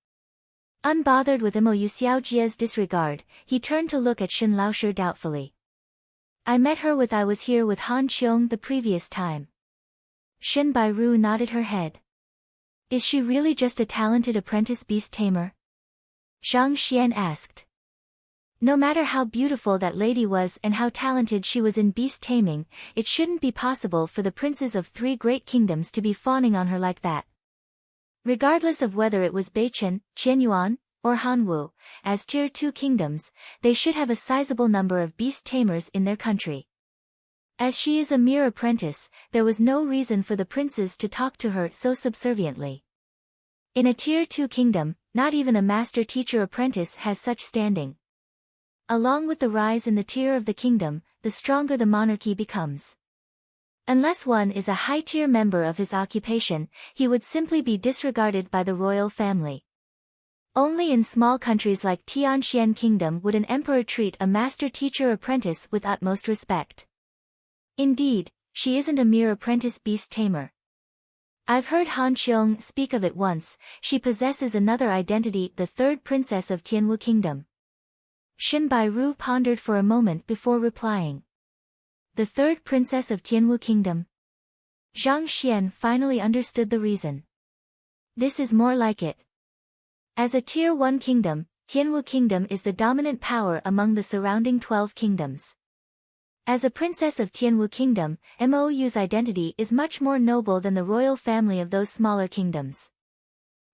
Unbothered with Mo Xiaojia's disregard, he turned to look at Shen Laoshe doubtfully. I met her I was here with Han Qiong the previous time. Shen Bairu nodded her head. Is she really just a talented apprentice beast tamer? Zhang Xian asked. No matter how beautiful that lady was and how talented she was in beast taming, it shouldn't be possible for the princes of 3 great kingdoms to be fawning on her like that. Regardless of whether it was Beichen, Qianyuan, or Hanwu, as Tier 2 kingdoms, they should have a sizable number of beast tamers in their country. As she is a mere apprentice, there was no reason for the princes to talk to her so subserviently. In a Tier 2 kingdom, not even a master-teacher apprentice has such standing. Along with the rise in the tier of the kingdom, the stronger the monarchy becomes. Unless one is a high-tier member of his occupation, he would simply be disregarded by the royal family. Only in small countries like Tianxian Kingdom would an emperor treat a master-teacher apprentice with utmost respect. Indeed, she isn't a mere apprentice beast tamer. I've heard Han Qiong speak of it once. She possesses another identity, the 3rd princess of Tianwu Kingdom. Shen Bairu pondered for a moment before replying. The 3rd princess of Tianwu Kingdom. Zhang Xian finally understood the reason. This is more like it. As a Tier 1 kingdom, Tianwu Kingdom is the dominant power among the surrounding 12 kingdoms. As a princess of Tianwu Kingdom, Mou's identity is much more noble than the royal family of those smaller kingdoms.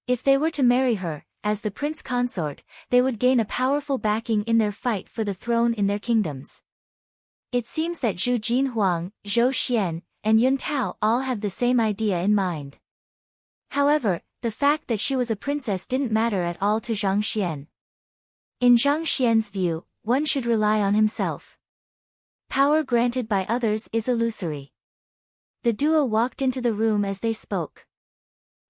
If they were to marry her, as the prince consort, they would gain a powerful backing in their fight for the throne in their kingdoms. It seems that Zhu Jinhuang, Zhou Xian, and Yun Tao all have the same idea in mind. However, the fact that she was a princess didn't matter at all to Zhang Xian. In Zhang Xian's view, one should rely on himself. Power granted by others is illusory. The duo walked into the room as they spoke.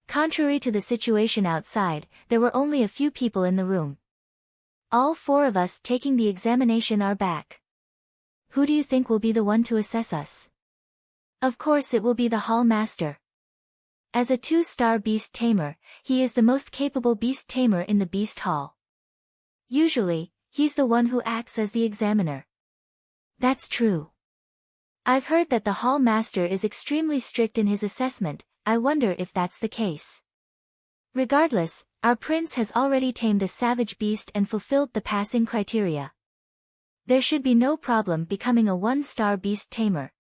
Contrary to the situation outside, there were only a few people in the room. All 4 of us taking the examination are back. Who do you think will be the one to assess us? Of course it will be the hall master. As a 2-star beast tamer, he is the most capable beast tamer in the beast hall. Usually, he's the one who acts as the examiner. That's true. I've heard that the hall master is extremely strict in his assessment. I wonder if that's the case. Regardless, our prince has already tamed a savage beast and fulfilled the passing criteria. There should be no problem becoming a 1-star beast tamer.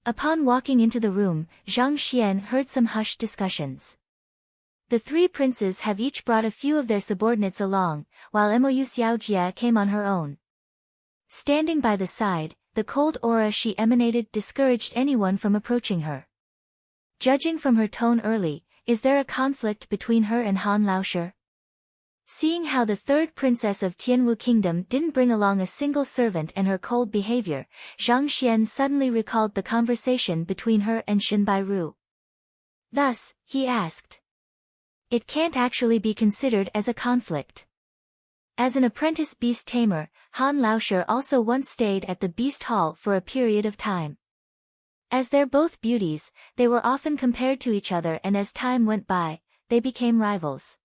Upon walking into the room, Zhang Xian heard some hushed discussions. The 3 princes have each brought a few of their subordinates along, while Mou Xiaojia came on her own. Standing by the side, the cold aura she emanated discouraged anyone from approaching her. Judging from her tone early, is there a conflict between her and Han Laoshe? Seeing how the 3rd princess of Tianwu Kingdom didn't bring along a single servant and her cold behavior, Zhang Xian suddenly recalled the conversation between her and Shen Bairu. Thus, he asked. It can't actually be considered as a conflict. As an apprentice beast tamer, Han Laoshe also once stayed at the beast hall for a period of time. As they're both beauties, they were often compared to each other, and as time went by, they became rivals.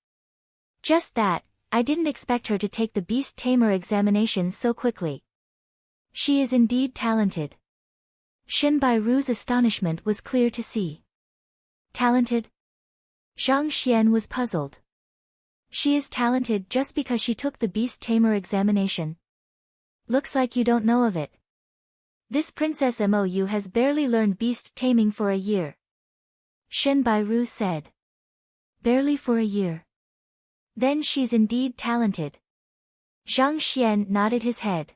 Just that, I didn't expect her to take the beast tamer examination so quickly. She is indeed talented. Shen Bairu's astonishment was clear to see. Talented? Zhang Xian was puzzled. She is talented just because she took the beast tamer examination. Looks like you don't know of it. This Princess Mou has barely learned beast taming for a year. Shen Bairu said. Barely for a year. Then she's indeed talented. Zhang Xian nodded his head.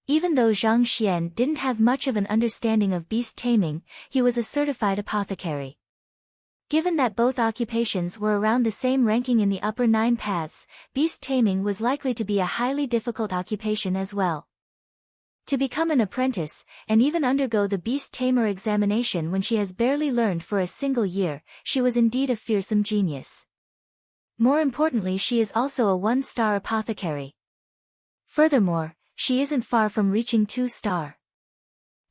Even though Zhang Xian didn't have much of an understanding of beast taming, he was a certified apothecary. Given that both occupations were around the same ranking in the upper 9 paths, beast taming was likely to be a highly difficult occupation as well. To become an apprentice, and even undergo the beast tamer examination when she has barely learned for a single year, she was indeed a fearsome genius. More importantly, she is also a 1-star apothecary. Furthermore, she isn't far from reaching 2-star.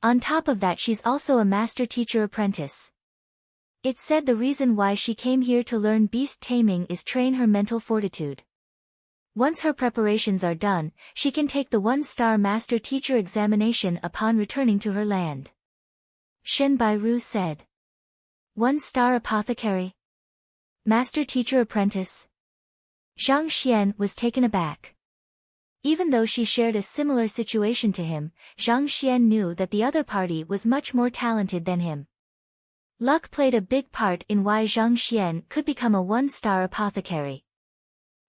On top of that, she's also a master teacher apprentice. It's said the reason why she came here to learn beast taming is train her mental fortitude. Once her preparations are done, she can take the 1-star master teacher examination upon returning to her land. Shen Bairu said. 1-star apothecary? Master teacher apprentice? Zhang Xian was taken aback. Even though she shared a similar situation to him, Zhang Xian knew that the other party was much more talented than him. Luck played a big part in why Zhang Xian could become a 1-star apothecary.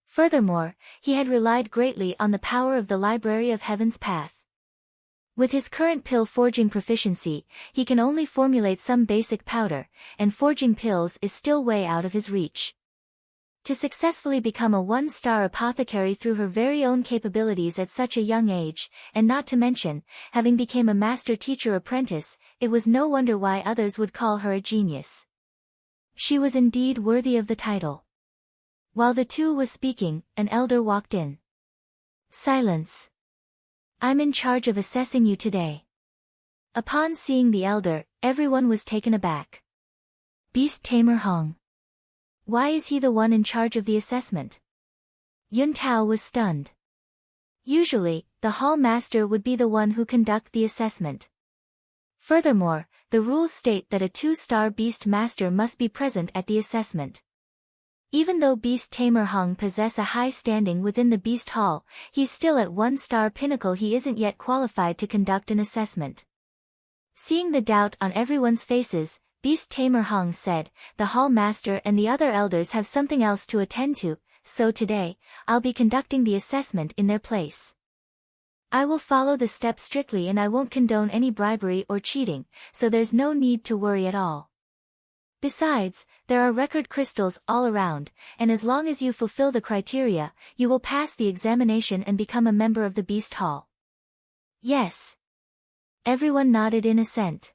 Furthermore, he had relied greatly on the power of the Library of Heaven's Path. With his current pill forging proficiency, he can only formulate some basic powder, and forging pills is still way out of his reach. To successfully become a 1-star apothecary through her very own capabilities at such a young age, and not to mention, having become a master teacher apprentice, it was no wonder why others would call her a genius. She was indeed worthy of the title. While the two was speaking, an elder walked in. Silence. I'm in charge of assessing you today. Upon seeing the elder, everyone was taken aback. Beast Tamer Hong. Why is he the one in charge of the assessment? Yun Tao was stunned. Usually, the hall master would be the one who conduct the assessment. Furthermore, the rules state that a 2-star beast master must be present at the assessment. Even though Beast Tamer Hong possess a high standing within the Beast Hall, he's still at 1-star pinnacle. He isn't yet qualified to conduct an assessment. Seeing the doubt on everyone's faces, Beast Tamer Hong said, the hall master and the other elders have something else to attend to, so today, I'll be conducting the assessment in their place. I will follow the steps strictly and I won't condone any bribery or cheating, so there's no need to worry at all. Besides, there are record crystals all around, and as long as you fulfill the criteria, you will pass the examination and become a member of the Beast Hall. Yes. Everyone nodded in assent.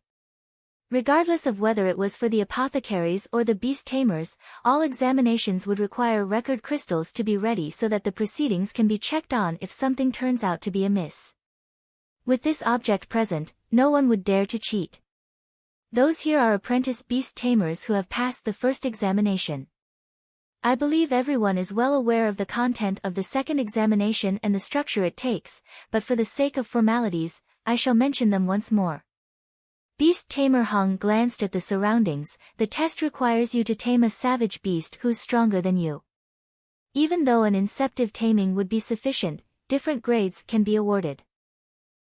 Regardless of whether it was for the apothecaries or the beast tamers, all examinations would require record crystals to be ready so that the proceedings can be checked on if something turns out to be amiss. With this object present, no one would dare to cheat. Those here are apprentice beast tamers who have passed the first examination. I believe everyone is well aware of the content of the second examination and the structure it takes, but for the sake of formalities, I shall mention them once more. Beast Tamer Hong glanced at the surroundings. The test requires you to tame a savage beast who's stronger than you. Even though an inceptive taming would be sufficient, different grades can be awarded.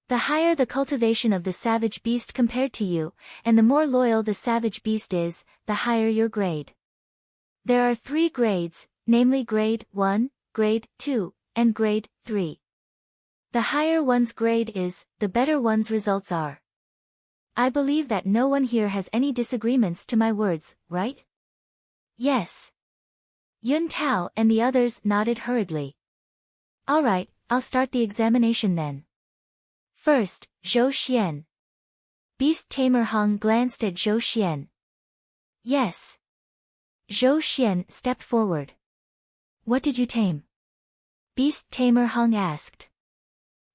The higher the cultivation of the savage beast compared to you, and the more loyal the savage beast is, the higher your grade. There are 3 grades, namely Grade 1, Grade 2, and Grade 3. The higher one's grade is, the better one's results are. I believe that no one here has any disagreements to my words, right? Yes. Yun Tao and the others nodded hurriedly. Alright, I'll start the examination then. First, Zhou Xian. Beast Tamer Hong glanced at Zhou Xian. Yes. Zhou Xian stepped forward. What did you tame? Beast Tamer Hong asked.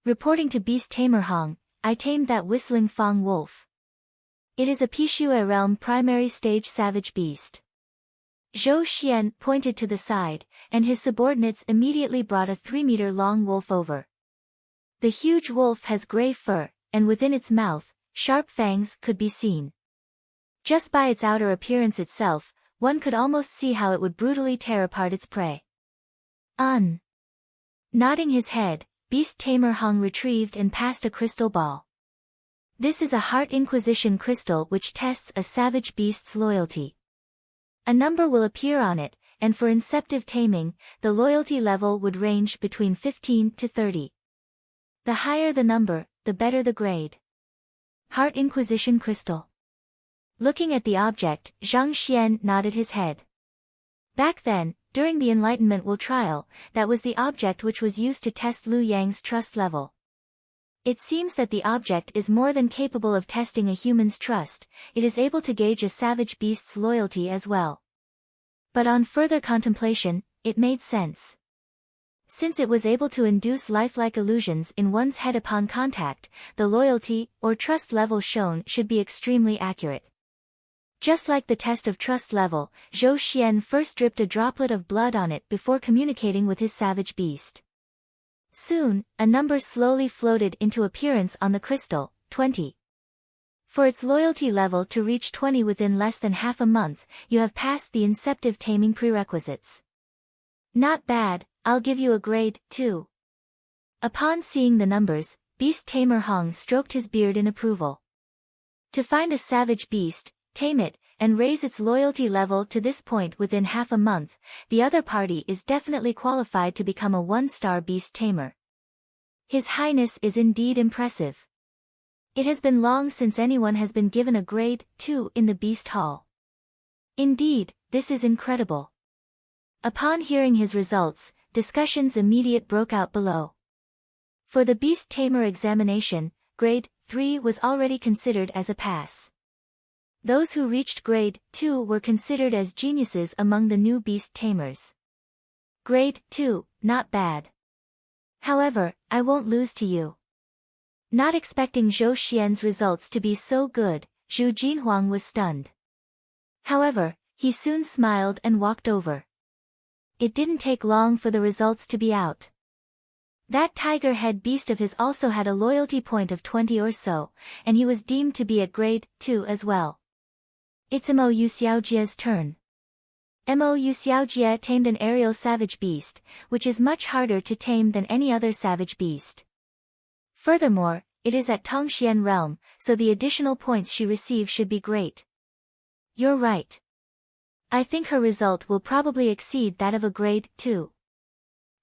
Reporting to Beast Tamer Hong, I tamed that whistling Fang wolf. It is a Pishue realm primary stage savage beast. Zhou Xian pointed to the side, and his subordinates immediately brought a 3-meter-long wolf over. The huge wolf has gray fur, and within its mouth, sharp fangs could be seen. Just by its outer appearance itself, one could almost see how it would brutally tear apart its prey. Nodding his head, Beast Tamer Hong retrieved and passed a crystal ball. This is a Heart Inquisition crystal which tests a savage beast's loyalty. A number will appear on it, and for inceptive taming, the loyalty level would range between 15 to 30. The higher the number, the better the grade. Heart Inquisition crystal. Looking at the object, Zhang Xian nodded his head. Back then, during the Enlightenment Will trial, that was the object which was used to test Liu Yang's trust level. It seems that the object is more than capable of testing a human's trust, it is able to gauge a savage beast's loyalty as well. But on further contemplation, it made sense. Since it was able to induce lifelike illusions in one's head upon contact, the loyalty or trust level shown should be extremely accurate. Just like the test of trust level, Zhou Xian first dripped a droplet of blood on it before communicating with his savage beast. Soon, a number slowly floated into appearance on the crystal, 20. For its loyalty level to reach 20 within less than half a month, you have passed the inceptive taming prerequisites. Not bad, I'll give you a grade 2. Upon seeing the numbers, Beast Tamer Hong stroked his beard in approval. To find a savage beast, tame it, and raise its loyalty level to this point within half a month, the other party is definitely qualified to become a 1-star beast tamer. His Highness is indeed impressive. It has been long since anyone has been given a grade 2 in the Beast Hall. Indeed, this is incredible. Upon hearing his results, discussions immediate broke out below. For the Beast Tamer examination, grade 3 was already considered as a pass. Those who reached grade 2 were considered as geniuses among the new beast tamers. Grade 2, not bad. However, I won't lose to you. Not expecting Zhou Xian's results to be so good, Zhu Jinhuang was stunned. However, he soon smiled and walked over. It didn't take long for the results to be out. That tiger head beast of his also had a loyalty point of 20 or so, and he was deemed to be at grade 2 as well. It's Mo Yu Xiaojie's turn. Mo Yu Xiaojie tamed an aerial savage beast, which is much harder to tame than any other savage beast. Furthermore, it is at Tongxian realm, so the additional points she receives should be great. You're right. I think her result will probably exceed that of a grade 2.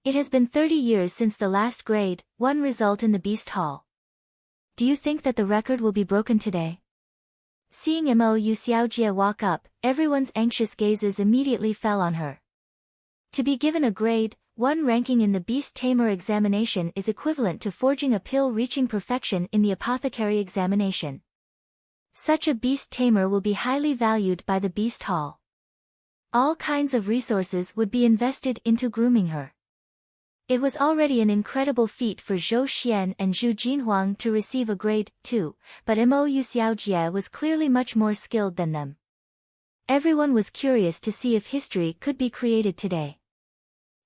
It has been 30 years since the last grade 1 result in the Beast Hall. Do you think that the record will be broken today? Seeing Mo Yu Xiaojie walk up, everyone's anxious gazes immediately fell on her. To be given a grade 1 ranking in the Beast Tamer examination is equivalent to forging a pill reaching perfection in the apothecary examination. Such a Beast Tamer will be highly valued by the Beast Hall. All kinds of resources would be invested into grooming her. It was already an incredible feat for Zhou Xian and Zhu Jinhuang to receive a grade 2, but Mo Yu Xiaojie was clearly much more skilled than them. Everyone was curious to see if history could be created today.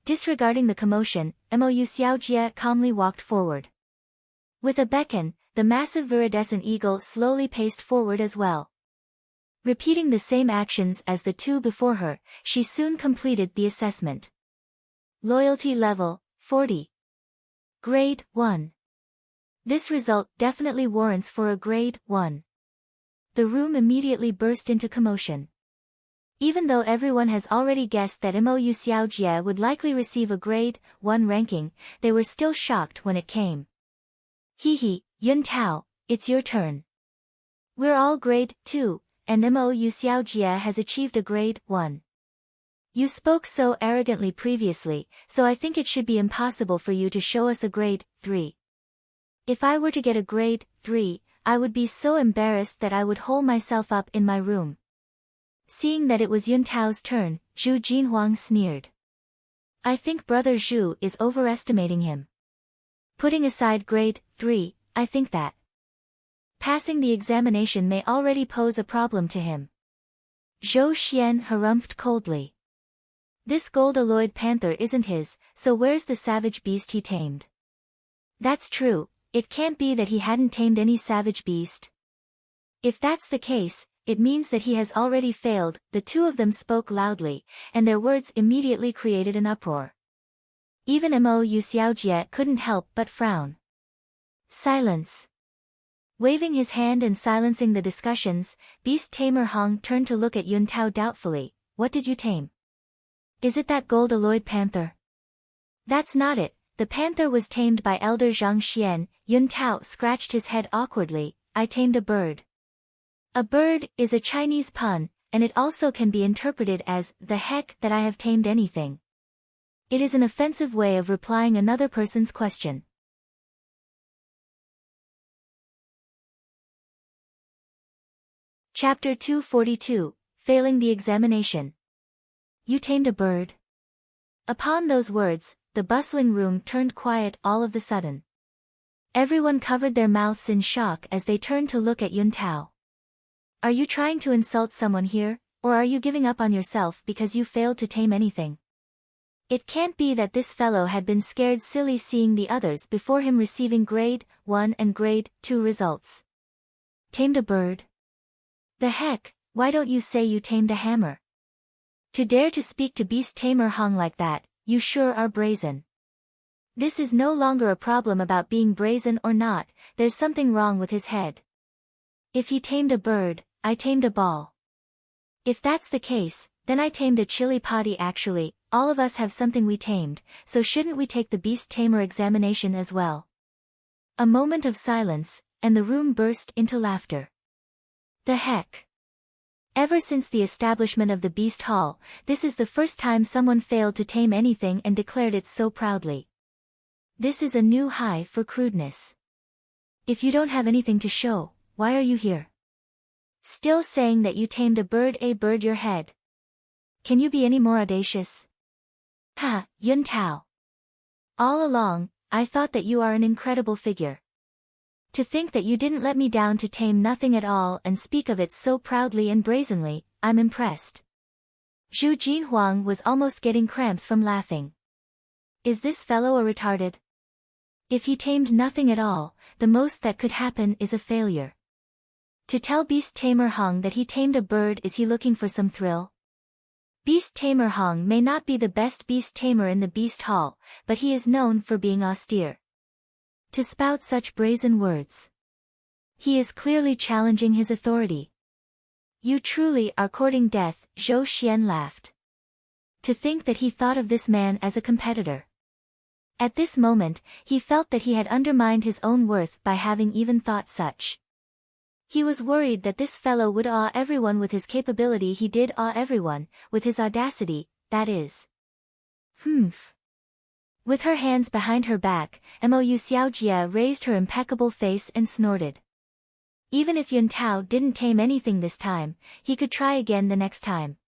Disregarding the commotion, Mo Yu Xiaojie calmly walked forward. With a beckon, the massive viridescent eagle slowly paced forward as well. Repeating the same actions as the two before her, she soon completed the assessment. Loyalty level, 40. Grade 1. This result definitely warrants for a grade 1. The room immediately burst into commotion. Even though everyone has already guessed that Mo Yu Xiaojie would likely receive a grade 1 ranking, they were still shocked when it came. Hee, Yun Tao, it's your turn. We're all grade 2, and Mo Yu Xiaojie has achieved a grade 1. You spoke so arrogantly previously, so I think it should be impossible for you to show us a grade 3. If I were to get a grade 3, I would be so embarrassed that I would hole myself up in my room. Seeing that it was Yun Tao's turn, Zhu Jinhuang sneered. I think Brother Zhu is overestimating him. Putting aside grade 3, I think that passing the examination may already pose a problem to him. Zhou Xian harumphed coldly. This gold-alloyed panther isn't his, so where's the savage beast he tamed? That's true, it can't be that he hadn't tamed any savage beast. If that's the case, it means that he has already failed. The two of them spoke loudly, and their words immediately created an uproar. Even Mo Yu Xiaojie couldn't help but frown. Silence. Waving his hand and silencing the discussions, Beast Tamer Hong turned to look at Yun Tao doubtfully. What did you tame? Is it that gold-alloyed panther? That's not it, the panther was tamed by Elder Zhang Xian. Yun Tao scratched his head awkwardly. I tamed a bird. A bird is a Chinese pun, and it also can be interpreted as, the heck that I have tamed anything. It is an offensive way of replying another person's question. Chapter 242, Failing the Examination. You tamed a bird? Upon those words, the bustling room turned quiet all of the sudden. Everyone covered their mouths in shock as they turned to look at Yun Tao. Are you trying to insult someone here, or are you giving up on yourself because you failed to tame anything? It can't be that this fellow had been scared silly seeing the others before him receiving grade 1 and grade 2 results. Tamed a bird? The heck, why don't you say you tamed a hammer? To dare to speak to Beast Tamer Hong like that, you sure are brazen. This is no longer a problem about being brazen or not, there's something wrong with his head. If he tamed a bird, I tamed a ball. If that's the case, then I tamed a chili potty actually, all of us have something we tamed, so shouldn't we take the Beast Tamer examination as well? A moment of silence, and the room burst into laughter. The heck? Ever since the establishment of the Beast Hall, this is the first time someone failed to tame anything and declared it so proudly. This is a new high for crudeness. If you don't have anything to show, why are you here? Still saying that you tamed a bird your head. Can you be any more audacious? Ha, Yun Tao. All along, I thought that you are an incredible figure. To think that you didn't let me down to tame nothing at all and speak of it so proudly and brazenly, I'm impressed. Zhu Jinhuang was almost getting cramps from laughing. Is this fellow a retarded? If he tamed nothing at all, the most that could happen is a failure. To tell Beast Tamer Hong that he tamed a bird, is he looking for some thrill? Beast Tamer Hong may not be the best beast tamer in the Beast Hall, but he is known for being austere. To spout such brazen words. He is clearly challenging his authority. You truly are courting death, Zhou Xian laughed. To think that he thought of this man as a competitor. At this moment, he felt that he had undermined his own worth by having even thought such. He was worried that this fellow would awe everyone with his capability. He did awe everyone, with his audacity, that is. Humph. With her hands behind her back, Mou Xiaojia raised her impeccable face and snorted. Even if Yun Tao didn't tame anything this time, he could try again the next time.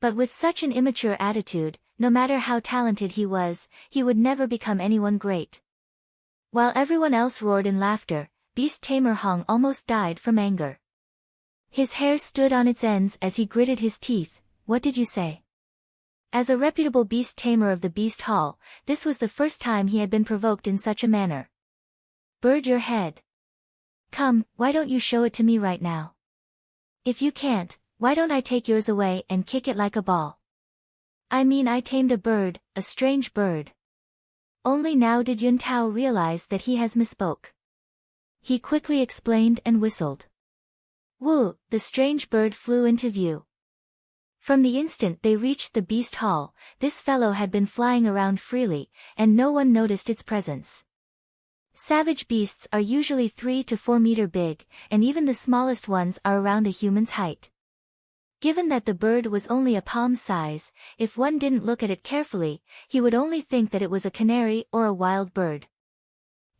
But with such an immature attitude, no matter how talented he was, he would never become anyone great. While everyone else roared in laughter, Beast Tamer Hong almost died from anger. His hair stood on its ends as he gritted his teeth. What did you say? As a reputable beast tamer of the Beast Hall, this was the first time he had been provoked in such a manner. Bird your head. Come, why don't you show it to me right now? If you can't, why don't I take yours away and kick it like a ball? I mean, I tamed a bird, a strange bird. Only now did Yun Tao realize that he has misspoke. He quickly explained and whistled. Woo, the strange bird flew into view. From the instant they reached the Beast Hall, this fellow had been flying around freely, and no one noticed its presence. Savage beasts are usually 3 to 4 meters big, and even the smallest ones are around a human's height. Given that the bird was only a palm size, if one didn't look at it carefully, he would only think that it was a canary or a wild bird.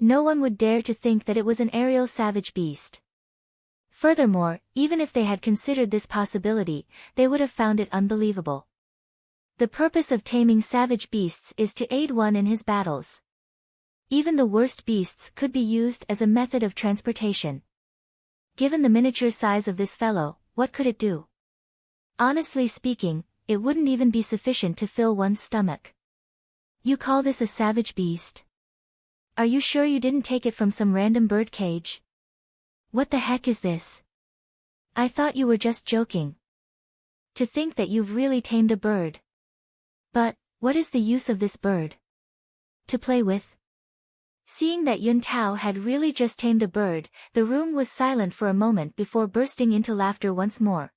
No one would dare to think that it was an aerial savage beast. Furthermore, even if they had considered this possibility, they would have found it unbelievable. The purpose of taming savage beasts is to aid one in his battles. Even the worst beasts could be used as a method of transportation. Given the miniature size of this fellow, what could it do? Honestly speaking, it wouldn't even be sufficient to fill one's stomach. You call this a savage beast? Are you sure you didn't take it from some random bird cage? What the heck is this? I thought you were just joking. To think that you've really tamed a bird. But, what is the use of this bird? To play with? Seeing that Yun Tao had really just tamed a bird, the room was silent for a moment before bursting into laughter once more.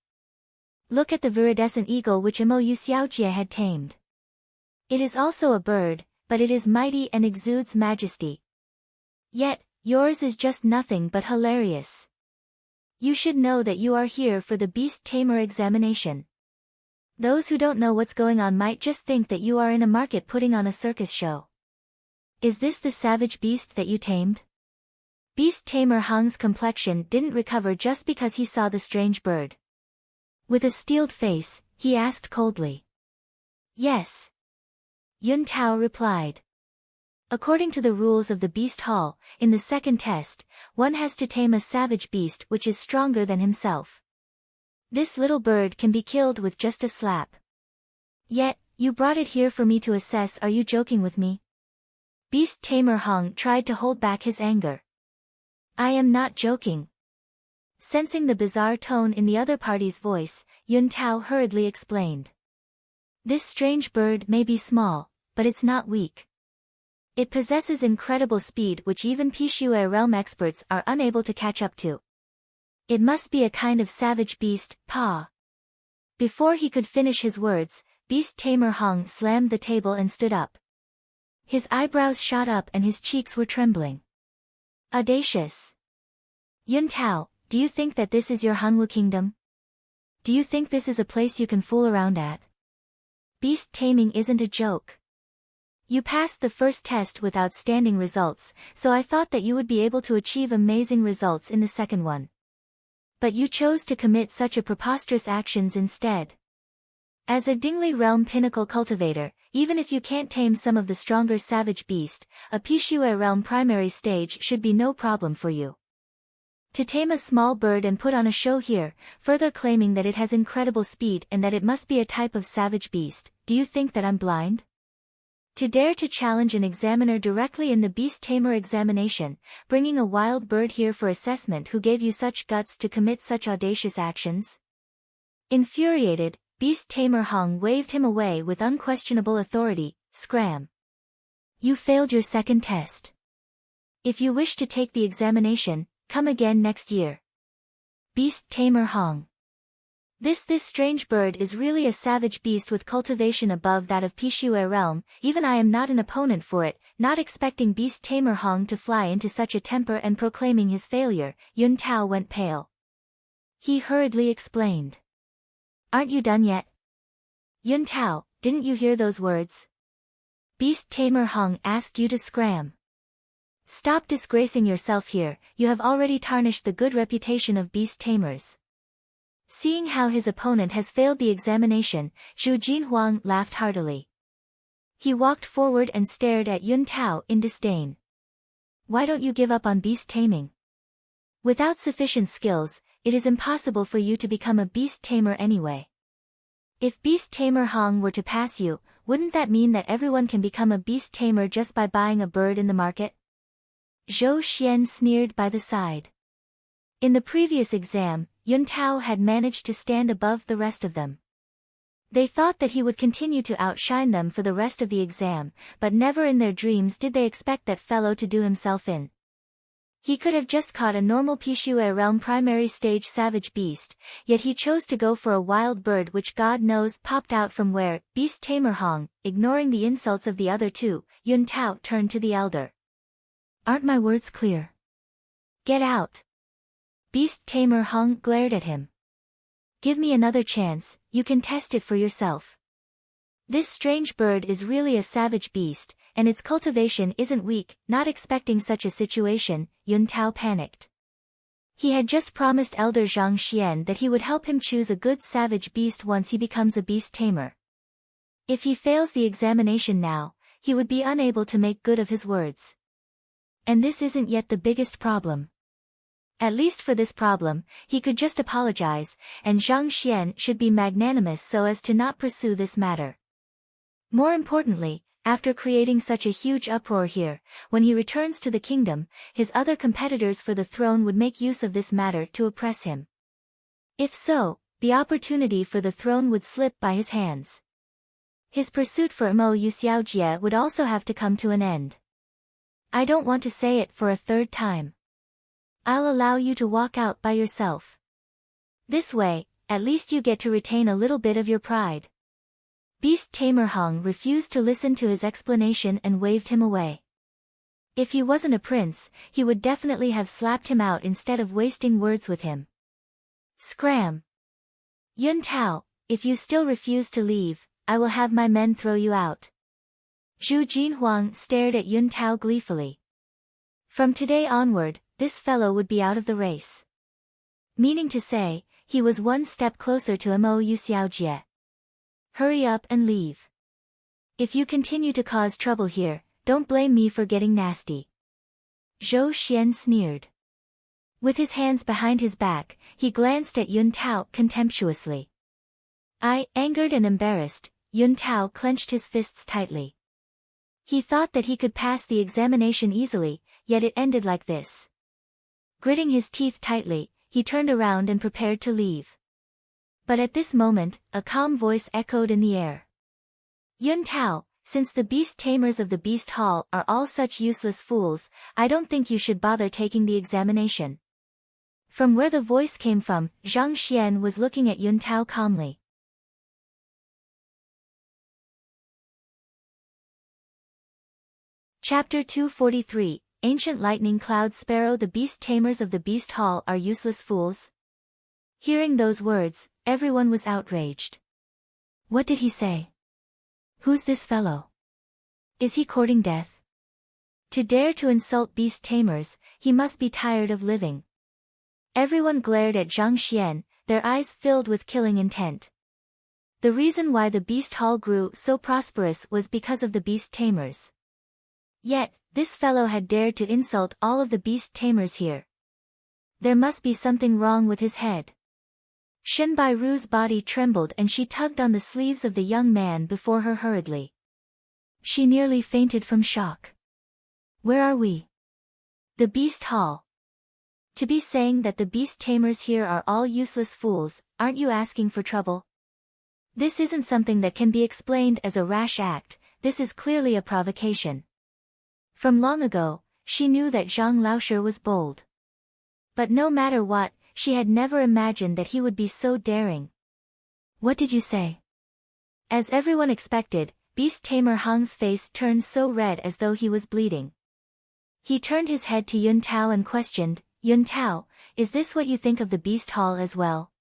Look at the viridescent eagle which Mou Xiaojia had tamed. It is also a bird, but it is mighty and exudes majesty. Yet, yours is just nothing but hilarious. You should know that you are here for the Beast Tamer examination. Those who don't know what's going on might just think that you are in a market putting on a circus show. Is this the savage beast that you tamed? Beast Tamer Hong's complexion didn't recover just because he saw the strange bird. With a steeled face, he asked coldly. Yes. Yun Tao replied. According to the rules of the Beast Hall, in the second test, one has to tame a savage beast which is stronger than himself. This little bird can be killed with just a slap. Yet, you brought it here for me to assess. Are you joking with me? Beast Tamer Hong tried to hold back his anger. I am not joking. Sensing the bizarre tone in the other party's voice, Yun Tao hurriedly explained. This strange bird may be small, but it's not weak. It possesses incredible speed which even Pishue realm experts are unable to catch up to. It must be a kind of savage beast, Pa. Before he could finish his words, Beast Tamer Hong slammed the table and stood up. His eyebrows shot up and his cheeks were trembling. Audacious. Yun Tao, do you think that this is your Hanwu kingdom? Do you think this is a place you can fool around at? Beast taming isn't a joke. You passed the first test with outstanding results, so I thought that you would be able to achieve amazing results in the second one. But you chose to commit such a preposterous actions instead. As a Dingli realm pinnacle cultivator, even if you can't tame some of the stronger savage beast, a Pishue realm primary stage should be no problem for you. To tame a small bird and put on a show here, further claiming that it has incredible speed and that it must be a type of savage beast, do you think that I'm blind? To dare to challenge an examiner directly in the Beast Tamer examination, bringing a wild bird here for assessment who gave you such guts to commit such audacious actions? Infuriated, Beast Tamer Hong waved him away with unquestionable authority. Scram. You failed your second test. If you wish to take the examination, come again next year. Beast Tamer Hong. This strange bird is really a savage beast with cultivation above that of Pishue realm. Even I am not an opponent for it. Not expecting Beast Tamer Hong to fly into such a temper and proclaiming his failure, Yun Tao went pale. He hurriedly explained. Aren't you done yet? Yun Tao, didn't you hear those words? Beast Tamer Hong asked you to scram. Stop disgracing yourself here. You have already tarnished the good reputation of beast tamers. Seeing how his opponent has failed the examination, Zhu Jinhuang laughed heartily. He walked forward and stared at Yun Tao in disdain. Why don't you give up on beast taming? Without sufficient skills, it is impossible for you to become a beast tamer anyway. If Beast Tamer Hong were to pass you, wouldn't that mean that everyone can become a beast tamer just by buying a bird in the market? Zhou Xian sneered by the side. In the previous exam, Yun Tao had managed to stand above the rest of them. They thought that he would continue to outshine them for the rest of the exam, but never in their dreams did they expect that fellow to do himself in. He could have just caught a normal Pishue realm primary stage savage beast, yet he chose to go for a wild bird which God knows popped out from where. Beast Tamer Hong, ignoring the insults of the other two, Yun Tao turned to the elder. Aren't my words clear? Get out. Beast Tamer Hong glared at him. Give me another chance, you can test it for yourself. This strange bird is really a savage beast, and its cultivation isn't weak. Not expecting such a situation, Yun Tao panicked. He had just promised Elder Zhang Xian that he would help him choose a good savage beast once he becomes a beast tamer. If he fails the examination now, he would be unable to make good of his words. And this isn't yet the biggest problem. At least for this problem, he could just apologize, and Zhang Xian should be magnanimous so as to not pursue this matter. More importantly, after creating such a huge uproar here, when he returns to the kingdom, his other competitors for the throne would make use of this matter to oppress him. If so, the opportunity for the throne would slip by his hands. His pursuit for Mo Yuxiaojie would also have to come to an end. I don't want to say it for a third time. I'll allow you to walk out by yourself. This way, at least you get to retain a little bit of your pride. Beast Tamer Hong refused to listen to his explanation and waved him away. If he wasn't a prince, he would definitely have slapped him out instead of wasting words with him. Scram! Yun Tao, if you still refuse to leave, I will have my men throw you out. Zhu Jinhuang stared at Yun Tao gleefully. From today onward, this fellow would be out of the race. Meaning to say, he was one step closer to Mo Yuxiaojie. Hurry up and leave. If you continue to cause trouble here, don't blame me for getting nasty. Zhou Xian sneered. With his hands behind his back, he glanced at Yun Tao contemptuously. Angered and embarrassed, Yun Tao clenched his fists tightly. He thought that he could pass the examination easily, yet it ended like this. Gritting his teeth tightly, he turned around and prepared to leave. But at this moment, a calm voice echoed in the air. Yun Tao, since the beast tamers of the Beast Hall are all such useless fools, I don't think you should bother taking the examination. From where the voice came from, Zhang Xian was looking at Yun Tao calmly. Chapter 243, Ancient Lightning Cloud Sparrow. The beast tamers of the Beast Hall are useless fools. Hearing those words, everyone was outraged. What did he say? Who's this fellow? Is he courting death? To dare to insult beast tamers, he must be tired of living. Everyone glared at Zhang Xian, their eyes filled with killing intent. The reason why the Beast Hall grew so prosperous was because of the beast tamers. Yet, this fellow had dared to insult all of the beast tamers here. There must be something wrong with his head. Shen Bairu's body trembled and she tugged on the sleeves of the young man before her hurriedly. She nearly fainted from shock. Where are we? The Beast Hall. To be saying that the beast tamers here are all useless fools, aren't you asking for trouble? This isn't something that can be explained as a rash act, this is clearly a provocation. From long ago, she knew that Zhang Laoshe was bold. But no matter what, she had never imagined that he would be so daring. What did you say? As everyone expected, Beast Tamer Hang's face turned so red as though he was bleeding. He turned his head to Yun Tao and questioned, Yun Tao, is this what you think of the Beast Hall as well?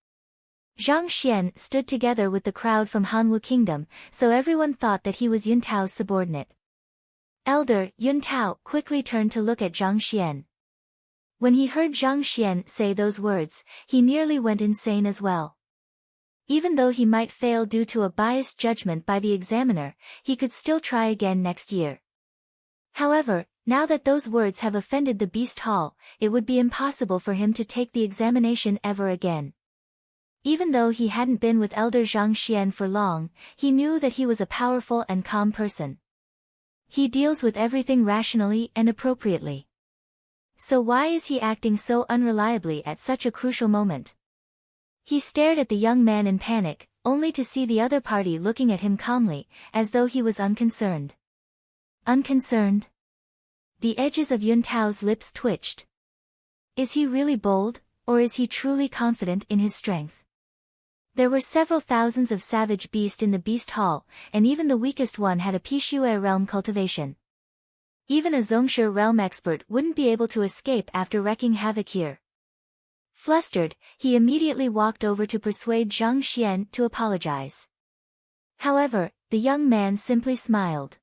Zhang Xian stood together with the crowd from Hanwu Kingdom, so everyone thought that he was Yun Tao's subordinate. Elder Yun Tao quickly turned to look at Zhang Xian. When he heard Zhang Xian say those words, he nearly went insane as well. Even though he might fail due to a biased judgment by the examiner, he could still try again next year. However, now that those words have offended the Beast Hall, it would be impossible for him to take the examination ever again. Even though he hadn't been with Elder Zhang Xian for long, he knew that he was a powerful and calm person. He deals with everything rationally and appropriately. So why is he acting so unreliably at such a crucial moment? He stared at the young man in panic, only to see the other party looking at him calmly, as though he was unconcerned. Unconcerned? The edges of Yun Tao's lips twitched. Is he really bold, or is he truly confident in his strength? There were several thousands of savage beasts in the Beast Hall, and even the weakest one had a Pixue realm cultivation. Even a Zhongshe realm expert wouldn't be able to escape after wreaking havoc here. Flustered, he immediately walked over to persuade Zhang Xian to apologize. However, the young man simply smiled.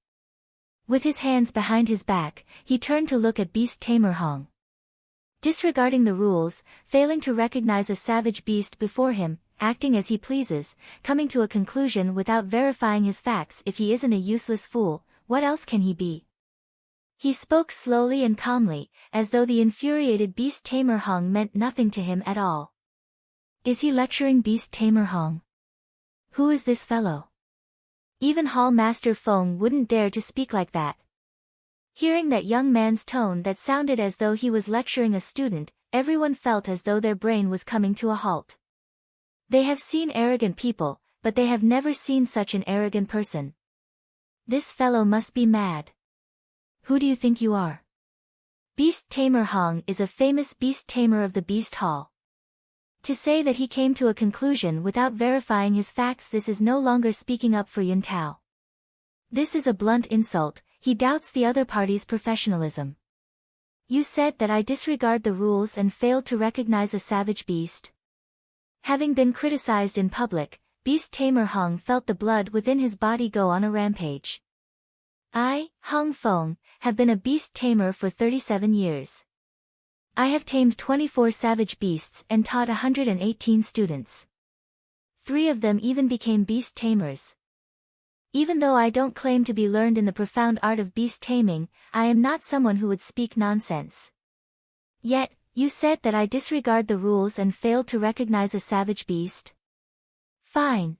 With his hands behind his back, he turned to look at Beast Tamer Hong. Disregarding the rules, failing to recognize a savage beast before him, acting as he pleases, coming to a conclusion without verifying his facts. If he isn't a useless fool, what else can he be? He spoke slowly and calmly, as though the infuriated Beast Tamer Hong meant nothing to him at all. Is he lecturing Beast Tamer Hong? Who is this fellow? Even Hall Master Feng wouldn't dare to speak like that. Hearing that young man's tone that sounded as though he was lecturing a student, everyone felt as though their brain was coming to a halt. They have seen arrogant people, but they have never seen such an arrogant person. This fellow must be mad. Who do you think you are? Beast Tamer Hong is a famous beast tamer of the Beast Hall. To say that he came to a conclusion without verifying his facts, this is no longer speaking up for Yun Tao. This is a blunt insult. He doubts the other party's professionalism. You said that I disregard the rules and failed to recognize a savage beast. Having been criticized in public, Beast Tamer Hong felt the blood within his body go on a rampage. I, Hong Feng, have been a beast tamer for 37 years. I have tamed 24 savage beasts and taught 118 students. 3 of them even became beast tamers. Even though I don't claim to be learned in the profound art of beast taming, I am not someone who would speak nonsense. Yet, you said that I disregard the rules and failed to recognize a savage beast? Fine.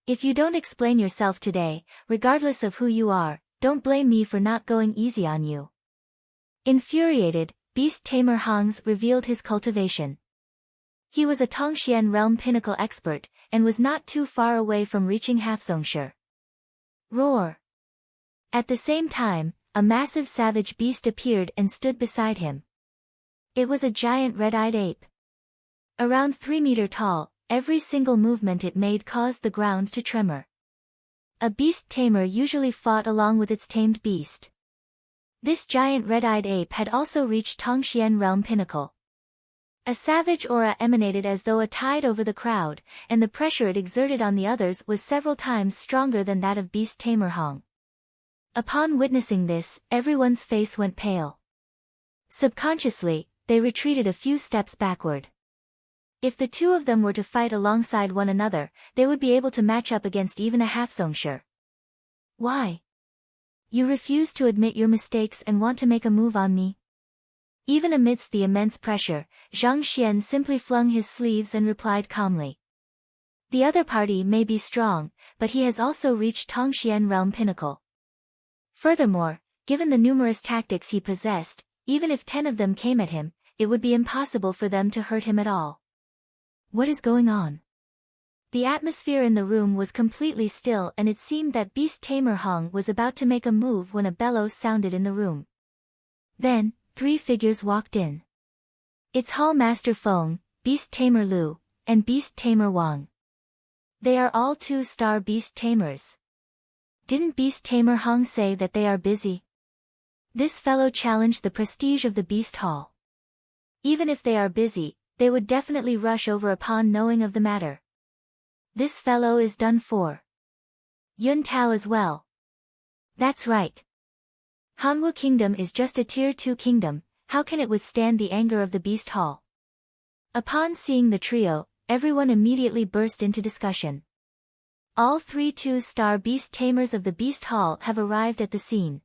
If you don't explain yourself today, regardless of who you are, don't blame me for not going easy on you. Infuriated, Beast Tamer Hangs revealed his cultivation. He was a Tongxian realm pinnacle expert, and was not too far away from reaching Halfzongshi. Roar! At the same time, a massive savage beast appeared and stood beside him. It was a giant red-eyed ape. Around 3 meters tall, every single movement it made caused the ground to tremor. A beast tamer usually fought along with its tamed beast. This giant red-eyed ape had also reached Tongxian realm pinnacle. A savage aura emanated as though a tide over the crowd, and the pressure it exerted on the others was several times stronger than that of Beast Tamer Hong. Upon witnessing this, everyone's face went pale. Subconsciously, they retreated a few steps backward. If the two of them were to fight alongside one another, they would be able to match up against even a Halfzongshi. Why? You refuse to admit your mistakes and want to make a move on me? Even amidst the immense pressure, Zhang Xian simply flung his sleeves and replied calmly. The other party may be strong, but he has also reached Tongxian realm pinnacle. Furthermore, given the numerous tactics he possessed, even if 10 of them came at him, it would be impossible for them to hurt him at all. What is going on? The atmosphere in the room was completely still, and it seemed that Beast Tamer Hong was about to make a move when a bellow sounded in the room. Then, 3 figures walked in. It's Hall Master Feng, Beast Tamer Lu, and Beast Tamer Wang. They are all 2-star beast tamers. Didn't Beast Tamer Hong say that they are busy? This fellow challenged the prestige of the Beast Hall. Even if they are busy, they would definitely rush over upon knowing of the matter. This fellow is done for. Yun Tao as well. That's right. Hanwu Kingdom is just a Tier 2 kingdom, how can it withstand the anger of the Beast Hall? Upon seeing the trio, everyone immediately burst into discussion. All 3 2-star beast tamers of the Beast Hall have arrived at the scene.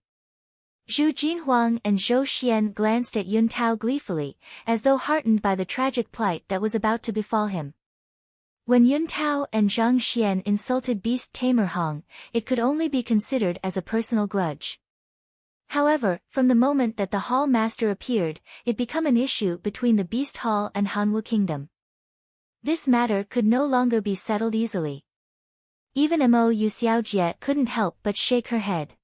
Zhu Jinhuang and Zhou Xian glanced at Yun Tao gleefully, as though heartened by the tragic plight that was about to befall him. When Yun Tao and Zhang Xian insulted Beast Tamer Hong, it could only be considered as a personal grudge. However, from the moment that the Hall Master appeared, it became an issue between the Beast Hall and Hanwu Kingdom. This matter could no longer be settled easily. Even Mo Yu Xiaojie couldn't help but shake her head.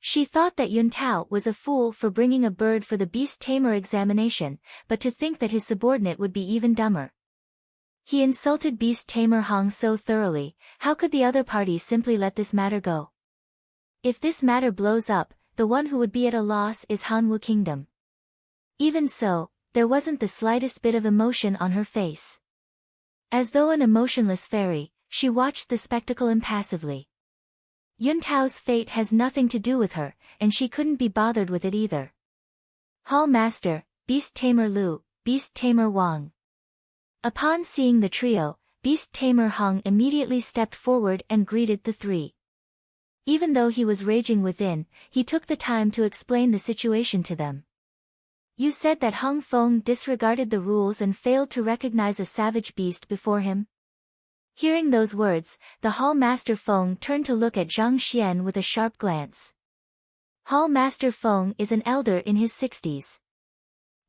She thought that Yun Tao was a fool for bringing a bird for the Beast Tamer examination, but to think that his subordinate would be even dumber. He insulted Beast Tamer Hong so thoroughly, how could the other party simply let this matter go? If this matter blows up, the one who would be at a loss is Hanwu Kingdom. Even so, there wasn't the slightest bit of emotion on her face. As though an emotionless fairy, she watched the spectacle impassively. Yun Tao's fate has nothing to do with her, and she couldn't be bothered with it either. Hall Master, Beast Tamer Lu, Beast Tamer Wang. Upon seeing the trio, Beast Tamer Hong immediately stepped forward and greeted the 3. Even though he was raging within, he took the time to explain the situation to them. You said that Hong Feng disregarded the rules and failed to recognize a savage beast before him? Hearing those words, the Hall Master Feng turned to look at Zhang Xian with a sharp glance. Hall Master Feng is an elder in his 60s.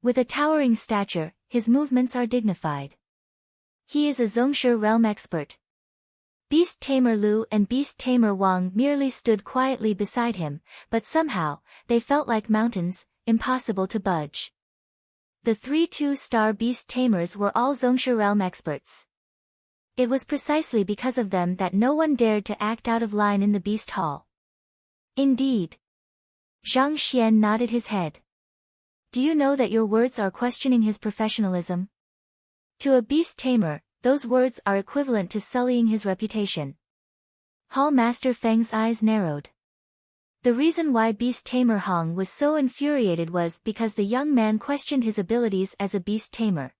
With a towering stature, his movements are dignified. He is a Zongshi realm expert. Beast Tamer Lu and Beast Tamer Wang merely stood quietly beside him, but somehow, they felt like mountains, impossible to budge. The 3 2-star beast tamers were all Zongshi realm experts. It was precisely because of them that no one dared to act out of line in the Beast Hall. Indeed. Zhang Xian nodded his head. Do you know that your words are questioning his professionalism? To a beast tamer, those words are equivalent to sullying his reputation. Hall Master Feng's eyes narrowed. The reason why Beast Tamer Hong was so infuriated was because the young man questioned his abilities as a beast tamer.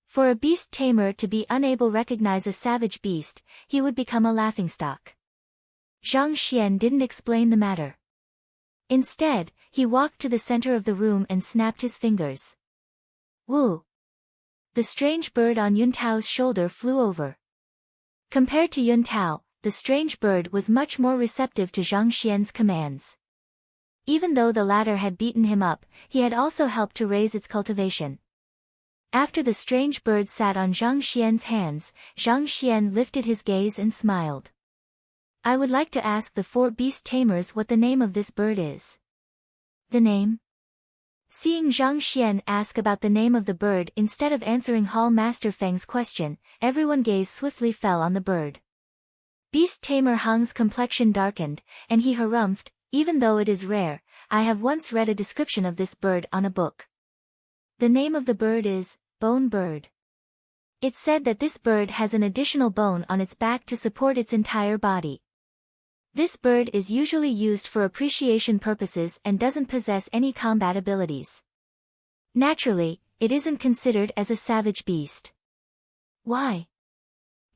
For a beast tamer to be unable to recognize a savage beast, he would become a laughingstock. Zhang Xian didn't explain the matter. Instead, he walked to the center of the room and snapped his fingers. Woo! The strange bird on Yun Tao's shoulder flew over. Compared to Yun Tao, the strange bird was much more receptive to Zhang Xian's commands. Even though the latter had beaten him up, he had also helped to raise its cultivation. After the strange bird sat on Zhang Xian's hands, Zhang Xian lifted his gaze and smiled. I would like to ask the 4 beast tamers what the name of this bird is. The name? Seeing Zhang Xian ask about the name of the bird instead of answering Hall Master Feng's question, everyone's gaze swiftly fell on the bird. Beast Tamer Hang's complexion darkened, and he harumphed, even though it is rare, I have once read a description of this bird on a book. The name of the bird is Bone Bird. It said that this bird has an additional bone on its back to support its entire body. This bird is usually used for appreciation purposes and doesn't possess any combat abilities. Naturally, it isn't considered as a savage beast. Why?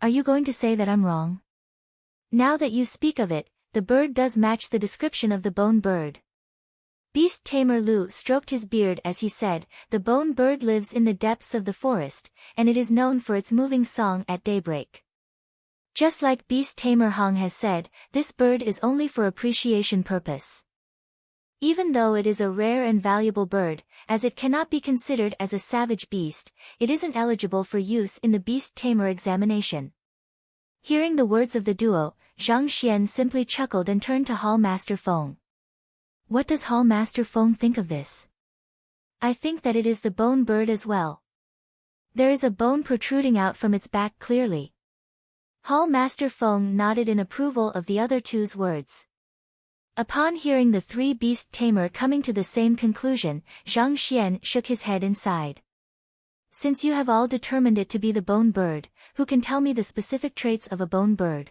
Are you going to say that I'm wrong? Now that you speak of it, the bird does match the description of the bone bird. Beast Tamer Lu stroked his beard as he said, the bone bird lives in the depths of the forest, and it is known for its moving song at daybreak. Just like Beast Tamer Hang has said, this bird is only for appreciation purpose. Even though it is a rare and valuable bird, as it cannot be considered as a savage beast, it isn't eligible for use in the Beast Tamer examination. Hearing the words of the duo, Zhang Xian simply chuckled and turned to Hall Master Feng. What does Hall Master Feng think of this? I think that it is the bone bird as well. There is a bone protruding out from its back clearly. Hall Master Feng nodded in approval of the other two's words. Upon hearing the 3 beast tamer coming to the same conclusion, Zhang Xian shook his head and sighed. Since you have all determined it to be the bone bird, who can tell me the specific traits of a bone bird?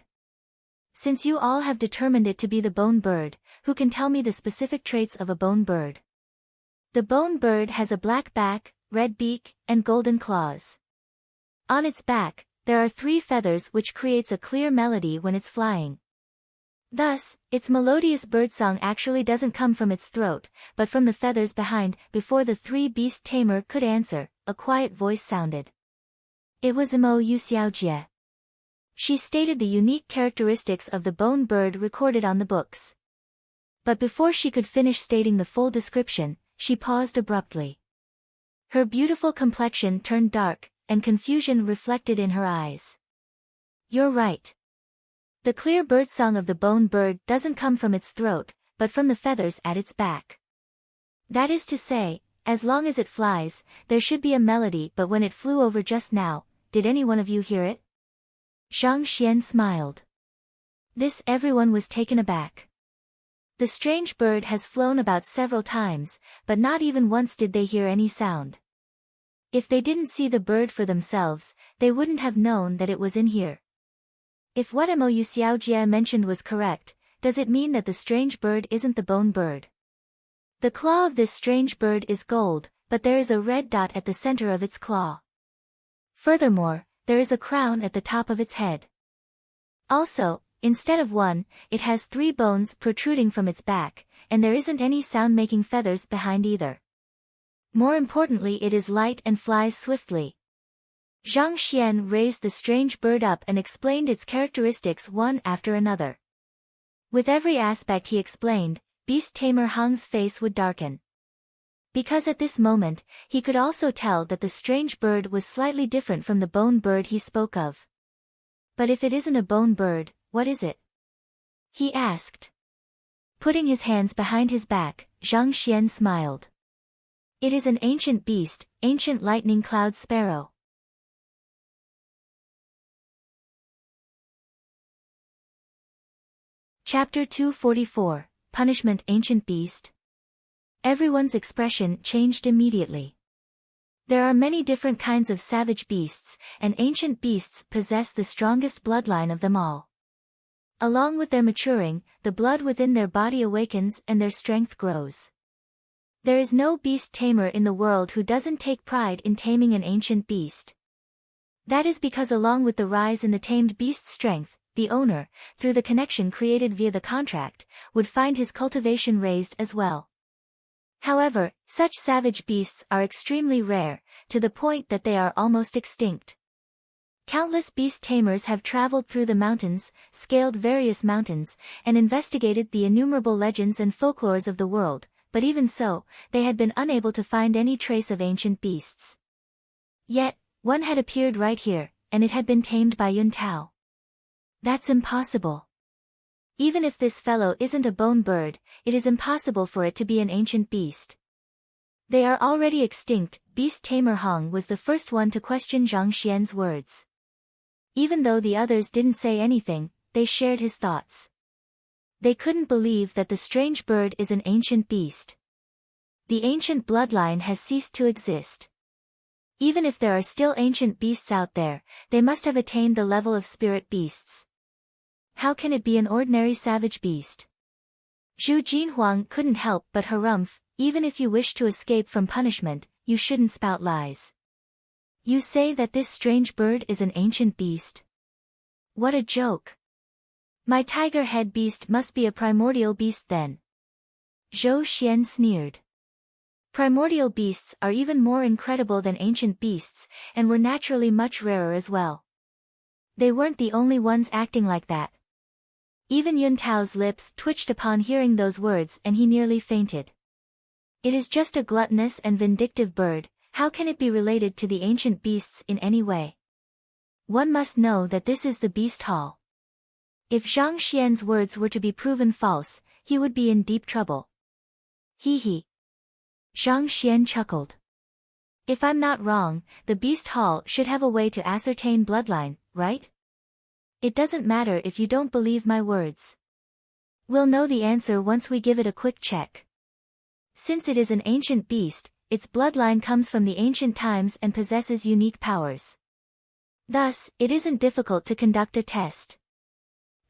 Since you all have determined it to be the bone bird, who can tell me the specific traits of a bone bird? The bone bird has a black back, red beak, and golden claws. On its back, there are 3 feathers which creates a clear melody when it's flying. Thus, its melodious birdsong actually doesn't come from its throat, but from the feathers behind. Before the 3 beast tamer could answer, a quiet voice sounded. It was Mo Yu Xiaojie. She stated the unique characteristics of the bone bird recorded on the books. But before she could finish stating the full description, she paused abruptly. Her beautiful complexion turned dark, and confusion reflected in her eyes. You're right. The clear birdsong of the bone bird doesn't come from its throat, but from the feathers at its back. That is to say, as long as it flies, there should be a melody, but when it flew over just now, did any one of you hear it? Zhang Xian smiled. Everyone was taken aback. The strange bird has flown about several times, but not even once did they hear any sound. If they didn't see the bird for themselves, they wouldn't have known that it was in here. If what Mo Yu Xiaojie mentioned was correct, does it mean that the strange bird isn't the bone bird? The claw of this strange bird is gold, but there is a red dot at the center of its claw. Furthermore, there is a crown at the top of its head. Also, instead of 1, it has 3 bones protruding from its back, and there isn't any sound-making feathers behind either. More importantly, it is light and flies swiftly. Zhang Xian raised the strange bird up and explained its characteristics one after another. With every aspect he explained, Beast Tamer Hang's face would darken. Because at this moment, he could also tell that the strange bird was slightly different from the bone bird he spoke of. But if it isn't a bone bird, what is it? He asked. Putting his hands behind his back, Zhang Xian smiled. It is an ancient beast, ancient lightning cloud sparrow. Chapter 244, Punishment Ancient Beast. Everyone's expression changed immediately. There are many different kinds of savage beasts, and ancient beasts possess the strongest bloodline of them all. Along with their maturing, the blood within their body awakens and their strength grows. There is no beast tamer in the world who doesn't take pride in taming an ancient beast. That is because along with the rise in the tamed beast's strength, the owner, through the connection created via the contract, would find his cultivation raised as well. However, such savage beasts are extremely rare, to the point that they are almost extinct. Countless beast tamers have traveled through the mountains, scaled various mountains, and investigated the innumerable legends and folklores of the world, but even so, they had been unable to find any trace of ancient beasts. Yet, one had appeared right here, and it had been tamed by Yun Tao. That's impossible. Even if this fellow isn't a bone bird, it is impossible for it to be an ancient beast. They are already extinct. Beast tamer Hong was the first one to question Zhang Xian's words. Even though the others didn't say anything, they shared his thoughts. They couldn't believe that the strange bird is an ancient beast. The ancient bloodline has ceased to exist. Even if there are still ancient beasts out there, they must have attained the level of spirit beasts. How can it be an ordinary savage beast? Zhu Jinhuang couldn't help but harumph. Even if you wish to escape from punishment, you shouldn't spout lies. You say that this strange bird is an ancient beast? What a joke. My tiger head beast must be a primordial beast then. Zhou Xian sneered. Primordial beasts are even more incredible than ancient beasts, and were naturally much rarer as well. They weren't the only ones acting like that. Even Yun Tao's lips twitched upon hearing those words and he nearly fainted. It is just a gluttonous and vindictive bird. How can it be related to the ancient beasts in any way? One must know that this is the beast hall. If Zhang Xian's words were to be proven false, he would be in deep trouble. Hee hee. Zhang Xian chuckled. If I'm not wrong, the beast hall should have a way to ascertain bloodline, right? It doesn't matter if you don't believe my words. We'll know the answer once we give it a quick check. Since it is an ancient beast, its bloodline comes from the ancient times and possesses unique powers. Thus, it isn't difficult to conduct a test.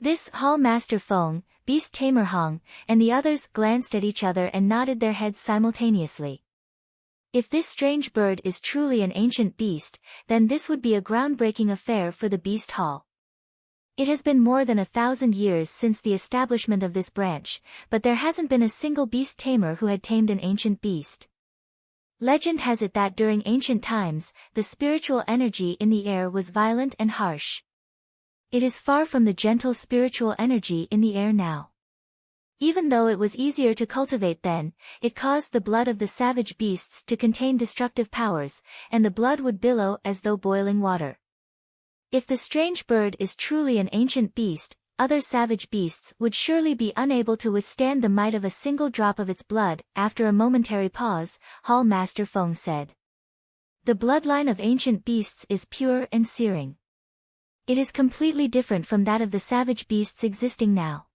This Hall Master Feng, Beast Tamer Hong, and the others glanced at each other and nodded their heads simultaneously. If this strange bird is truly an ancient beast, then this would be a groundbreaking affair for the Beast Hall. It has been more than 1,000 years since the establishment of this branch, but there hasn't been a single beast tamer who had tamed an ancient beast. Legend has it that during ancient times, the spiritual energy in the air was violent and harsh. It is far from the gentle spiritual energy in the air now. Even though it was easier to cultivate then, it caused the blood of the savage beasts to contain destructive powers, and the blood would billow as though boiling water. If the strange bird is truly an ancient beast, other savage beasts would surely be unable to withstand the might of a single drop of its blood. After a momentary pause, Hall Master Feng said. The bloodline of ancient beasts is pure and searing. It is completely different from that of the savage beasts existing now.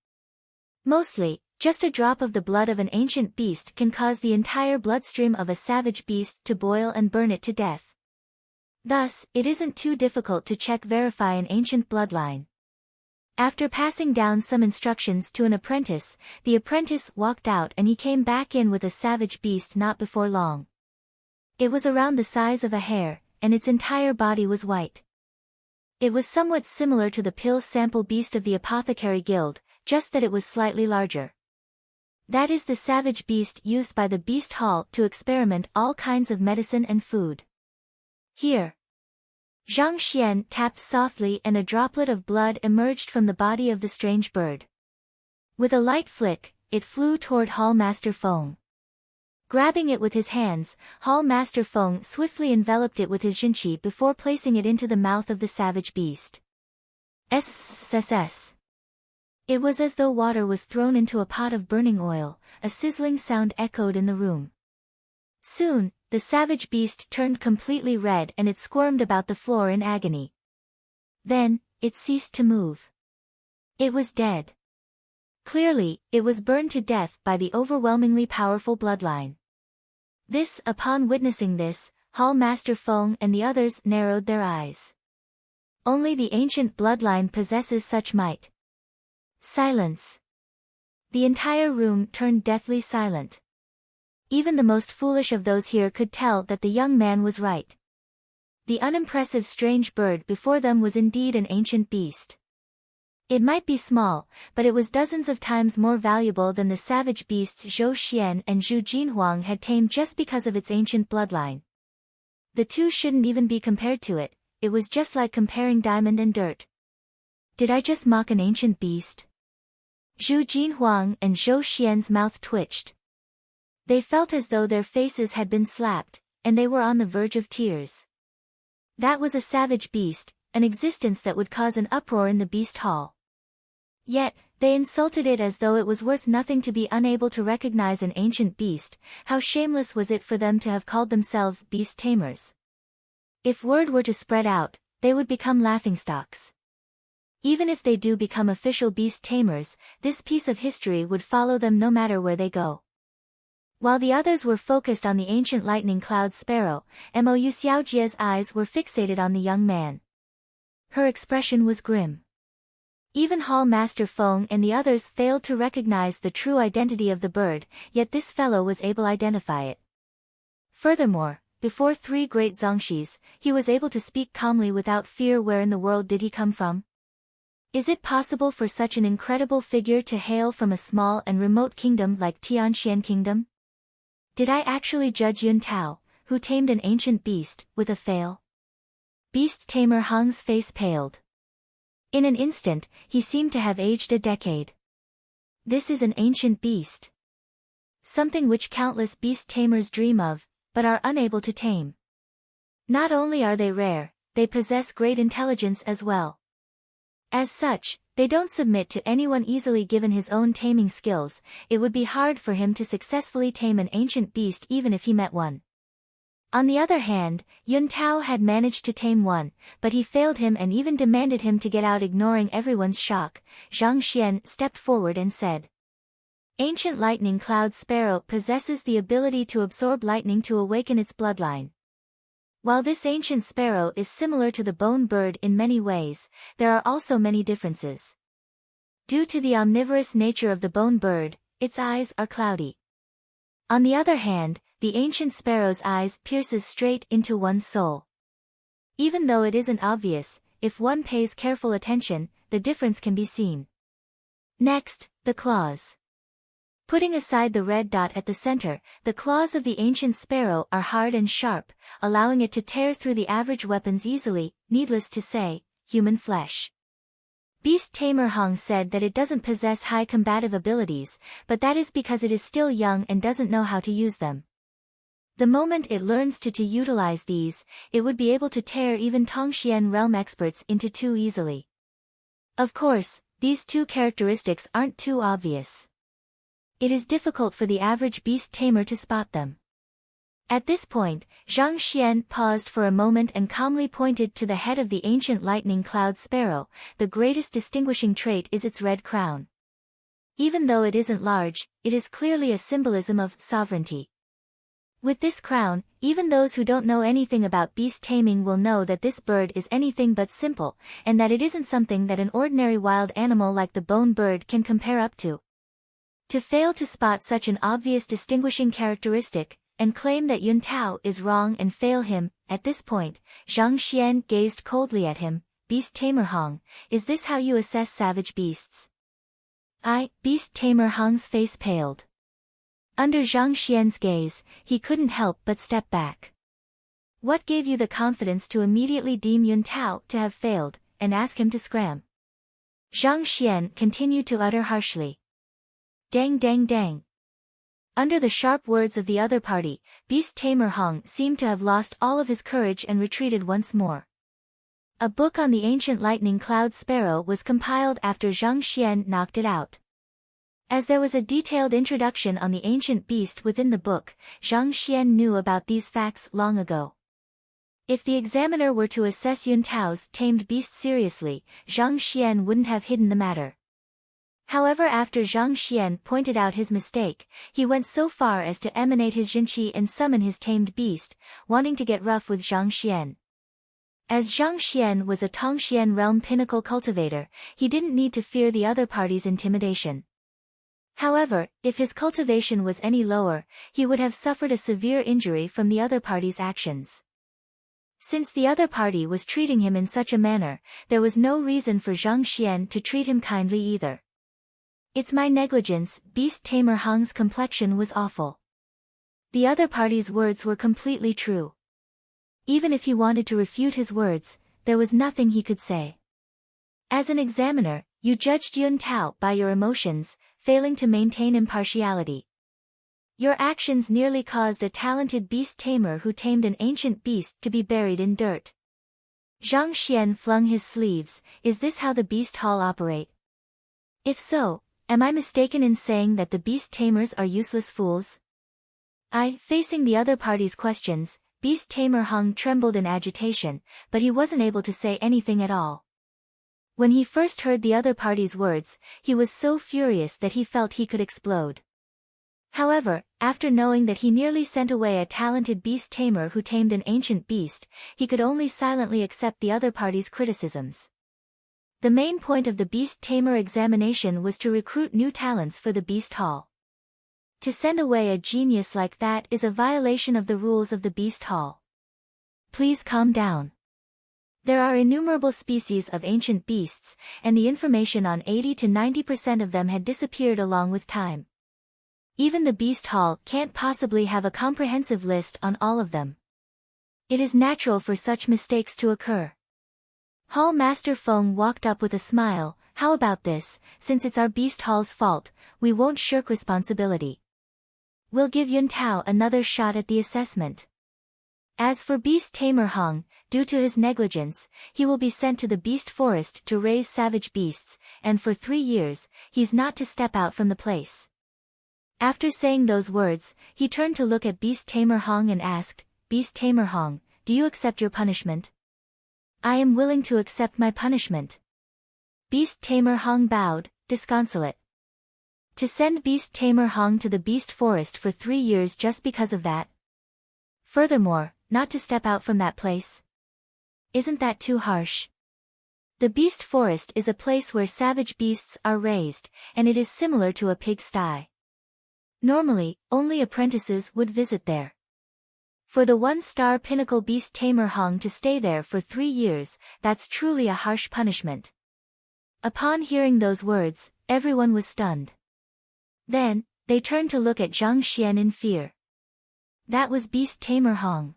Mostly, just a drop of the blood of an ancient beast can cause the entire bloodstream of a savage beast to boil and burn it to death. Thus, it isn't too difficult to verify an ancient bloodline. After passing down some instructions to an apprentice, the apprentice walked out and he came back in with a savage beast not before long. It was around the size of a hair, and its entire body was white. It was somewhat similar to the pill sample beast of the Apothecary Guild, just that it was slightly larger. That is the savage beast used by the Beast Hall to experiment all kinds of medicine and food. Here. Zhang Xian tapped softly and a droplet of blood emerged from the body of the strange bird. With a light flick, it flew toward Hall Master Feng. Grabbing it with his hands, Hall Master Feng swiftly enveloped it with his jinqi before placing it into the mouth of the savage beast. SSSS. It was as though water was thrown into a pot of burning oil. A sizzling sound echoed in the room. Soon, the savage beast turned completely red and it squirmed about the floor in agony. Then, it ceased to move. It was dead. Clearly, it was burned to death by the overwhelmingly powerful bloodline. Upon witnessing this, Hall Master Feng and the others narrowed their eyes. Only the ancient bloodline possesses such might. Silence. The entire room turned deathly silent. Even the most foolish of those here could tell that the young man was right. The unimpressive strange bird before them was indeed an ancient beast. It might be small, but it was dozens of times more valuable than the savage beasts Zhou Xian and Zhu Jinhuang had tamed just because of its ancient bloodline. The two shouldn't even be compared to it, it was just like comparing diamond and dirt. Did I just mock an ancient beast? Zhu Jinhuang and Zhou Xian's mouth twitched. They felt as though their faces had been slapped, and they were on the verge of tears. That was a savage beast, an existence that would cause an uproar in the beast hall. Yet, they insulted it as though it was worth nothing to be unable to recognize an ancient beast. How shameless was it for them to have called themselves beast tamers. If word were to spread out, they would become laughingstocks. Even if they do become official beast tamers, this piece of history would follow them no matter where they go. While the others were focused on the ancient lightning cloud Sparrow, Mou Xiaojie's eyes were fixated on the young man. Her expression was grim. Even Hall Master Feng and the others failed to recognize the true identity of the bird, yet this fellow was able to identify it. Furthermore, before three great Zongshis, he was able to speak calmly without fear. Where in the world did he come from? Is it possible for such an incredible figure to hail from a small and remote kingdom like Tianxian Kingdom? Did I actually judge Yun Tao, who tamed an ancient beast, with a fail? Beast Tamer Hong's face paled. In an instant, he seemed to have aged a decade. This is an ancient beast. Something which countless beast tamers dream of, but are unable to tame. Not only are they rare, they possess great intelligence as well. As such, they don't submit to anyone easily. Given his own taming skills, it would be hard for him to successfully tame an ancient beast even if he met one. On the other hand, Yun Tao had managed to tame one, but he failed him and even demanded him to get out. Ignoring everyone's shock, Zhang Xian stepped forward and said, "Ancient lightning cloud Sparrow possesses the ability to absorb lightning to awaken its bloodline. While this ancient sparrow is similar to the bone bird in many ways, there are also many differences. Due to the omnivorous nature of the bone bird, its eyes are cloudy. On the other hand, the ancient sparrow's eyes pierces straight into one's soul. Even though it isn't obvious, if one pays careful attention, the difference can be seen. Next, the claws. Putting aside the red dot at the center, the claws of the ancient sparrow are hard and sharp, allowing it to tear through the average weapons easily, needless to say, human flesh. Beast Tamer Hong said that it doesn't possess high combative abilities, but that is because it is still young and doesn't know how to use them. The moment it learns to utilize these, it would be able to tear even Tongxian realm experts into two easily. Of course, these two characteristics aren't too obvious. It is difficult for the average beast tamer to spot them. At this point, Zhang Xian paused for a moment and calmly pointed to the head of the ancient lightning cloud sparrow. The greatest distinguishing trait is its red crown. Even though it isn't large, it is clearly a symbolism of sovereignty. With this crown, even those who don't know anything about beast taming will know that this bird is anything but simple, and that it isn't something that an ordinary wild animal like the bone bird can compare up to. To fail to spot such an obvious distinguishing characteristic, and claim that Yun Tao is wrong and fail him, at this point, Zhang Xian gazed coldly at him. Beast Tamer Hong, is this how you assess savage beasts? Beast Tamer Hong's face paled. Under Zhang Xian's gaze, he couldn't help but step back. What gave you the confidence to immediately deem Yun Tao to have failed, and ask him to scram? Zhang Xian continued to utter harshly. Dang dang dang. Under the sharp words of the other party, Beast Tamer Hong seemed to have lost all of his courage and retreated once more. A book on the ancient lightning cloud sparrow was compiled after Zhang Xian knocked it out. As there was a detailed introduction on the ancient beast within the book, Zhang Xian knew about these facts long ago. If the examiner were to assess Yun Tao's tamed beast seriously, Zhang Xian wouldn't have hidden the matter. However, after Zhang Xian pointed out his mistake, he went so far as to emanate his Jinqi and summon his tamed beast, wanting to get rough with Zhang Xian. As Zhang Xian was a Tongxian realm pinnacle cultivator, he didn't need to fear the other party's intimidation. However, if his cultivation was any lower, he would have suffered a severe injury from the other party's actions. Since the other party was treating him in such a manner, there was no reason for Zhang Xian to treat him kindly either. It's my negligence. Beast Tamer Hong's complexion was awful. The other party's words were completely true. Even if he wanted to refute his words, there was nothing he could say. As an examiner, you judged Yun Tao by your emotions, failing to maintain impartiality. Your actions nearly caused a talented beast tamer who tamed an ancient beast to be buried in dirt. Zhang Xian flung his sleeves. Is this how the beast hall operate? If so, am I mistaken in saying that the beast tamers are useless fools? Facing the other party's questions, Beast Tamer Hong trembled in agitation, but he wasn't able to say anything at all. When he first heard the other party's words, he was so furious that he felt he could explode. However, after knowing that he nearly sent away a talented beast tamer who tamed an ancient beast, he could only silently accept the other party's criticisms. The main point of the beast tamer examination was to recruit new talents for the beast hall. To send away a genius like that is a violation of the rules of the beast hall. Please calm down. There are innumerable species of ancient beasts, and the information on 80 to 90% of them had disappeared along with time. Even the beast hall can't possibly have a comprehensive list on all of them. It is natural for such mistakes to occur. Hall Master Feng walked up with a smile. How about this? Since it's our beast hall's fault, we won't shirk responsibility. We'll give Yun Tao another shot at the assessment. As for Beast Tamer Hong, due to his negligence, he will be sent to the beast forest to raise savage beasts, and for 3 years, he's not to step out from the place. After saying those words, he turned to look at Beast Tamer Hong and asked, Beast Tamer Hong, do you accept your punishment? I am willing to accept my punishment. Beast Tamer Hong bowed, disconsolate. To send Beast Tamer Hong to the beast forest for 3 years just because of that? Furthermore, not to step out from that place? Isn't that too harsh? The beast forest is a place where savage beasts are raised, and it is similar to a pigsty. Normally, only apprentices would visit there. For the 1-star pinnacle Beast Tamer Hong to stay there for 3 years, that's truly a harsh punishment. Upon hearing those words, everyone was stunned. Then, they turned to look at Zhang Xian in fear. That was Beast Tamer Hong.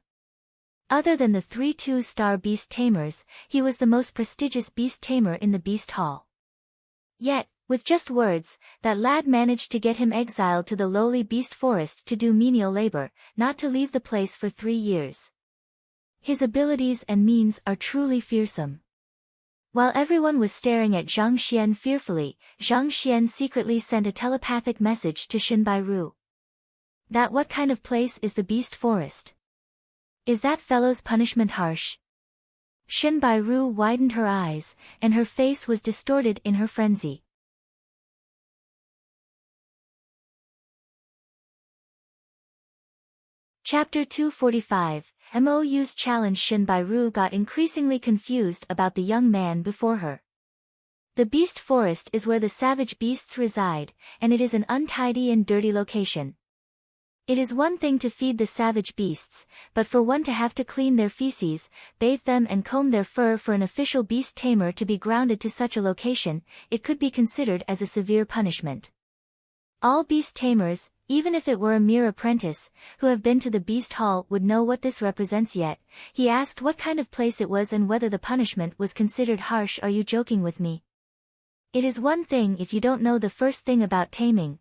Other than the 3 2-star beast tamers, he was the most prestigious beast tamer in the beast hall. Yet, with just words, that lad managed to get him exiled to the lowly beast forest to do menial labor, not to leave the place for 3 years. His abilities and means are truly fearsome. While everyone was staring at Zhang Xian fearfully, Zhang Xian secretly sent a telepathic message to Shin Bairu. That what kind of place is the beast forest? Is that fellow's punishment harsh? Shin Bairu widened her eyes, and her face was distorted in her frenzy. Chapter 245, MOU's challenge. Shin Bairu got increasingly confused about the young man before her. The beast forest is where the savage beasts reside, and it is an untidy and dirty location. It is one thing to feed the savage beasts, but for one to have to clean their feces, bathe them and comb their fur for an official beast tamer to be grounded to such a location, it could be considered as a severe punishment. All beast tamers, even if it were a mere apprentice, who have been to the beast hall would know what this represents. Yet, he asked what kind of place it was and whether the punishment was considered harsh. Are you joking with me? It is one thing if you don't know the first thing about taming.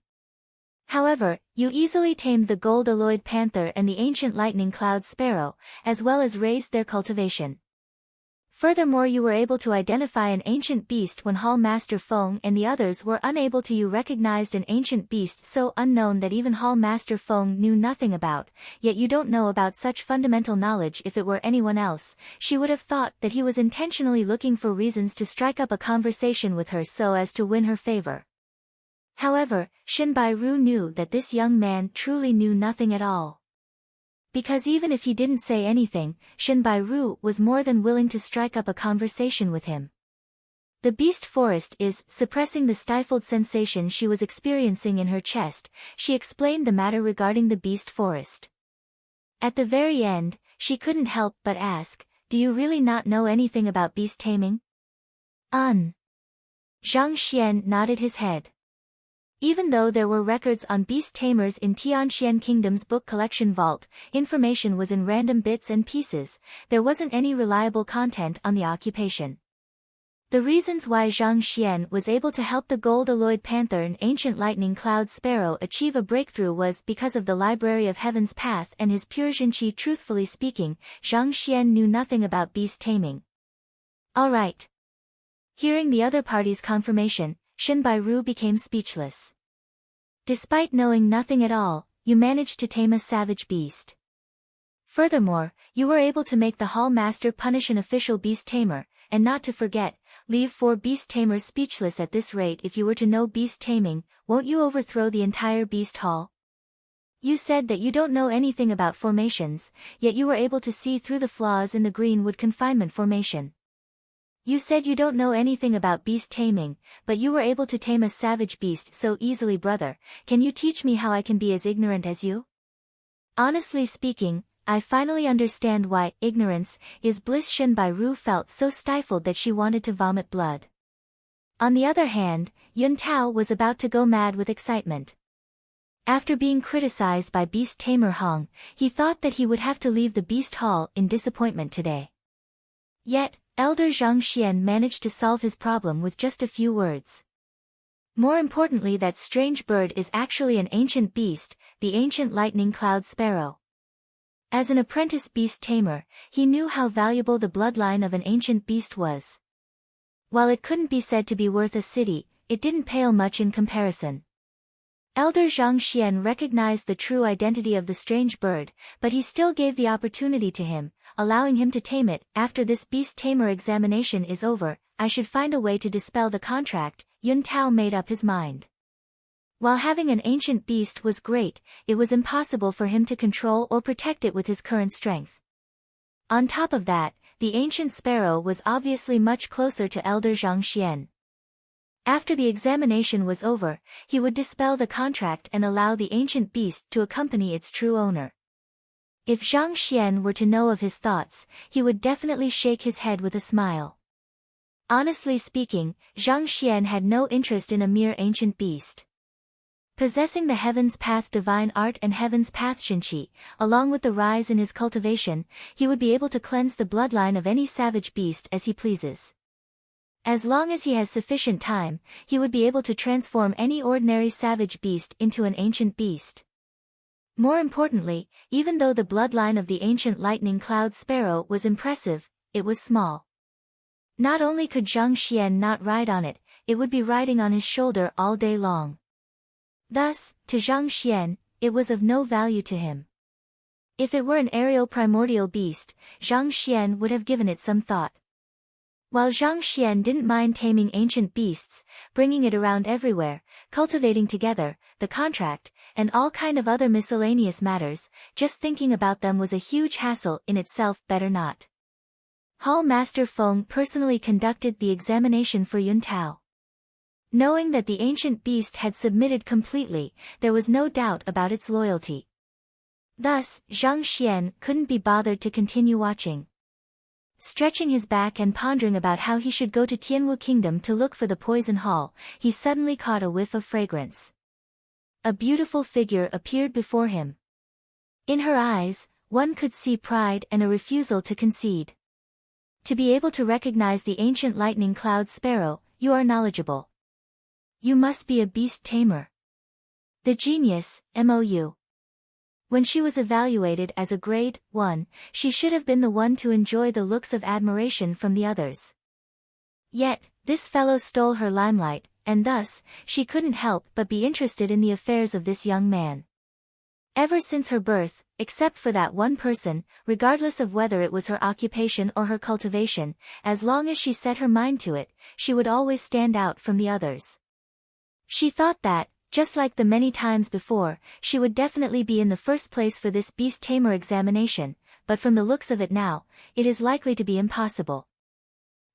However, you easily tamed the gold-alloyed panther and the ancient lightning cloud sparrow, as well as raised their cultivation. Furthermore, you were able to identify an ancient beast when Hall Master Feng and the others were unable to. You recognized an ancient beast so unknown that even Hall Master Feng knew nothing about, yet you don't know about such fundamental knowledge. If it were anyone else, she would have thought that he was intentionally looking for reasons to strike up a conversation with her so as to win her favor. However, Shin Bairu knew that this young man truly knew nothing at all. Because even if he didn't say anything, Shin Bairu was more than willing to strike up a conversation with him. The beast forest is suppressing the stifled sensation she was experiencing in her chest. She explained the matter regarding the beast forest. At the very end, she couldn't help but ask, do you really not know anything about beast taming? Zhang Xian nodded his head. Even though there were records on beast tamers in Tianxian Kingdom's book collection vault, information was in random bits and pieces, there wasn't any reliable content on the occupation. The reasons why Zhang Xian was able to help the gold-alloyed panther and ancient lightning cloud sparrow achieve a breakthrough was because of the Library of Heaven's Path and his pure Jinqi. Truthfully speaking, Zhang Xian knew nothing about beast taming. Alright. Hearing the other party's confirmation, Shen Bairu became speechless. Despite knowing nothing at all, you managed to tame a savage beast. Furthermore, you were able to make the Hall Master punish an official beast tamer, and not to forget, leave 4 beast tamers speechless. At this rate, if you were to know beast taming, won't you overthrow the entire beast hall? You said that you don't know anything about formations, yet you were able to see through the flaws in the greenwood confinement formation. You said you don't know anything about beast taming, but you were able to tame a savage beast so easily. Brother, can you teach me how I can be as ignorant as you? Honestly speaking, I finally understand why ignorance is bliss. Shen Bairu felt so stifled that she wanted to vomit blood. On the other hand, Yun Tao was about to go mad with excitement. After being criticized by beast tamer Hong, he thought that he would have to leave the beast hall in disappointment today. Yet, Elder Zhang Xian managed to solve his problem with just a few words. More importantly, that strange bird is actually an ancient beast, the ancient lightning cloud sparrow. As an apprentice beast tamer, he knew how valuable the bloodline of an ancient beast was. While it couldn't be said to be worth a city, it didn't pale much in comparison. Elder Zhang Xian recognized the true identity of the strange bird, but he still gave the opportunity to him, allowing him to tame it. After this beast tamer examination is over, I should find a way to dispel the contract. Yun Tao made up his mind. While having an ancient beast was great, it was impossible for him to control or protect it with his current strength. On top of that, the ancient sparrow was obviously much closer to Elder Zhang Xian. After the examination was over, he would dispel the contract and allow the ancient beast to accompany its true owner. If Zhang Xian were to know of his thoughts, he would definitely shake his head with a smile. Honestly speaking, Zhang Xian had no interest in a mere ancient beast. Possessing the Heaven's Path divine art and Heaven's Path Jinqi, along with the rise in his cultivation, he would be able to cleanse the bloodline of any savage beast as he pleases. As long as he has sufficient time, he would be able to transform any ordinary savage beast into an ancient beast. More importantly, even though the bloodline of the ancient lightning cloud sparrow was impressive, it was small. Not only could Zhang Xian not ride on it, it would be riding on his shoulder all day long. Thus, to Zhang Xian, it was of no value to him. If it were an aerial primordial beast, Zhang Xian would have given it some thought. While Zhang Xian didn't mind taming ancient beasts, bringing it around everywhere, cultivating together, the contract, and all kind of other miscellaneous matters, just thinking about them was a huge hassle in itself. Better not. Hall Master Feng personally conducted the examination for Yun Tao. Knowing that the ancient beast had submitted completely, there was no doubt about its loyalty. Thus, Zhang Xian couldn't be bothered to continue watching. Stretching his back and pondering about how he should go to Tianwu Kingdom to look for the poison hall, he suddenly caught a whiff of fragrance. A beautiful figure appeared before him. In her eyes, one could see pride and a refusal to concede. To be able to recognize the ancient lightning cloud sparrow, you are knowledgeable. You must be a beast tamer. The genius, MOU. When she was evaluated as a grade 1, she should have been the one to enjoy the looks of admiration from the others. Yet, this fellow stole her limelight, and thus, she couldn't help but be interested in the affairs of this young man. Ever since her birth, except for that one person, regardless of whether it was her occupation or her cultivation, as long as she set her mind to it, she would always stand out from the others. She thought that, just like the many times before, she would definitely be in the first place for this beast tamer examination, but from the looks of it now, it is likely to be impossible.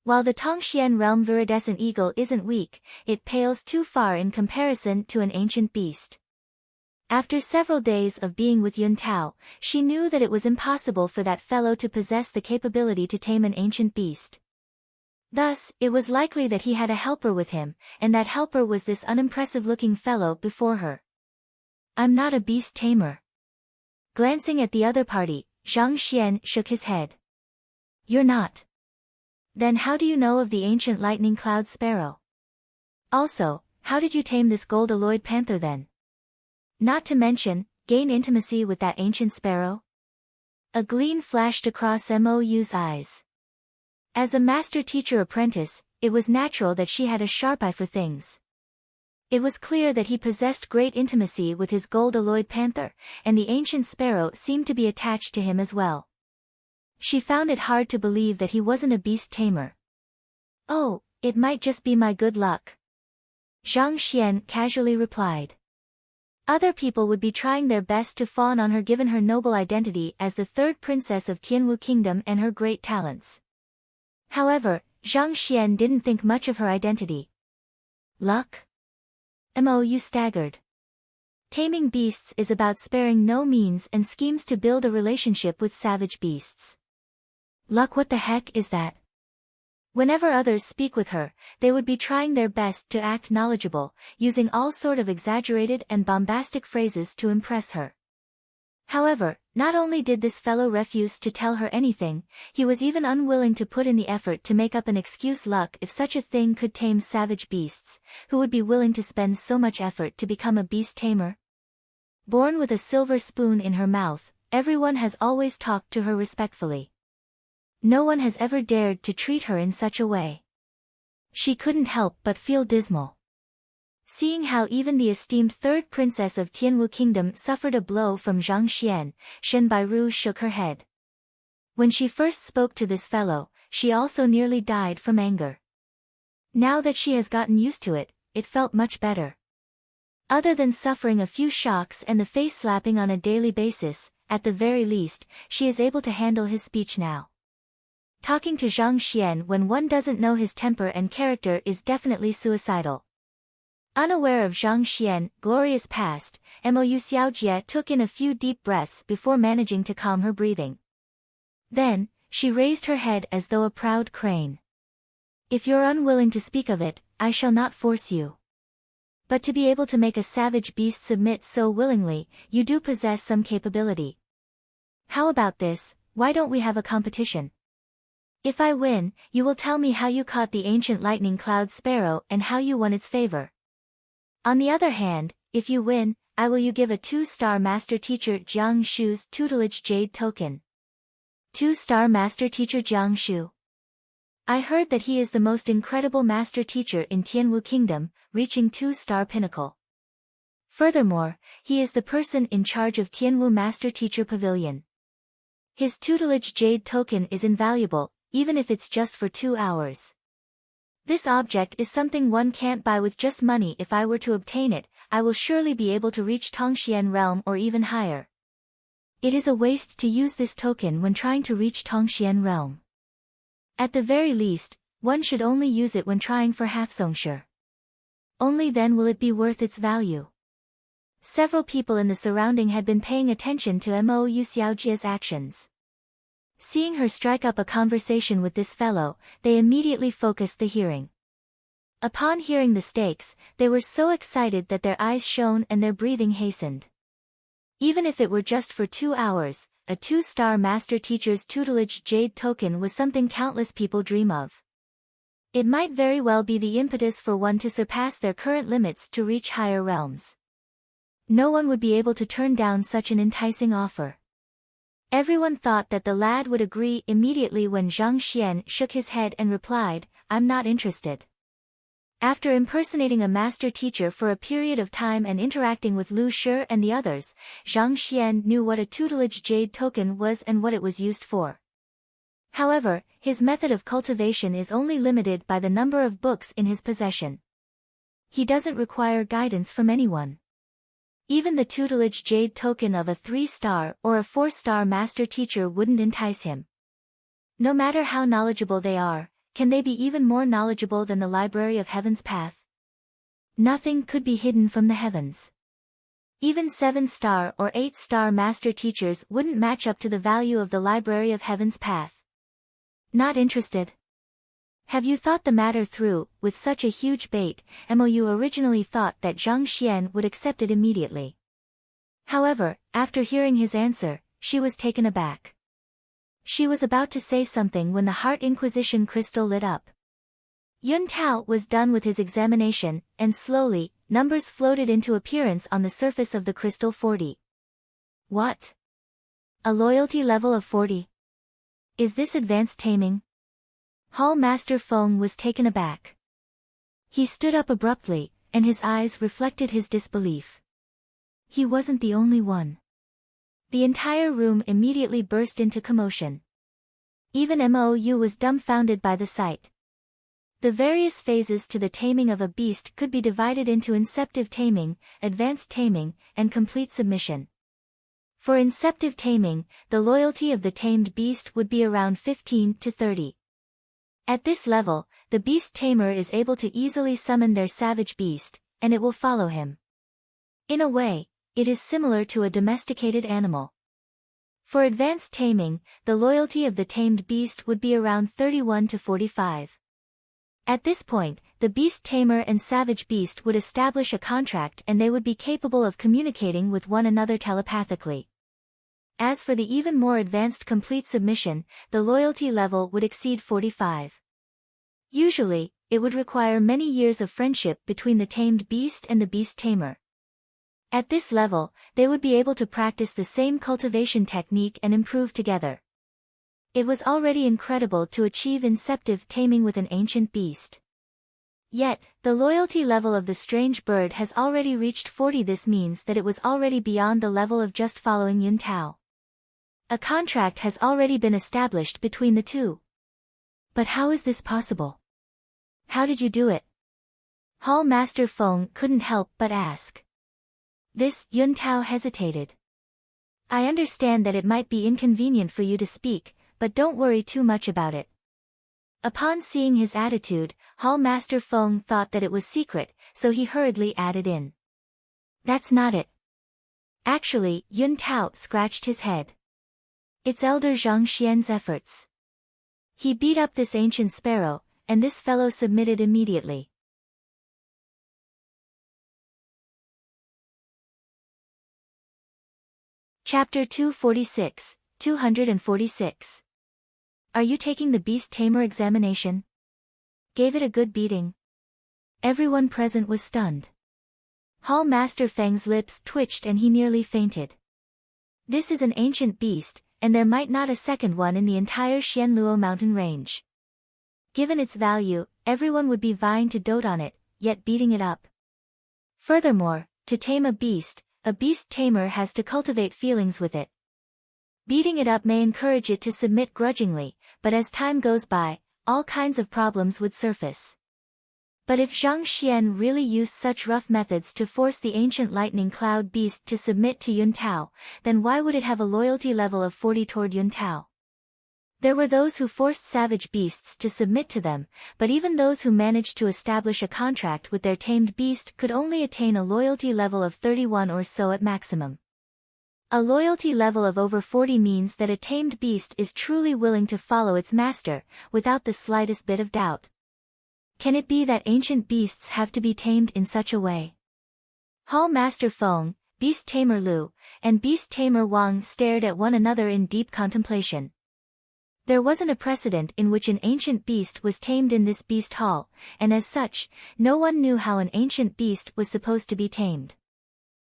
While the Tongxian realm viridescent eagle isn't weak, it pales too far in comparison to an ancient beast. After several days of being with Yun Tao, she knew that it was impossible for that fellow to possess the capability to tame an ancient beast. Thus, it was likely that he had a helper with him, and that helper was this unimpressive-looking fellow before her. "I'm not a beast tamer." Glancing at the other party, Zhang Xian shook his head. "You're not? Then how do you know of the ancient lightning cloud sparrow? Also, how did you tame this gold-alloyed panther then? Not to mention, gain intimacy with that ancient sparrow?" A gleam flashed across Mou's eyes. As a master-teacher apprentice, it was natural that she had a sharp eye for things. It was clear that he possessed great intimacy with his gold-alloyed panther, and the ancient sparrow seemed to be attached to him as well. She found it hard to believe that he wasn't a beast tamer. "Oh, it might just be my good luck," Zhang Xian casually replied. Other people would be trying their best to fawn on her given her noble identity as the third princess of Tianwu Kingdom and her great talents. However, Zhang Xian didn't think much of her identity. "Luck?" Mou staggered. Taming beasts is about sparing no means and schemes to build a relationship with savage beasts. Luck? What the heck is that? Whenever others speak with her, they would be trying their best to act knowledgeable, using all sort of exaggerated and bombastic phrases to impress her. However, not only did this fellow refuse to tell her anything, he was even unwilling to put in the effort to make up an excuse. Luck? If such a thing could tame savage beasts, who would be willing to spend so much effort to become a beast tamer? Born with a silver spoon in her mouth, everyone has always talked to her respectfully. No one has ever dared to treat her in such a way. She couldn't help but feel dismal. Seeing how even the esteemed third princess of Tianwu Kingdom suffered a blow from Zhang Xian, Shen Bairu shook her head. When she first spoke to this fellow, she also nearly died from anger. Now that she has gotten used to it, it felt much better. Other than suffering a few shocks and the face slapping on a daily basis, at the very least, she is able to handle his speech now. Talking to Zhang Xian when one doesn't know his temper and character is definitely suicidal. Unaware of Zhang Xian, glorious past, Mou Xiaojie took in a few deep breaths before managing to calm her breathing. Then, she raised her head as though a proud crane. "If you're unwilling to speak of it, I shall not force you. But to be able to make a savage beast submit so willingly, you do possess some capability. How about this? Why don't we have a competition? If I win, you will tell me how you caught the ancient lightning cloud sparrow and how you won its favor. On the other hand, if you win, I will you give a 2-star master teacher Jiang Shu's tutelage jade token." 2-star master teacher Jiang Shu. I heard that he is the most incredible master teacher in Tianwu Kingdom, reaching 2-star pinnacle. Furthermore, he is the person in charge of Tianwu Master Teacher Pavilion. His tutelage jade token is invaluable, even if it's just for 2 hours. This object is something one can't buy with just money. If I were to obtain it, I will surely be able to reach Tongxian realm or even higher. It is a waste to use this token when trying to reach Tongxian realm. At the very least, one should only use it when trying for Halfsongshi. Only then will it be worth its value. Several people in the surrounding had been paying attention to Mou Xiaojie's actions. Seeing her strike up a conversation with this fellow, they immediately focused the hearing. Upon hearing the stakes, they were so excited that their eyes shone and their breathing hastened. Even if it were just for 2 hours, a 2-star master teacher's tutelage jade token was something countless people dream of. It might very well be the impetus for one to surpass their current limits to reach higher realms. No one would be able to turn down such an enticing offer. Everyone thought that the lad would agree immediately when Zhang Xian shook his head and replied, "I'm not interested." After impersonating a master teacher for a period of time and interacting with Lu Shi and the others, Zhang Xian knew what a tutelage jade token was and what it was used for. However, his method of cultivation is only limited by the number of books in his possession. He doesn't require guidance from anyone. Even the tutelage jade token of a 3-star or a 4-star master teacher wouldn't entice him. No matter how knowledgeable they are, can they be even more knowledgeable than the Library of Heaven's Path? Nothing could be hidden from the heavens. Even 7-star or 8-star master teachers wouldn't match up to the value of the Library of Heaven's Path. Not interested? Have you thought the matter through? With such a huge bait, Mou originally thought that Zhang Xian would accept it immediately. However, after hearing his answer, she was taken aback. She was about to say something when the Heart Inquisition crystal lit up. Yun Tao was done with his examination, and slowly, numbers floated into appearance on the surface of the crystal. 40. What? A loyalty level of 40? Is this advanced taming? Hall Master Feng was taken aback. He stood up abruptly, and his eyes reflected his disbelief. He wasn't the only one. The entire room immediately burst into commotion. Even Mou was dumbfounded by the sight. The various phases to the taming of a beast could be divided into inceptive taming, advanced taming, and complete submission. For inceptive taming, the loyalty of the tamed beast would be around 15 to 30. At this level, the beast tamer is able to easily summon their savage beast, and it will follow him. In a way, it is similar to a domesticated animal. For advanced taming, the loyalty of the tamed beast would be around 31 to 45. At this point, the beast tamer and savage beast would establish a contract and they would be capable of communicating with one another telepathically. As for the even more advanced complete submission, the loyalty level would exceed 45. Usually, it would require many years of friendship between the tamed beast and the beast tamer. At this level, they would be able to practice the same cultivation technique and improve together. It was already incredible to achieve inceptive taming with an ancient beast. Yet, the loyalty level of the strange bird has already reached 40. This means that it was already beyond the level of just following Yun Tao. A contract has already been established between the two. But how is this possible? How did you do it? Hall Master Feng couldn't help but ask. This, Yun Tao hesitated. I understand that it might be inconvenient for you to speak, but don't worry too much about it. Upon seeing his attitude, Hall Master Feng thought that it was secret, so he hurriedly added in. That's not it. Actually, Yun Tao scratched his head. It's Elder Zhang Xian's efforts. He beat up this ancient sparrow, and this fellow submitted immediately. Chapter 246, 246. Are you taking the Beast Tamer examination? Gave it a good beating. Everyone present was stunned. Hall Master Feng's lips twitched and he nearly fainted. This is an ancient beast, and there might not a second one in the entire Xianluo mountain range. Given its value, everyone would be vying to dote on it, yet beating it up. Furthermore, to tame a beast tamer has to cultivate feelings with it. Beating it up may encourage it to submit grudgingly, but as time goes by, all kinds of problems would surface. But if Zhang Xian really used such rough methods to force the ancient lightning cloud beast to submit to Yun Tao, then why would it have a loyalty level of 40 toward Yun Tao? There were those who forced savage beasts to submit to them, but even those who managed to establish a contract with their tamed beast could only attain a loyalty level of 31 or so at maximum. A loyalty level of over 40 means that a tamed beast is truly willing to follow its master, without the slightest bit of doubt. Can it be that ancient beasts have to be tamed in such a way? Hall Master Feng, Beast Tamer Lu, and Beast Tamer Wang stared at one another in deep contemplation. There wasn't a precedent in which an ancient beast was tamed in this beast hall, and as such, no one knew how an ancient beast was supposed to be tamed.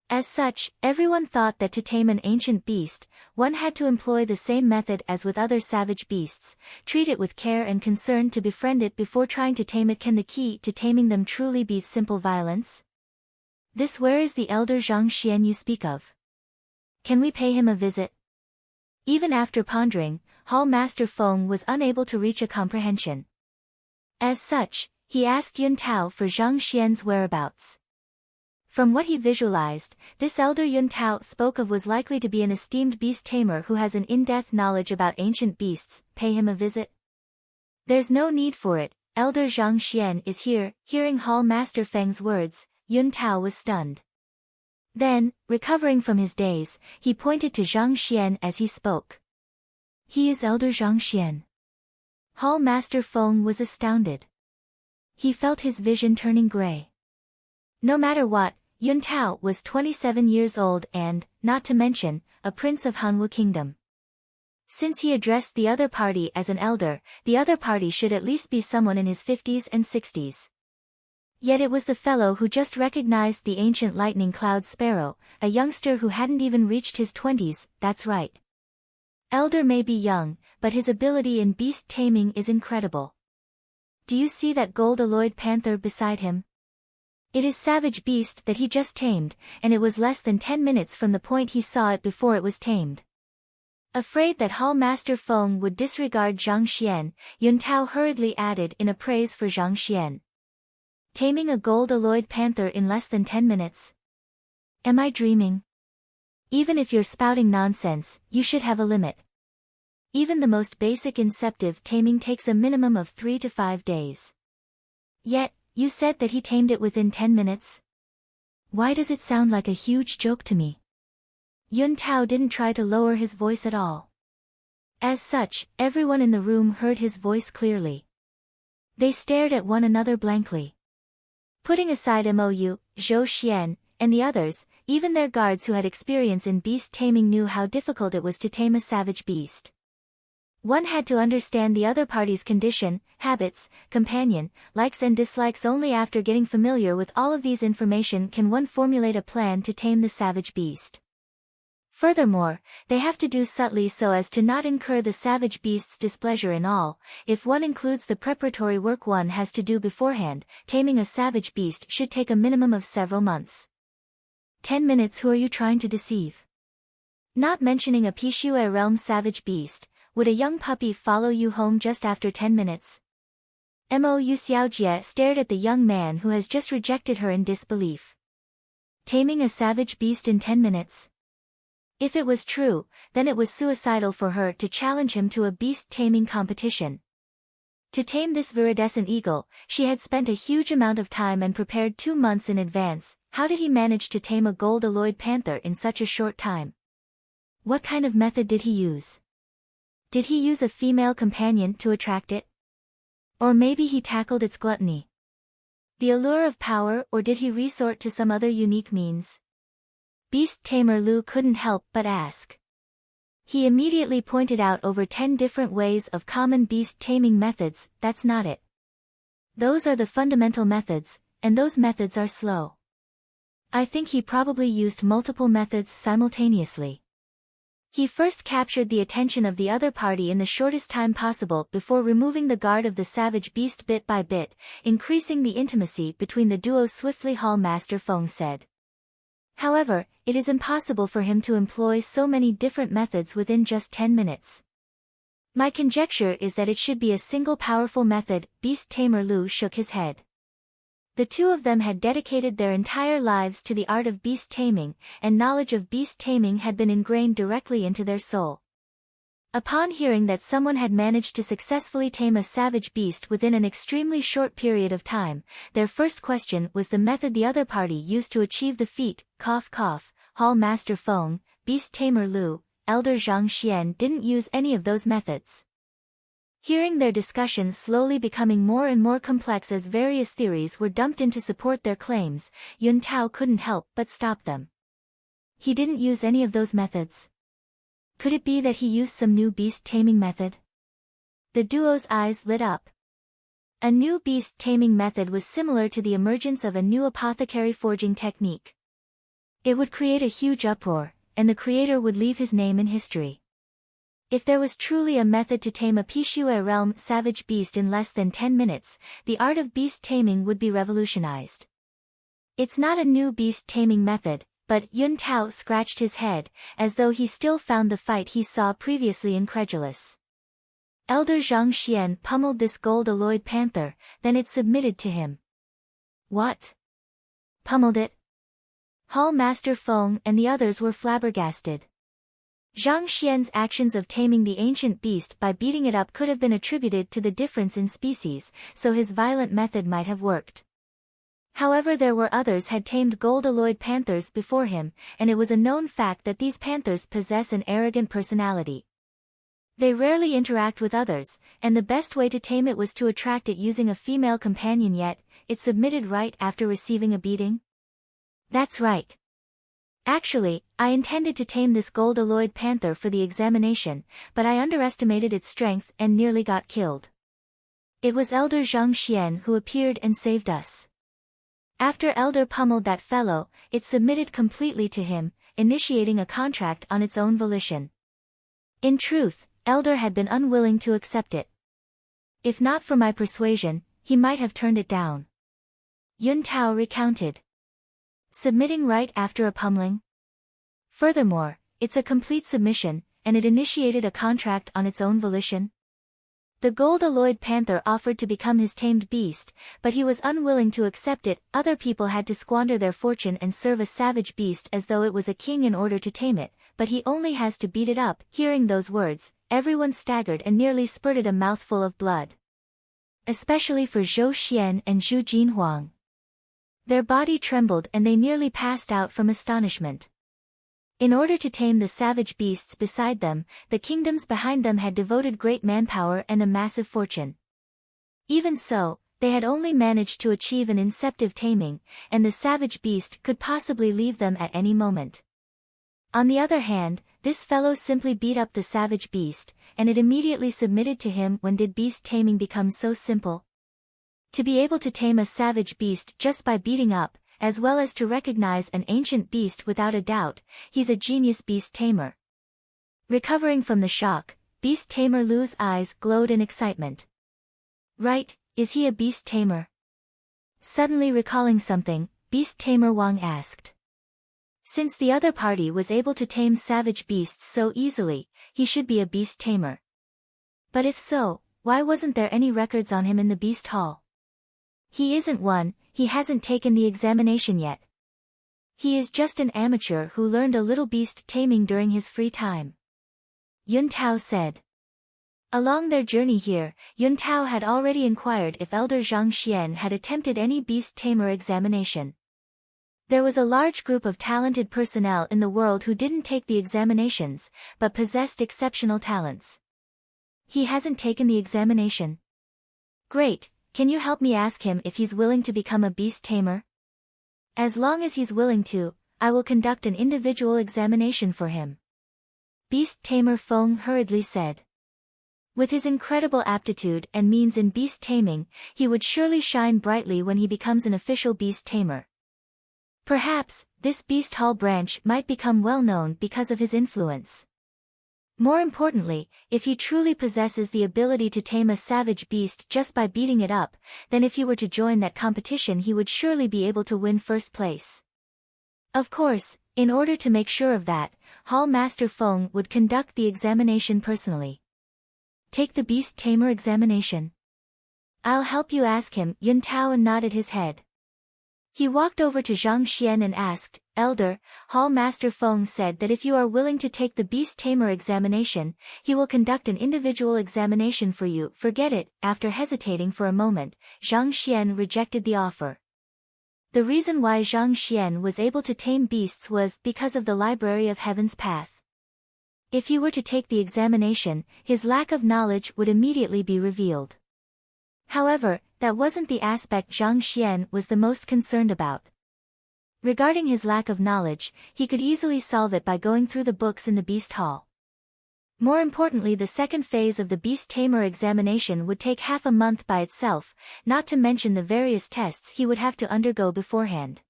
As such, everyone thought that to tame an ancient beast, one had to employ the same method as with other savage beasts, treat it with care and concern to befriend it before trying to tame it. Can the key to taming them truly be simple violence? This where is the elder Zhang Xian you speak of? Can we pay him a visit? Even after pondering, Hall Master Feng was unable to reach a comprehension. As such, he asked Yun Tao for Zhang Xian's whereabouts. From what he visualized, this elder Yun Tao spoke of was likely to be an esteemed beast tamer who has an in-depth knowledge about ancient beasts. Pay him a visit? There's no need for it, elder Zhang Xian is here. Hearing Hall Master Feng's words, Yun Tao was stunned. Then, recovering from his daze, he pointed to Zhang Xian as he spoke. He is Elder Zhang Xian. Hall Master Feng was astounded. He felt his vision turning gray. No matter what, Yun Tao was 27 years old and, not to mention, a prince of Hanwu Kingdom. Since he addressed the other party as an elder, the other party should at least be someone in his 50s and 60s. Yet it was the fellow who just recognized the ancient lightning cloud Sparrow, a youngster who hadn't even reached his 20s, that's right. Elder may be young, but his ability in beast taming is incredible. Do you see that gold-alloyed panther beside him? It is savage beast that he just tamed, and it was less than 10 minutes from the point he saw it before it was tamed. Afraid that Hall Master Feng would disregard Zhang Xian, Yun Tao hurriedly added in a praise for Zhang Xian. Taming a gold-alloyed panther in less than 10 minutes? Am I dreaming? Even if you're spouting nonsense, you should have a limit. Even the most basic inceptive taming takes a minimum of 3 to 5 days. Yet, you said that he tamed it within 10 minutes? Why does it sound like a huge joke to me? Yun Tao didn't try to lower his voice at all. As such, everyone in the room heard his voice clearly. They stared at one another blankly. Putting aside Mou, Zhou Xian, and the others, even their guards who had experience in beast taming knew how difficult it was to tame a savage beast. One had to understand the other party's condition, habits, companion, likes and dislikes. Only after getting familiar with all of these information can one formulate a plan to tame the savage beast. Furthermore, they have to do subtly so as to not incur the savage beast's displeasure in all. If one includes the preparatory work one has to do beforehand, taming a savage beast should take a minimum of several months. 10 minutes. Who are you trying to deceive? Not mentioning a Pishue realm savage beast, would a young puppy follow you home just after 10 minutes? Mou Xiaojie stared at the young man who has just rejected her in disbelief. Taming a savage beast in 10 minutes? If it was true, then it was suicidal for her to challenge him to a beast taming competition. To tame this viridescent eagle, she had spent a huge amount of time and prepared 2 months in advance. How did he manage to tame a gold-alloyed panther in such a short time? What kind of method did he use? Did he use a female companion to attract it? Or maybe he tackled its gluttony? The allure of power, or did he resort to some other unique means? Beast Tamer Lu couldn't help but ask. He immediately pointed out over 10 different ways of common beast taming methods. That's not it. Those are the fundamental methods, and those methods are slow. I think he probably used multiple methods simultaneously. He first captured the attention of the other party in the shortest time possible before removing the guard of the savage beast bit by bit, increasing the intimacy between the duo swiftly. Hall Master Feng said. However, it is impossible for him to employ so many different methods within just 10 minutes. My conjecture is that it should be a single powerful method. Beast Tamer Lu shook his head. The two of them had dedicated their entire lives to the art of beast taming, and knowledge of beast taming had been ingrained directly into their soul. Upon hearing that someone had managed to successfully tame a savage beast within an extremely short period of time, their first question was the method the other party used to achieve the feat. Cough cough. Hall Master Feng, Beast Tamer Lu, Elder Zhang Xian didn't use any of those methods. Hearing their discussion slowly becoming more and more complex as various theories were dumped in to support their claims, Yun Tao couldn't help but stop them. He didn't use any of those methods. Could it be that he used some new beast taming method? The duo's eyes lit up. A new beast taming method was similar to the emergence of a new apothecary forging technique. It would create a huge uproar, and the creator would leave his name in history. If there was truly a method to tame a Pishue realm savage beast in less than 10 minutes, the art of beast taming would be revolutionized. It's not a new beast taming method, but Yun Tao scratched his head, as though he still found the fight he saw previously incredulous. Elder Zhang Xian pummeled this gold-alloyed panther, then it submitted to him. What? Pummeled it? Hall Master Feng and the others were flabbergasted. Zhang Xian's actions of taming the ancient beast by beating it up could have been attributed to the difference in species, so his violent method might have worked. However, there were others had tamed gold-alloyed panthers before him, and it was a known fact that these panthers possess an arrogant personality. They rarely interact with others, and the best way to tame it was to attract it using a female companion, yet it submitted right after receiving a beating? That's right. Actually, I intended to tame this gold-alloyed panther for the examination, but I underestimated its strength and nearly got killed. It was Elder Zhang Xian who appeared and saved us. After Elder pummeled that fellow, it submitted completely to him, initiating a contract on its own volition. In truth, Elder had been unwilling to accept it. If not for my persuasion, he might have turned it down. Yun Tao recounted. Submitting right after a pummeling? Furthermore, it's a complete submission, and it initiated a contract on its own volition. The gold-alloyed panther offered to become his tamed beast, but he was unwilling to accept it. Other people had to squander their fortune and serve a savage beast as though it was a king in order to tame it, but he only has to beat it up. Hearing those words, everyone staggered and nearly spurted a mouthful of blood. Especially for Zhou Xian and Zhu Jinhuang. Their body trembled and they nearly passed out from astonishment. In order to tame the savage beasts beside them, the kingdoms behind them had devoted great manpower and a massive fortune. Even so, they had only managed to achieve an inceptive taming, and the savage beast could possibly leave them at any moment. On the other hand, this fellow simply beat up the savage beast, and it immediately submitted to him. When did beast taming become so simple? To be able to tame a savage beast just by beating up, as well as to recognize an ancient beast without a doubt, he's a genius beast tamer. Recovering from the shock, Beast Tamer Lu's eyes glowed in excitement. Right, is he a beast tamer? Suddenly recalling something, Beast Tamer Wang asked. Since the other party was able to tame savage beasts so easily, he should be a beast tamer. But if so, why wasn't there any records on him in the beast hall? He isn't one, he hasn't taken the examination yet. He is just an amateur who learned a little beast taming during his free time. Yun Tao said. Along their journey here, Yun Tao had already inquired if Elder Zhang Xian had attempted any beast tamer examination. There was a large group of talented personnel in the world who didn't take the examinations, but possessed exceptional talents. He hasn't taken the examination. Great. Can you help me ask him if he's willing to become a beast tamer? As long as he's willing to, I will conduct an individual examination for him. Beast Tamer Feng hurriedly said. With his incredible aptitude and means in beast taming, he would surely shine brightly when he becomes an official beast tamer. Perhaps, this beast hall branch might become well known because of his influence. More importantly, if he truly possesses the ability to tame a savage beast just by beating it up, then if he were to join that competition he would surely be able to win first place. Of course, in order to make sure of that, Hall Master Feng would conduct the examination personally. Take the beast tamer examination. I'll help you ask him. Yun Tao nodded his head. He walked over to Zhang Xian and asked, Elder, Hall Master Feng said that if you are willing to take the beast tamer examination, he will conduct an individual examination for you. Forget it. After hesitating for a moment, Zhang Xian rejected the offer. The reason why Zhang Xian was able to tame beasts was because of the Library of Heaven's Path. If he were to take the examination, his lack of knowledge would immediately be revealed. However, that wasn't the aspect Zhang Xian was the most concerned about. Regarding his lack of knowledge, he could easily solve it by going through the books in the Beast Hall. More importantly, the second phase of the Beast Tamer examination would take half a month by itself, not to mention the various tests he would have to undergo beforehand.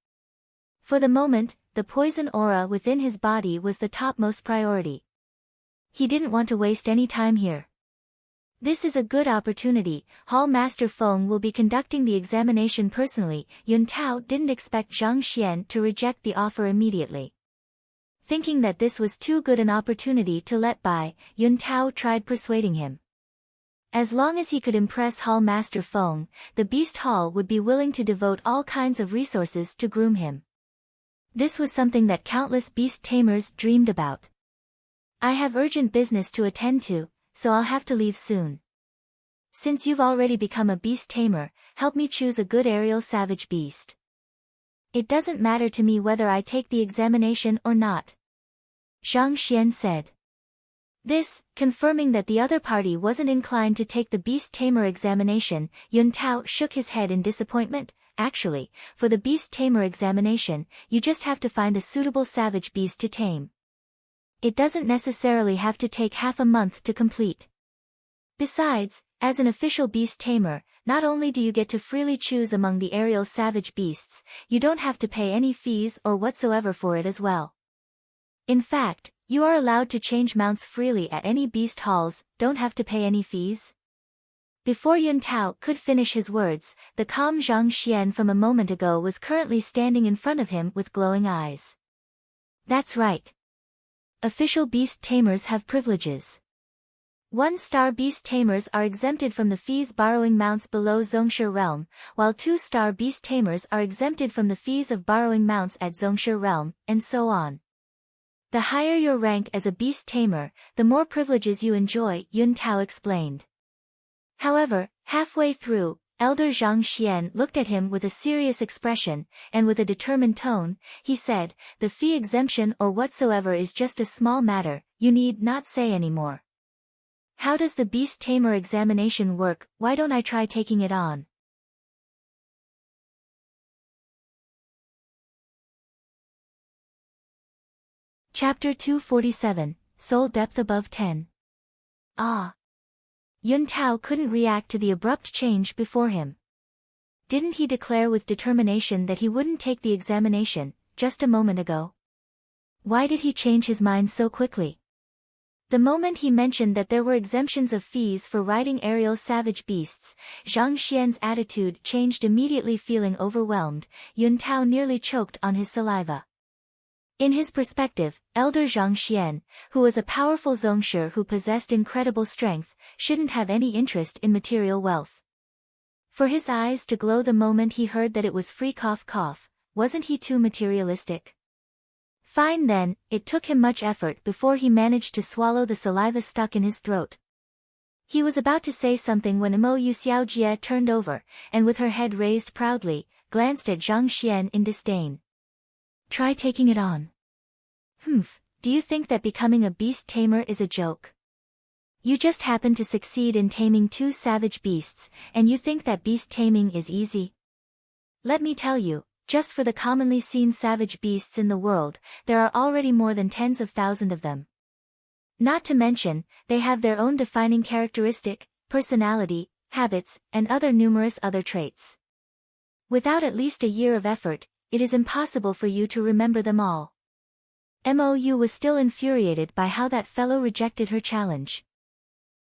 For the moment, the poison aura within his body was the topmost priority. He didn't want to waste any time here. This is a good opportunity. Hall Master Feng will be conducting the examination personally. Yun Tao didn't expect Zhang Xian to reject the offer immediately. Thinking that this was too good an opportunity to let by, Yun Tao tried persuading him. As long as he could impress Hall Master Feng, the Beast Hall would be willing to devote all kinds of resources to groom him. This was something that countless beast tamers dreamed about. I have urgent business to attend to, so I'll have to leave soon. Since you've already become a beast tamer, help me choose a good aerial savage beast. It doesn't matter to me whether I take the examination or not, Zhang Xian said. This, confirming that the other party wasn't inclined to take the beast tamer examination, Yun Tao shook his head in disappointment. Actually, for the beast tamer examination, you just have to find a suitable savage beast to tame. It doesn't necessarily have to take half a month to complete. Besides, as an official beast tamer, not only do you get to freely choose among the aerial savage beasts, you don't have to pay any fees or whatsoever for it as well. In fact, you are allowed to change mounts freely at any beast halls, don't have to pay any fees. Before Yun Tao could finish his words, the calm Zhang Xian from a moment ago was currently standing in front of him with glowing eyes. That's right. Official beast tamers have privileges. 1-star beast tamers are exempted from the fees borrowing mounts below Zongshi realm, while 2-star beast tamers are exempted from the fees of borrowing mounts at Zongshi realm, and so on. The higher your rank as a beast tamer, the more privileges you enjoy, Yun Tao explained. However, halfway through, Elder Zhang Xian looked at him with a serious expression, and with a determined tone, he said, the fee exemption or whatsoever is just a small matter, you need not say any more. How does the beast tamer examination work? Why don't I try taking it on? Chapter 247, Soul Depth Above 10. Ah! Yun Tao couldn't react to the abrupt change before him. Didn't he declare with determination that he wouldn't take the examination, just a moment ago? Why did he change his mind so quickly? The moment he mentioned that there were exemptions of fees for riding aerial savage beasts, Zhang Xian's attitude changed immediately. Feeling overwhelmed, Yun Tao nearly choked on his saliva. In his perspective, Elder Zhang Xian, who was a powerful Zongshi who possessed incredible strength, shouldn't have any interest in material wealth. For his eyes to glow the moment he heard that it was free, wasn't he too materialistic? Fine then, it took him much effort before he managed to swallow the saliva stuck in his throat. He was about to say something when Mo Xiaojie turned over, and with her head raised proudly, glanced at Zhang Xian in disdain. Try taking it on. Do you think that becoming a beast tamer is a joke? You just happen to succeed in taming 2 savage beasts, and you think that beast taming is easy? Let me tell you, just for the commonly seen savage beasts in the world, there are already more than tens of thousands of them. Not to mention, they have their own defining characteristic, personality, habits, and other numerous other traits. Without at least a year of effort, it is impossible for you to remember them all. Mou was still infuriated by how that fellow rejected her challenge.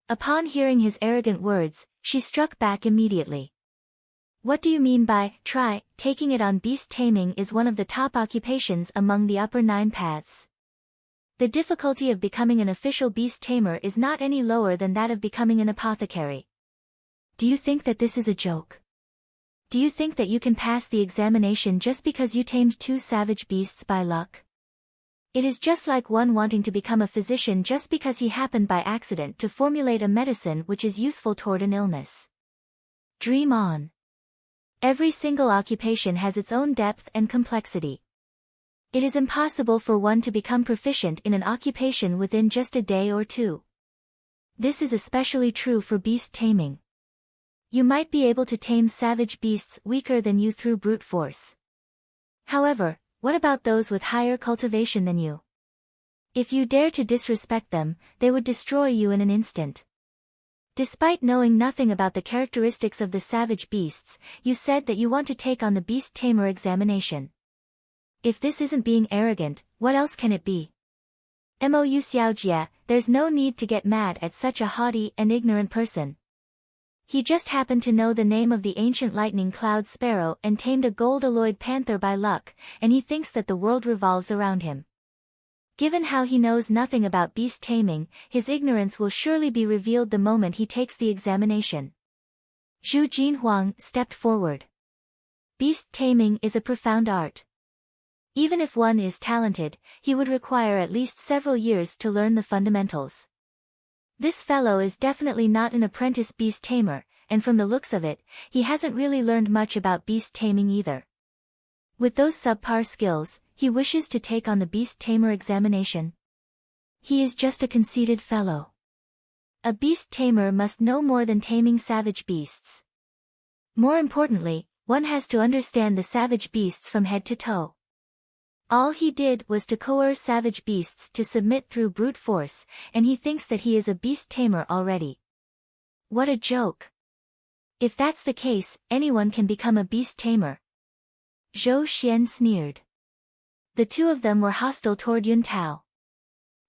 Upon hearing his arrogant words, she struck back immediately. What do you mean by, try? Taking it on? Beast taming is one of the top occupations among the upper 9 paths. The difficulty of becoming an official beast tamer is not any lower than that of becoming an apothecary. Do you think that this is a joke? Do you think that you can pass the examination just because you tamed 2 savage beasts by luck? It is just like one wanting to become a physician just because he happened by accident to formulate a medicine which is useful toward an illness. Dream on. Every single occupation has its own depth and complexity. It is impossible for one to become proficient in an occupation within just a day or 2. This is especially true for beast taming. You might be able to tame savage beasts weaker than you through brute force. However, what about those with higher cultivation than you? If you dare to disrespect them, they would destroy you in an instant. Despite knowing nothing about the characteristics of the savage beasts, you said that you want to take on the beast tamer examination. If this isn't being arrogant, what else can it be? Mou Xiaojie, there's no need to get mad at such a haughty and ignorant person. He just happened to know the name of the ancient lightning cloud Sparrow and tamed a gold-alloyed panther by luck, and he thinks that the world revolves around him. Given how he knows nothing about beast taming, his ignorance will surely be revealed the moment he takes the examination. Zhu Jinhuang stepped forward. Beast taming is a profound art. Even if one is talented, he would require at least several years to learn the fundamentals. This fellow is definitely not an apprentice beast tamer, and from the looks of it, he hasn't really learned much about beast taming either. With those subpar skills, he wishes to take on the beast tamer examination. He is just a conceited fellow. A beast tamer must know more than taming savage beasts. More importantly, one has to understand the savage beasts from head to toe. All he did was to coerce savage beasts to submit through brute force, and he thinks that he is a beast tamer already. What a joke. If that's the case, anyone can become a beast tamer. Zhou Xian sneered. The two of them were hostile toward Yun Tao.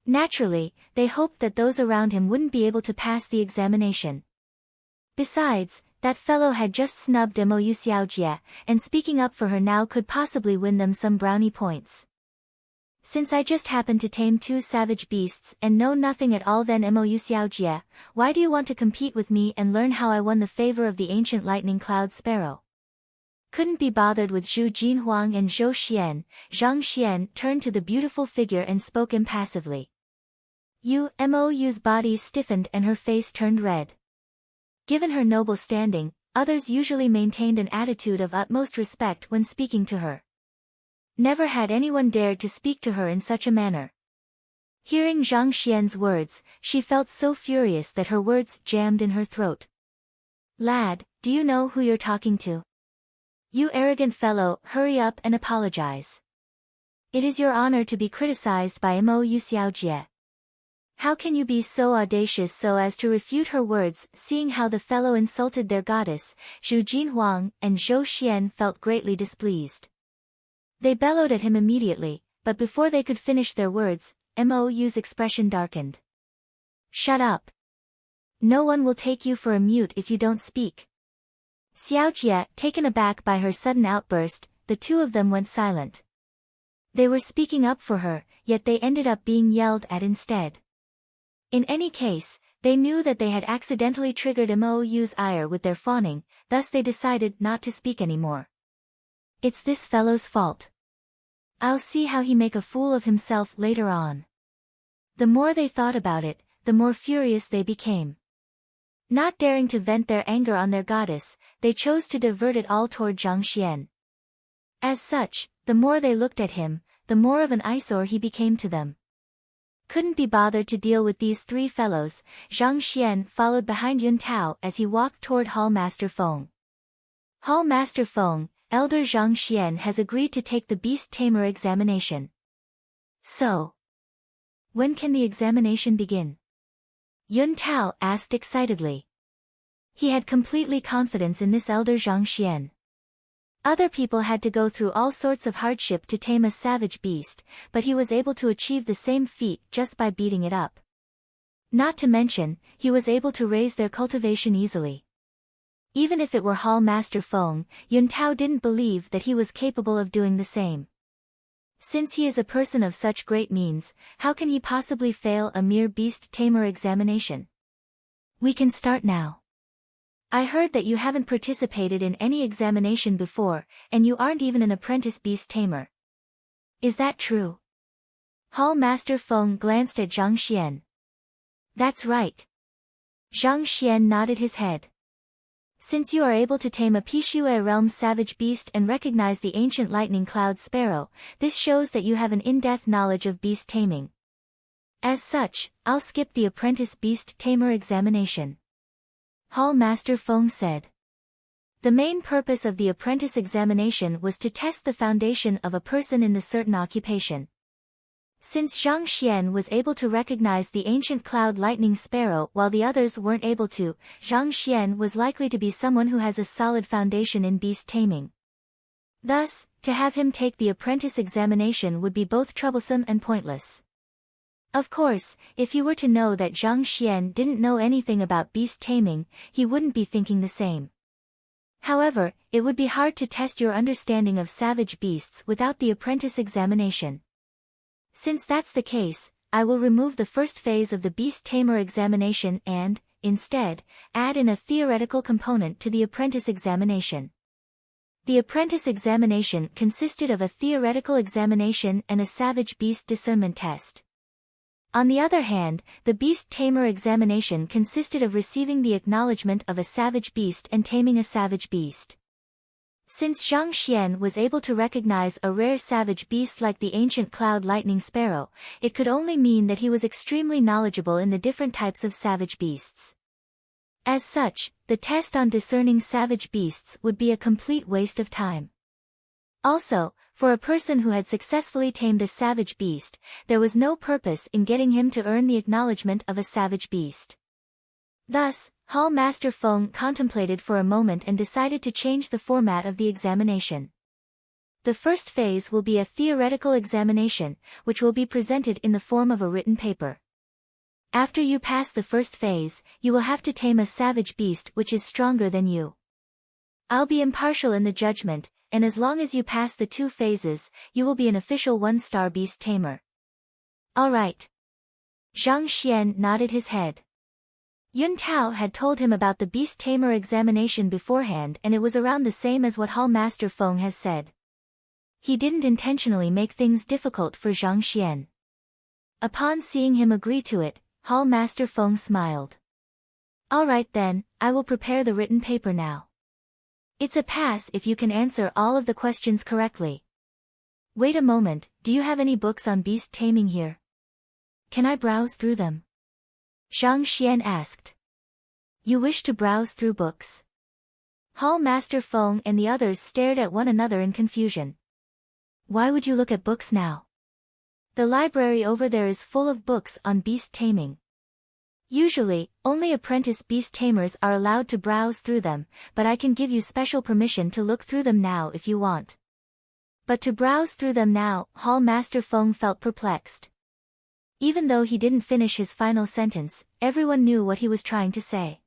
Naturally, they hoped that those around him wouldn't be able to pass the examination. Besides, that fellow had just snubbed Mo Xiaojie, and speaking up for her now could possibly win them some brownie points. Since I just happened to tame 2 savage beasts and know nothing at all then Mo Xiaojie, why do you want to compete with me and learn how I won the favor of the ancient lightning cloud Sparrow? Couldn't be bothered with Zhu Jinhuang and Zhou Xian, Zhang Xian turned to the beautiful figure and spoke impassively. Mo's body stiffened and her face turned red. Given her noble standing, others usually maintained an attitude of utmost respect when speaking to her. Never had anyone dared to speak to her in such a manner. Hearing Zhang Xian's words, she felt so furious that her words jammed in her throat. Lad, do you know who you're talking to? You arrogant fellow, hurry up and apologize. It is your honor to be criticized by Mo Xiaojie. How can you be so audacious so as to refute her words, seeing how the fellow insulted their goddess? Zhu Jinhuang and Zhou Xian felt greatly displeased. They bellowed at him immediately, but before they could finish their words, Mo's expression darkened. Shut up. No one will take you for a mute if you don't speak. Xiaojie, taken aback by her sudden outburst, the two of them went silent. They were speaking up for her, yet they ended up being yelled at instead. In any case, they knew that they had accidentally triggered Mo's ire with their fawning, thus they decided not to speak anymore. It's this fellow's fault. I'll see how he make a fool of himself later on. The more they thought about it, the more furious they became. Not daring to vent their anger on their goddess, they chose to divert it all toward Zhang Xian. As such, the more they looked at him, the more of an eyesore he became to them. Couldn't be bothered to deal with these 3 fellows, Zhang Xian followed behind Yun Tao as he walked toward Hall Master Feng. Hall Master Feng, Elder Zhang Xian has agreed to take the Beast Tamer examination. So, when can the examination begin? Yun Tao asked excitedly. He had completely confidence in this Elder Zhang Xian. Other people had to go through all sorts of hardship to tame a savage beast, but he was able to achieve the same feat just by beating it up. Not to mention, he was able to raise their cultivation easily. Even if it were Hall Master Feng, Yun Tao didn't believe that he was capable of doing the same. Since he is a person of such great means, how can he possibly fail a mere beast tamer examination? We can start now. I heard that you haven't participated in any examination before, and you aren't even an apprentice beast tamer. Is that true? Hall Master Feng glanced at Zhang Xian. That's right. Zhang Xian nodded his head. Since you are able to tame a Pishue realm savage beast and recognize the ancient lightning cloud Sparrow, this shows that you have an in-depth knowledge of beast taming. As such, I'll skip the apprentice beast tamer examination. Hall Master Feng said. The main purpose of the apprentice examination was to test the foundation of a person in the certain occupation. Since Zhang Xian was able to recognize the ancient cloud lightning sparrow while the others weren't able to, Zhang Xian was likely to be someone who has a solid foundation in beast taming. Thus, to have him take the apprentice examination would be both troublesome and pointless. Of course, if he were to know that Zhang Xian didn't know anything about beast taming, he wouldn't be thinking the same. However, it would be hard to test your understanding of savage beasts without the apprentice examination. Since that's the case, I will remove the first phase of the beast tamer examination and, instead, add in a theoretical component to the apprentice examination. The apprentice examination consisted of a theoretical examination and a savage beast discernment test. On the other hand, the beast tamer examination consisted of receiving the acknowledgement of a savage beast and taming a savage beast. Since Zhang Xian was able to recognize a rare savage beast like the ancient cloud lightning sparrow, it could only mean that he was extremely knowledgeable in the different types of savage beasts. As such, the test on discerning savage beasts would be a complete waste of time. Also, for a person who had successfully tamed a savage beast, there was no purpose in getting him to earn the acknowledgement of a savage beast. Thus, Hall Master Feng contemplated for a moment and decided to change the format of the examination. The first phase will be a theoretical examination, which will be presented in the form of a written paper. After you pass the first phase, you will have to tame a savage beast which is stronger than you. I'll be impartial in the judgment, and as long as you pass the 2 phases, you will be an official 1-star beast tamer. All right. Zhang Xian nodded his head. Yun Tao had told him about the beast tamer examination beforehand, and it was around the same as what Hall Master Feng has said. He didn't intentionally make things difficult for Zhang Xian. Upon seeing him agree to it, Hall Master Feng smiled. All right then, I will prepare the written paper now. It's a pass if you can answer all of the questions correctly. Wait a moment, do you have any books on beast taming here? Can I browse through them? Zhang Xian asked. You wish to browse through books? Hall Master Feng and the others stared at one another in confusion. Why would you look at books now? The library over there is full of books on beast taming. Usually, only apprentice beast tamers are allowed to browse through them, but I can give you special permission to look through them now if you want. But to browse through them now, Hall Master Feng felt perplexed. Even though he didn't finish his final sentence, everyone knew what he was trying to say.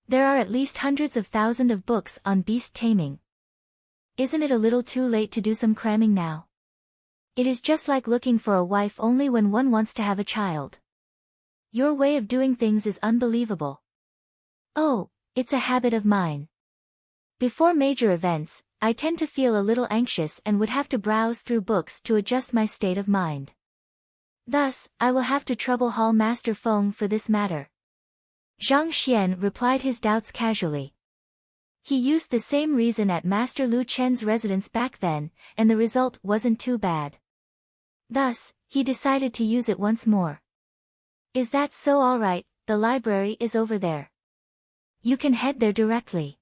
There are at least hundreds of thousands of books on beast taming. Isn't it a little too late to do some cramming now? It is just like looking for a wife only when one wants to have a child. Your way of doing things is unbelievable. Oh, it's a habit of mine. Before major events, I tend to feel a little anxious and would have to browse through books to adjust my state of mind. Thus, I will have to trouble Hall Master Feng for this matter. Zhang Xian replied his doubts casually. He used the same reason at Master Lu Chen's residence back then, and the result wasn't too bad. Thus, he decided to use it once more. Is that so? All right, the library is over there. You can head there directly.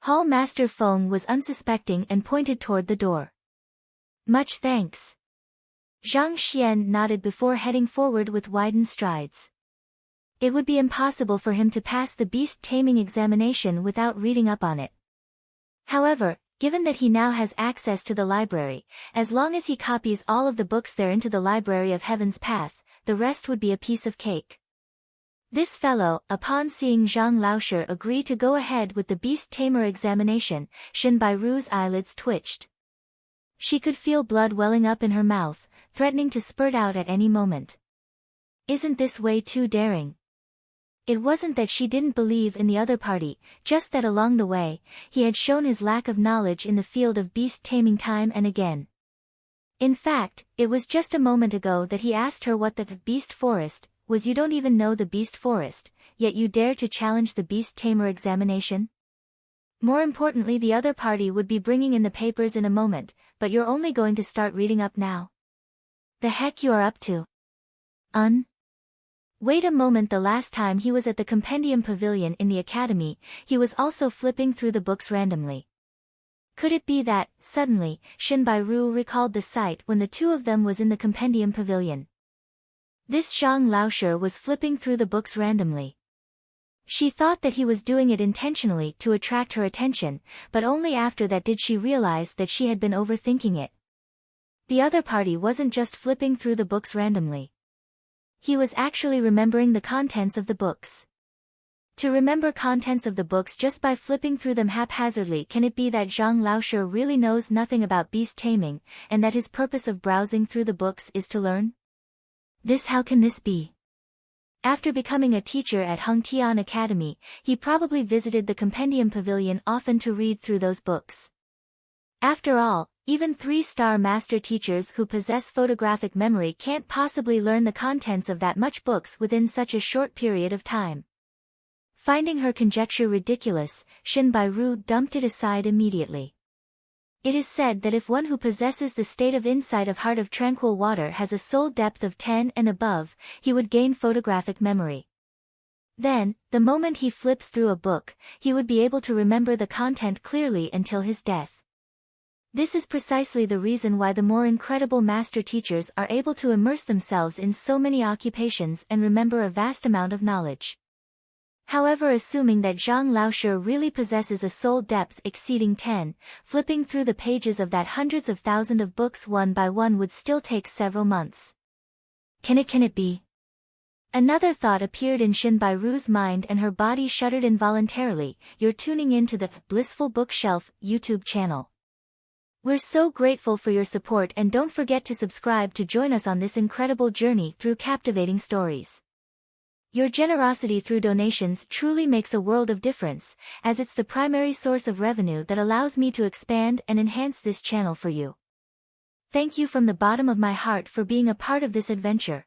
Hall Master Feng was unsuspecting and pointed toward the door. Much thanks. Zhang Xian nodded before heading forward with widened strides. It would be impossible for him to pass the beast taming examination without reading up on it. However, given that he now has access to the library, as long as he copies all of the books there into the Library of Heaven's Path, the rest would be a piece of cake. This fellow, upon seeing Zhang Laoshe agree to go ahead with the beast tamer examination, Shen Bairu's eyelids twitched. She could feel blood welling up in her mouth, threatening to spurt out at any moment. Isn't this way too daring? It wasn't that she didn't believe in the other party, just that along the way, he had shown his lack of knowledge in the field of beast taming time and again. In fact, it was just a moment ago that he asked her what the beast forest was. You don't even know the beast forest, yet you dare to challenge the beast tamer examination? More importantly, the other party would be bringing in the papers in a moment, but you're only going to start reading up now. The heck you are up to? Wait a moment. The last time he was at the Compendium Pavilion in the Academy, he was also flipping through the books randomly. Could it be that, suddenly, Shen Bairu recalled the sight when the two of them was in the Compendium Pavilion? This Zhang Laoshe was flipping through the books randomly. She thought that he was doing it intentionally to attract her attention, but only after that did she realize that she had been overthinking it. The other party wasn't just flipping through the books randomly. He was actually remembering the contents of the books. To remember contents of the books just by flipping through them haphazardly, can it be that Zhang Laoshe really knows nothing about beast taming, and that his purpose of browsing through the books is to learn? How can this be? After becoming a teacher at Hengtian Academy, he probably visited the Compendium Pavilion often to read through those books. After all, even 3-star master teachers who possess photographic memory can't possibly learn the contents of that much books within such a short period of time. Finding her conjecture ridiculous, Shin Bai-ru dumped it aside immediately. It is said that if one who possesses the state of insight of heart of tranquil water has a soul depth of 10 and above, he would gain photographic memory. Then, the moment he flips through a book, he would be able to remember the content clearly until his death. This is precisely the reason why the more incredible master teachers are able to immerse themselves in so many occupations and remember a vast amount of knowledge. However, assuming that Zhang Laoshi really possesses a soul depth exceeding 10, flipping through the pages of that hundreds of thousands of books one by one would still take several months. Can it be? Another thought appeared in Shin Bai-ru's mind and her body shuddered involuntarily. You're tuning into the Blissful Bookshelf YouTube channel. We're so grateful for your support, and don't forget to subscribe to join us on this incredible journey through captivating stories. Your generosity through donations truly makes a world of difference, as it's the primary source of revenue that allows me to expand and enhance this channel for you. Thank you from the bottom of my heart for being a part of this adventure.